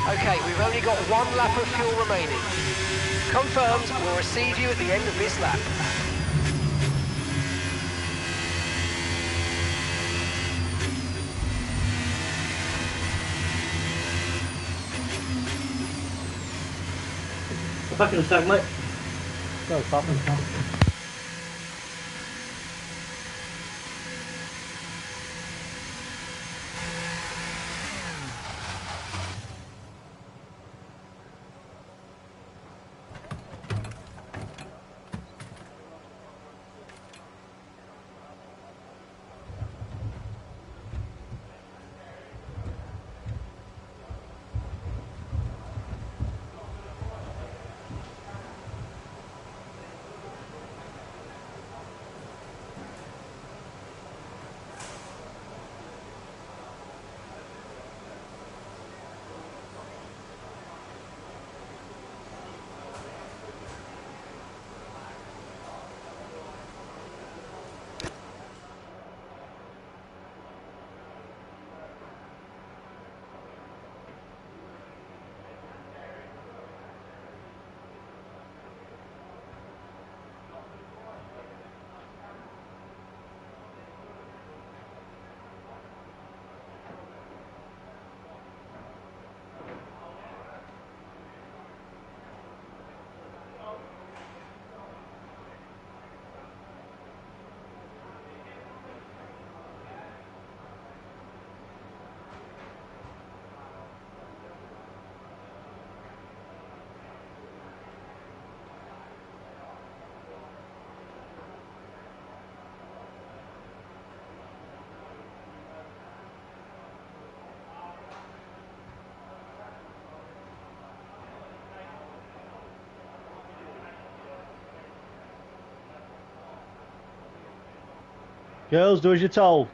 Okay, we've only got 1 lap of fuel remaining. Confirmed, we'll receive you at the end of this lap. Back in the sack, mate. No problem. Girls, do as you're told.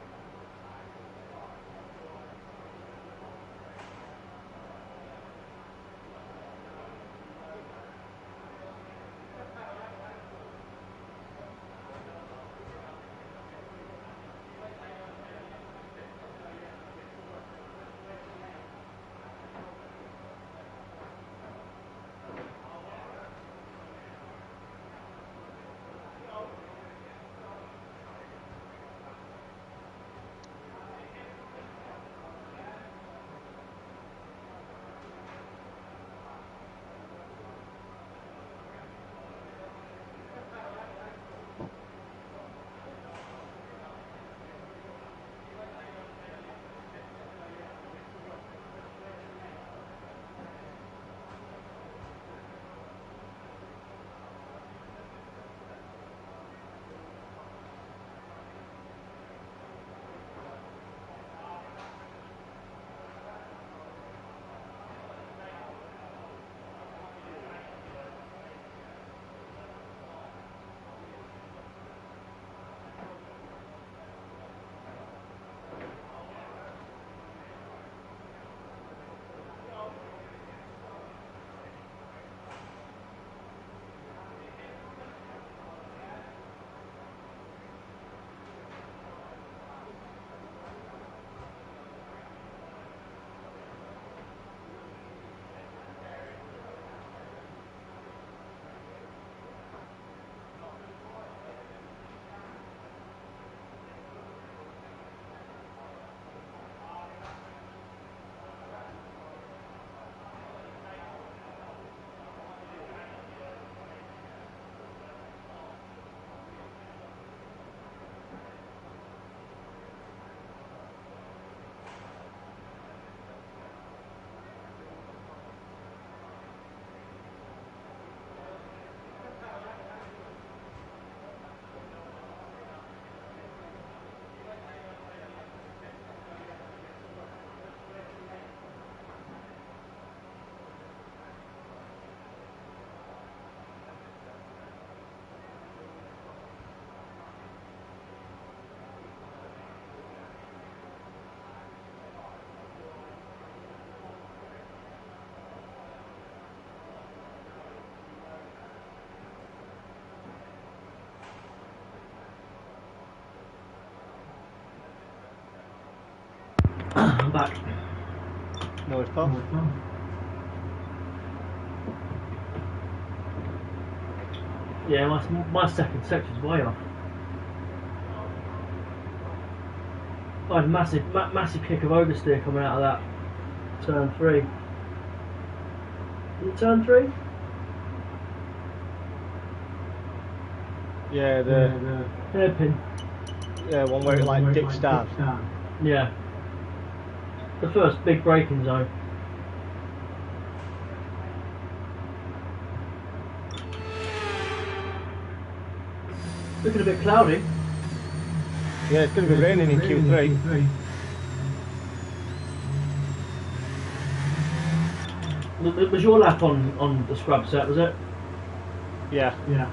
I'm back. No, it's past. Yeah, my second section's way off. I had a massive kick of oversteer coming out of that turn 3. Is it turn 3? Yeah, the hairpin. Yeah, one where it like dips down. Yeah. The first big braking zone. Looking a bit cloudy. Yeah, it's going to be raining in Q3. Was your lap on the scrub set, was it? Yeah. Yeah.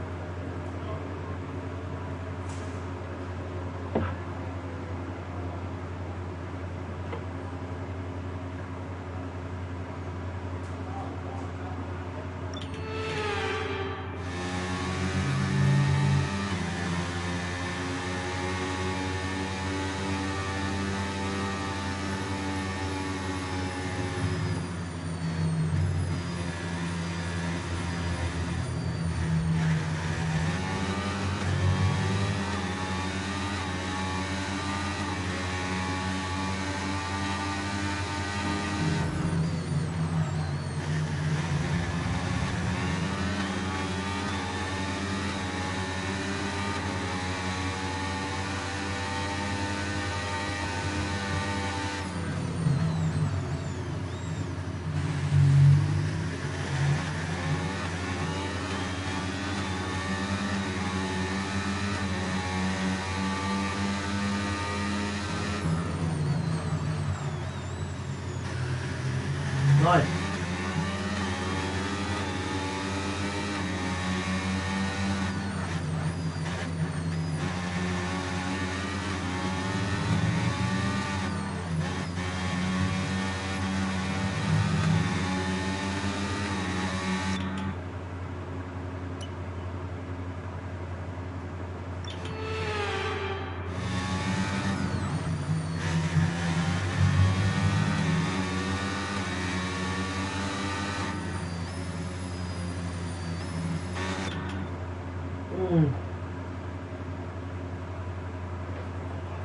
Nice.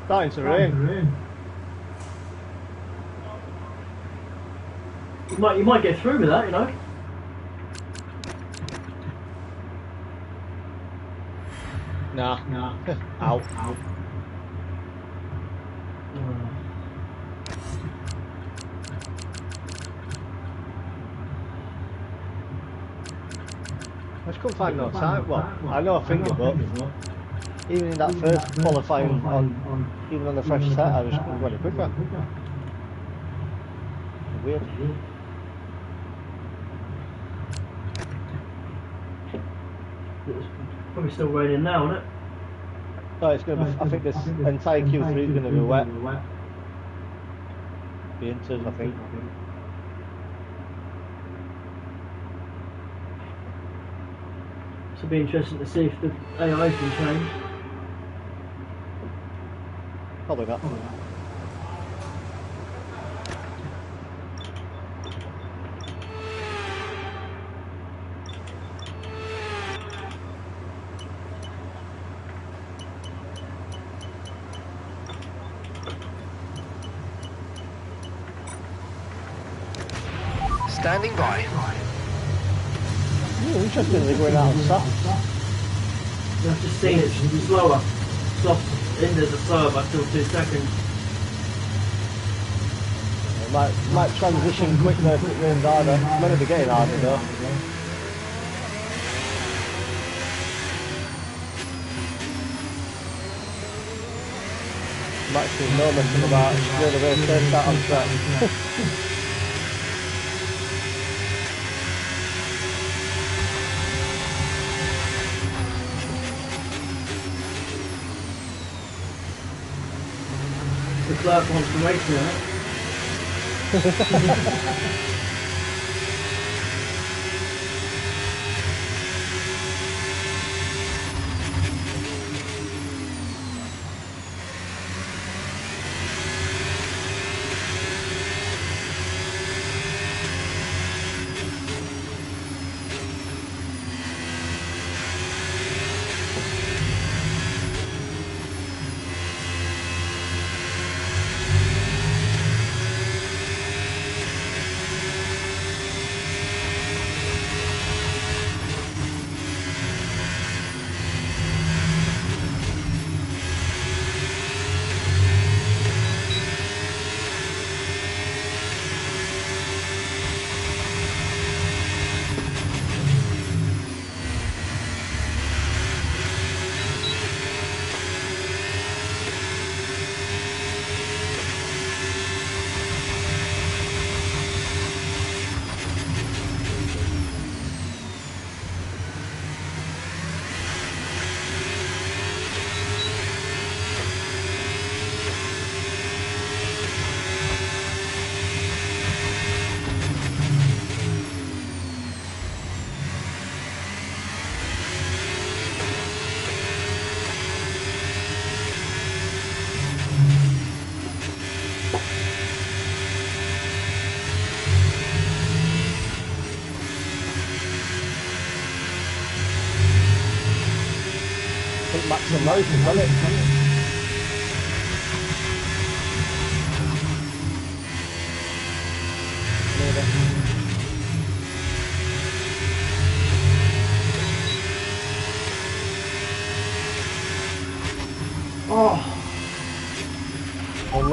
Starting to rain. You might get through with that, you know. Nah. Out. I just couldn't find no time. Well, I know a finger, but even in that first qualifying even on the fresh set, I was couldn't go any quicker. Weird. It's probably still raining now, isn't it? No, it's going to be, I think this entire Q3 is going to be wet. The inters, I think. It'll be interesting to see if the AI can change. Probably not. Standing by. Interestingly, going out soft. I've just seen it slower. Soft into the serve by still 2 seconds. It might transition quicker if it rains harder. It's meant to be getting harder though. Might see no messing about. Straight away, first out on track. The clerk wants to race me, right? Max and Lewis have done it. Oh.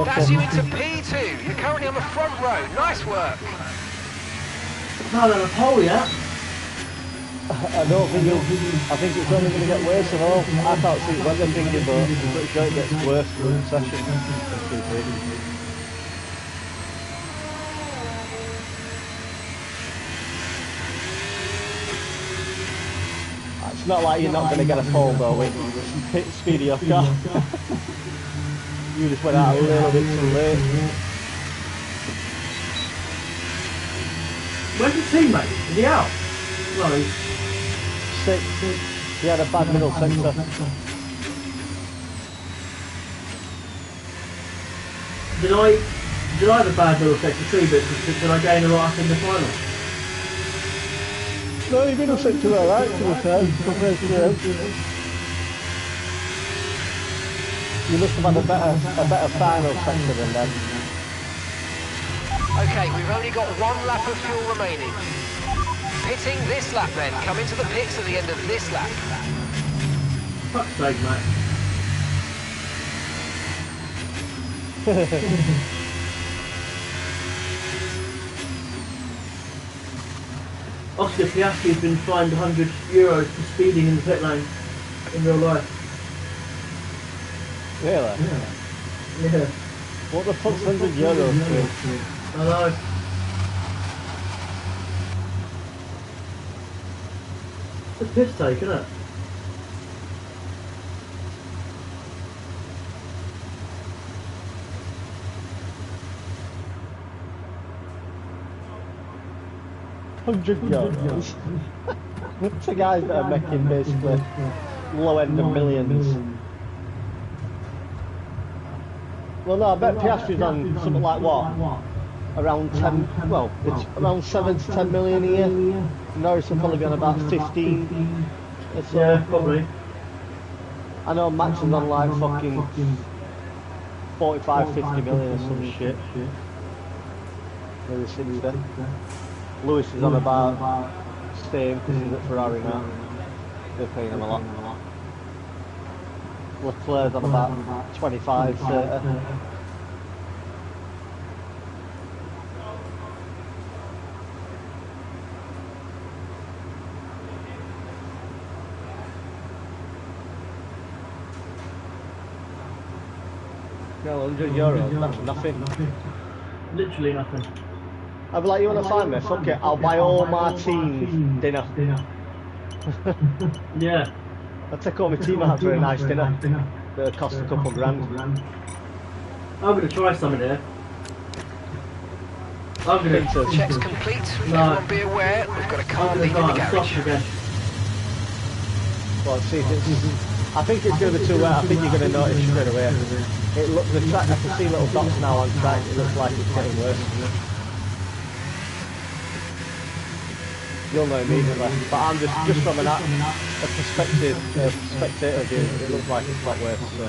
That's you into P2. You're currently on the front row. Nice work. Not on a pole yet. I don't think I think it's only going to get worse and all. I can't see what they're thinking, but I'm pretty sure it gets worse through the session. It's not like you're not going to get a pole though with the speed of your car. You just went out a little bit too late. Where's the teammate? Is he out? No. Six. He had a bad middle sector. Did I have a bad middle sector too, but did I gain a lot up in the final? No, your middle sector were alright to be fair, compared to them. You must have had a better final sector than them. Okay, we've only got 1 lap of fuel remaining. Pitting this lap then. Come into the pits at the end of this lap. Fuck's sake, mate. Oscar Piastri has been fined €100 for speeding in the pit lane in real life. Really? Yeah. What the fuck's €100 to? I know. It's a piss take, isn't it? €100. To guys that are making basically low end of millions. Well, no, I bet Piastri's on something like what? Around 10, well, it's around 7 to 10 million a year. Norris will probably be on about 15. So. Yeah, probably. I know Max is on like fucking 45, 50 million or some shit. Maybe 60. Lewis is on about same because he's at Ferrari now. They're paying him a lot. Leclerc's on about 25, 30. No, €100, that's nothing. Literally nothing. I'd be like, you want to find me? Fuck it, I'll buy all my team dinner. Yeah. I'll take all my team out for a nice dinner. That'll cost a couple grand. I'm going to try something here. I'm going to... Check's complete. No. Everyone be aware, we've got a car I'm leaving the going to garage. again. Well, see, I think it's going to be too wet. I think you're going to notice straight away. The track, I can see little dots now on track. It looks like it's getting worse. You'll know immediately. But I'm just from a perspective, spectator view, it looks like it's got worse. So.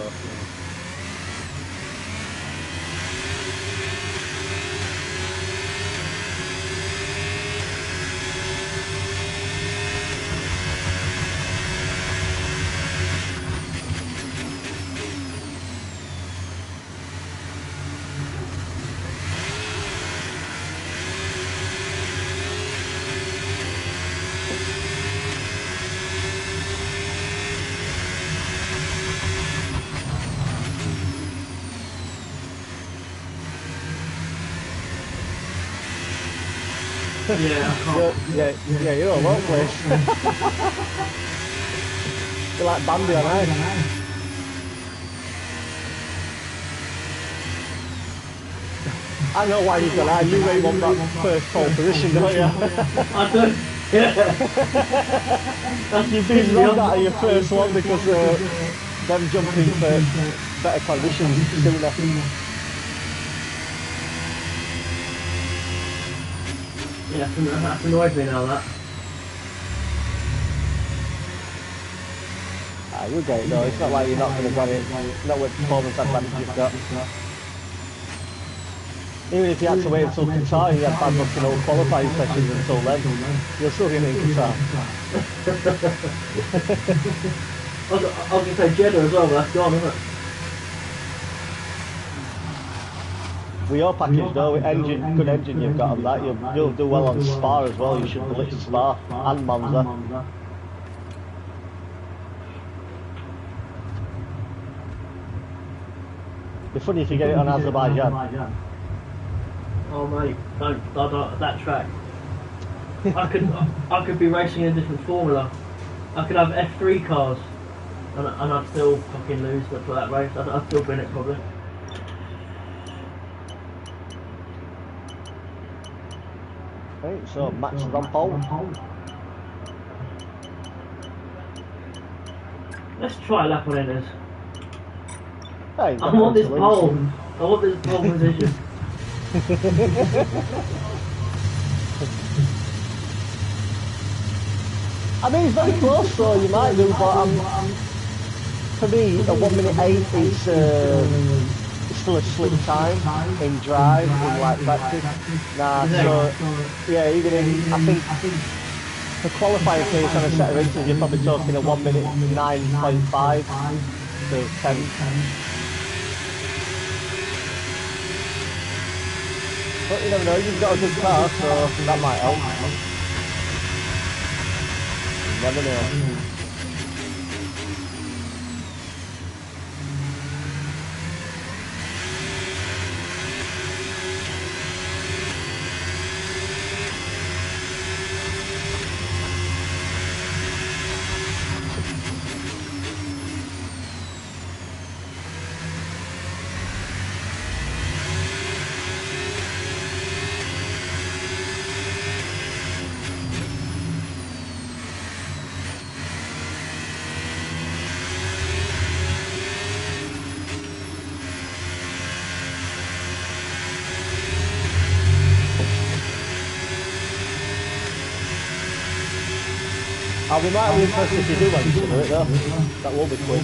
Yeah, you're all over the place. You're like Bambi on ice. I know why you've got that. You really want that first pole position, don't you? I do. Yeah. You've been robbed out of your first one because them jumping for better conditions sooner. Yeah, that's annoyed me now, that. Nah, you'll get it though. It's not like you're not going to get it. Not with performance advantage you've got. Even if you had to wait until Qatar and you had bad luck in all qualifying sessions until then, you'll still get it in Qatar. I was going to say Jeddah as well, but that's gone, isn't it? With your package though, with good engine you've got on that, you'll do well on Spa as well. You should lift Spa and Monza. It'd be funny if you get it on Azerbaijan. Oh mate, don't that track. I could be racing in a different formula. I could have F3 cars, and I'd still fucking lose for that race. I'd still win it probably. Right, so Max is on pole. Let's try a lap on Innes. Hey, I want this pole. I want this pole position. I mean, it's very close, so you might do, but for me, a 1 minute 8 is still a slick time in drive, in like practice. Nah, so yeah, even in, I think for qualifying pace on a set of races, you're probably talking a 1 minute 9.5 to 10. But you never know, you've got a good car, so that might help. You never know. I'll be mightily impressed if you do manage to do it though. That will be quick.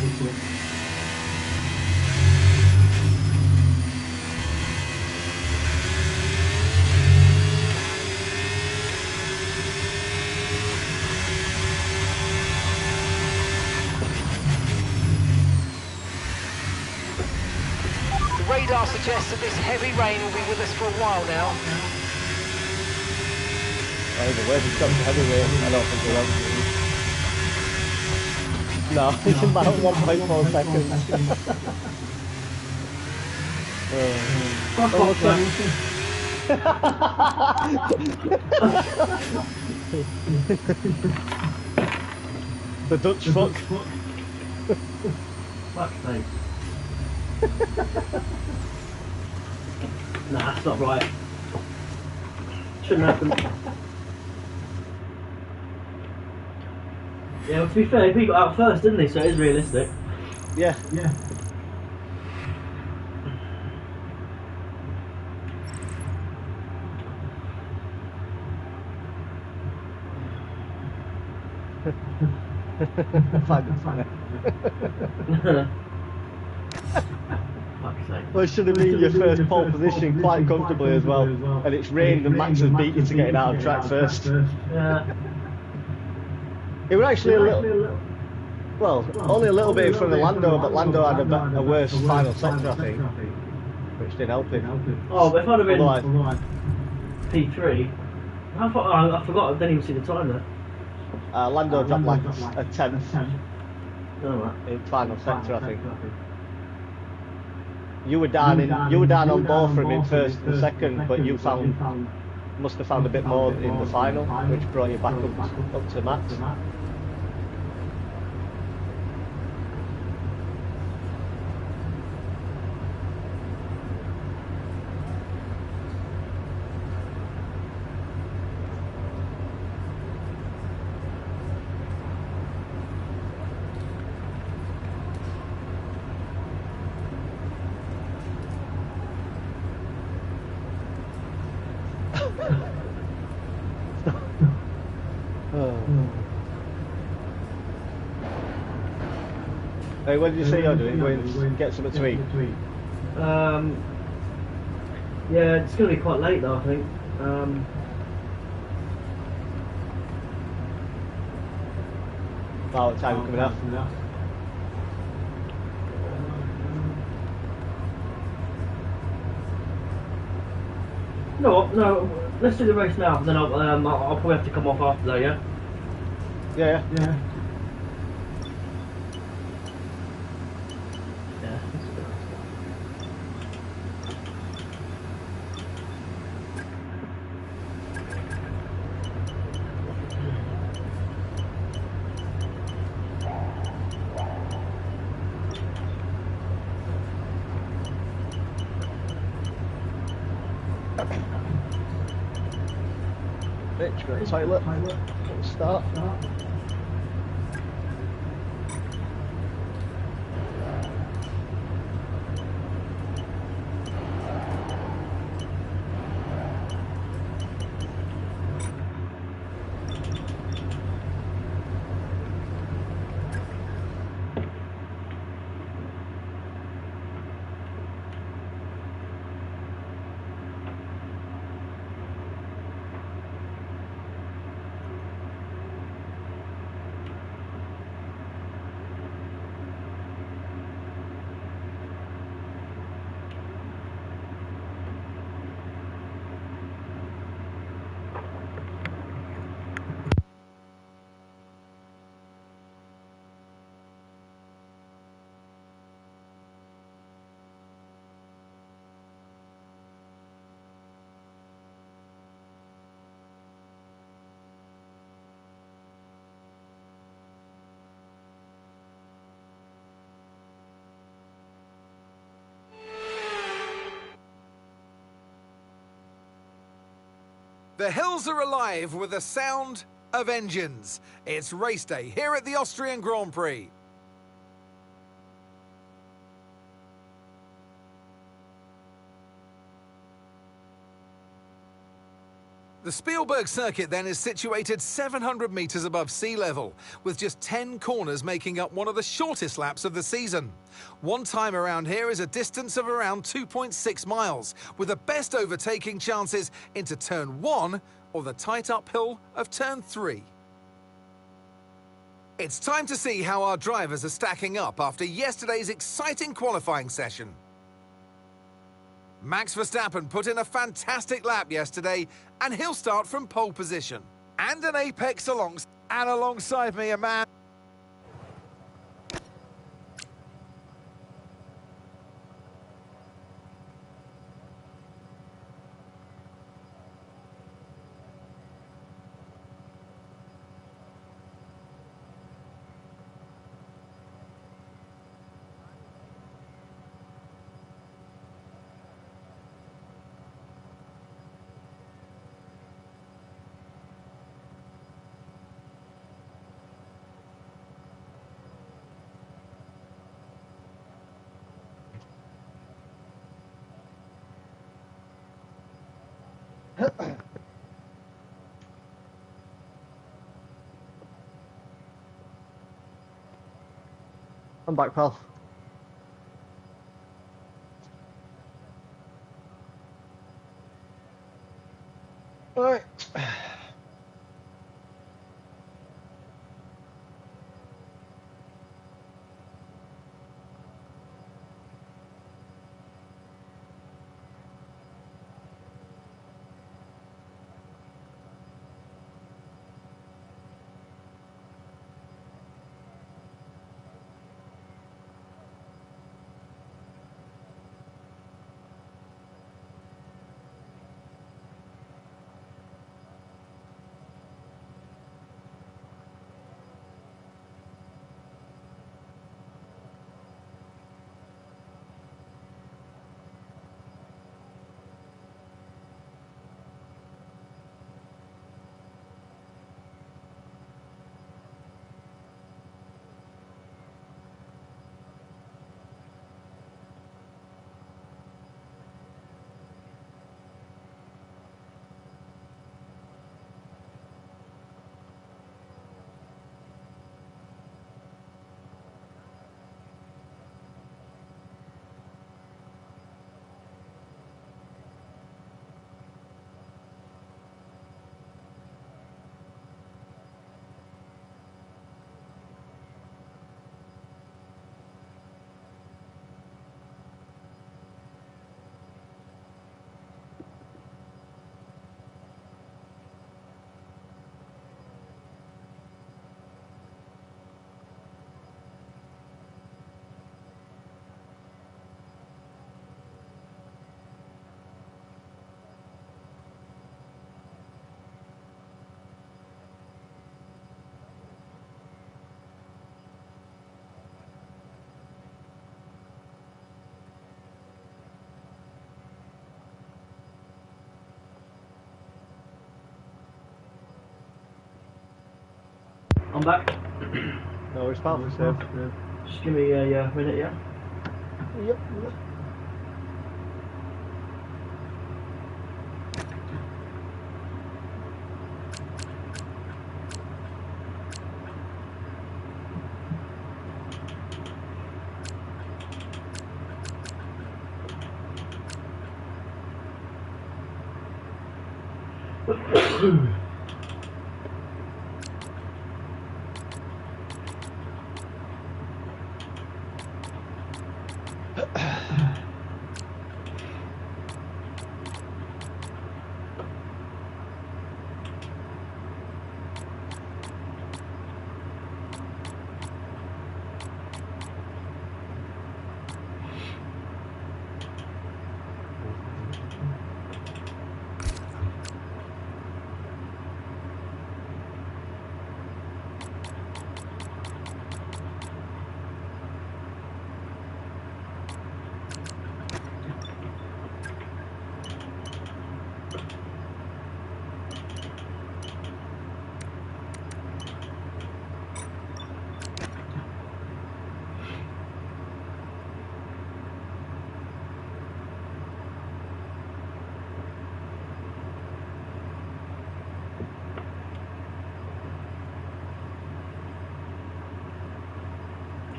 The radar suggests that this heavy rain will be with us for a while now. Either way, if it's got heavy rain, I don't think it will. No, it's about 1.4 seconds. The Dutch fuck. Fuck's sake. Nah, that's not right. Shouldn't happen. Yeah, well, to be fair, he got out first, didn't he? So it is realistic. Yeah. Yeah. Well, it should have been your first pole position quite comfortably as well. And it's rained and Max has beat you to getting out of track first. Yeah. It was actually a little, well, only a little bit from the Lando, but Lando had a worse final sector, I think, which didn't help him. Oh, but if I'd have been P3, I forgot, I didn't even see the time there. Lando dropped like a tenth Oh, in final sector, I think. You were down on both from in first and second, but you must have found a bit more in the final, which brought you back up to Max. Hey, what did you say you're doing? Going to get something to eat? Yeah, it's going to be quite late though, I think. Wow, what time are we coming out? No, no, let's do the race now, then I'll probably have to come off after that, yeah? Yeah. Yeah. Bitch, go to the toilet. Start. The hills are alive with the sound of engines. It's race day here at the Austrian Grand Prix. The Spielberg circuit then is situated 700 metres above sea level, with just 10 corners making up one of the shortest laps of the season. One time around here is a distance of around 2.6 miles, with the best overtaking chances into turn 1 or the tight uphill of turn 3. It's time to see how our drivers are stacking up after yesterday's exciting qualifying session. Max Verstappen put in a fantastic lap yesterday, and he'll start from pole position. And an apex alongside me, a man. I'm back, pal. Alright. I'm back. No, it's pal, safe. Just give me a minute, yeah? Yep.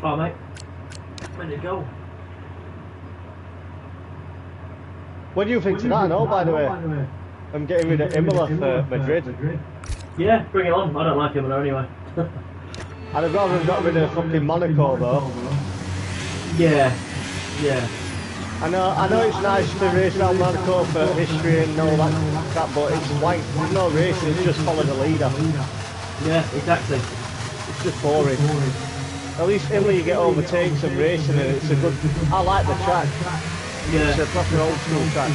Oh, mate. Where'd it go? What do you think to that, no, by the way? I'm getting rid of Imola for Madrid. Yeah, bring it on. I don't like Imola anyway. I'd have rather have got rid of fucking Monaco, though. Yeah. Yeah. I know it's nice to race around Monaco for history and all that crap, but it's like, there's no racing, it's just follow the leader. Yeah, exactly. It's just boring. At least Italy you get overtakes and racing and it's a good... I like the track. Yeah. It's a proper old school track.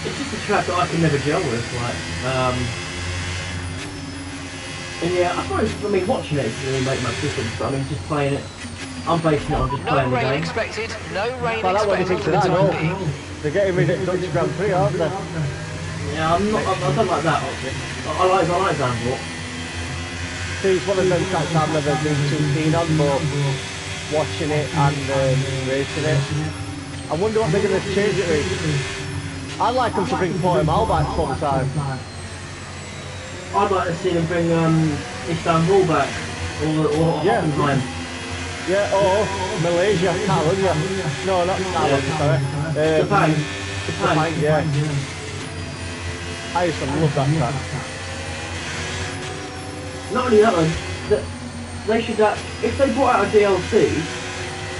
It's just a track that I can never gel with, like, and yeah, I mean, watching it doesn't really make much difference, but I mean, just playing it, I'm basing it on just playing the game. No rain expected, no rain Well, that expected wasn't for the that, no. time being. They're getting rid of Dutch Grand Prix, aren't they? Yeah, I don't like that option. I like Zandvoort. See, it's one of them tracks I've never been too keen on, but watching it and racing it, I wonder what they're going to change it with. I'd like them to bring Portimao back sometime. I'd like to see them bring Istanbul back, or Hockenheim. Yeah, or Malaysia, Thailand. No, not Thailand, sorry. Japan, yeah. I used to love that track. Not only that one, they should if they brought out a DLC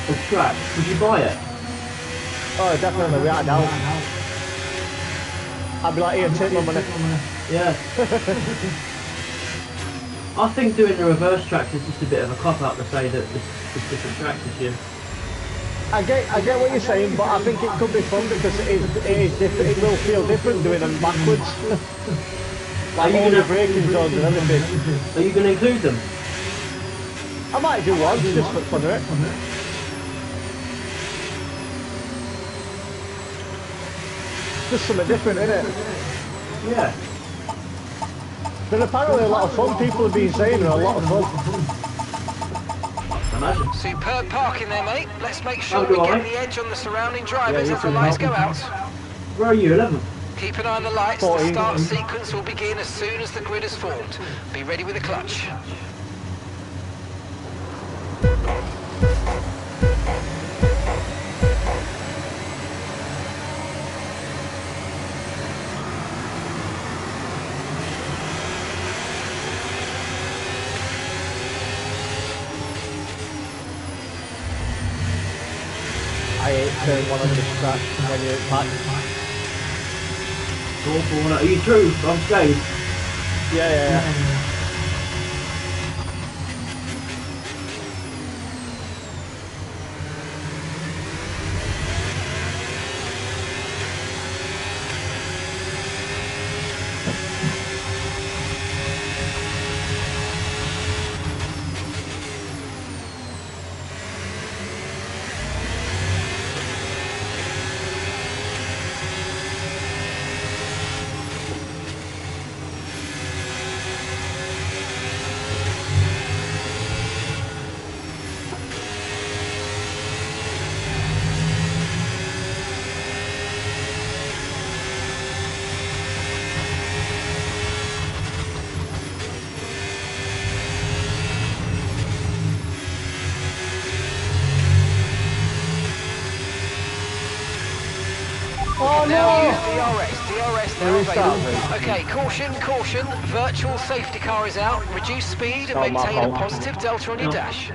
of track, would you buy it? Oh, definitely, without a doubt. I'd be like, here, take my money. Yeah. I think doing the reverse tracks is just a bit of a cop-out to say that it's different tracks this year. I get what you're saying, but I think it could be fun because it is different. It will feel different doing them backwards. Like all the braking zones and everything. Are you going to include them? I might do one, just for fun of it. Just something different, isn't it? Yeah. They're apparently a lot of fun. People have been saying they're a lot of fun. Imagine. Superb parking there, mate. Let's make sure we get the edge on the surrounding drivers as the can lights help. go out. Where are you, 11? Keep an eye on the lights. 14. The start sequence will begin as soon as the grid is formed. Be ready with the clutch. I hate turn one on this track when you're packed. Awful, are you true? I'm scared. Yeah. Oh Now no! use DRS now There is that, available. Okay, caution, virtual safety car is out. Reduce speed and Oh, my maintain a fault. positive delta on your dash.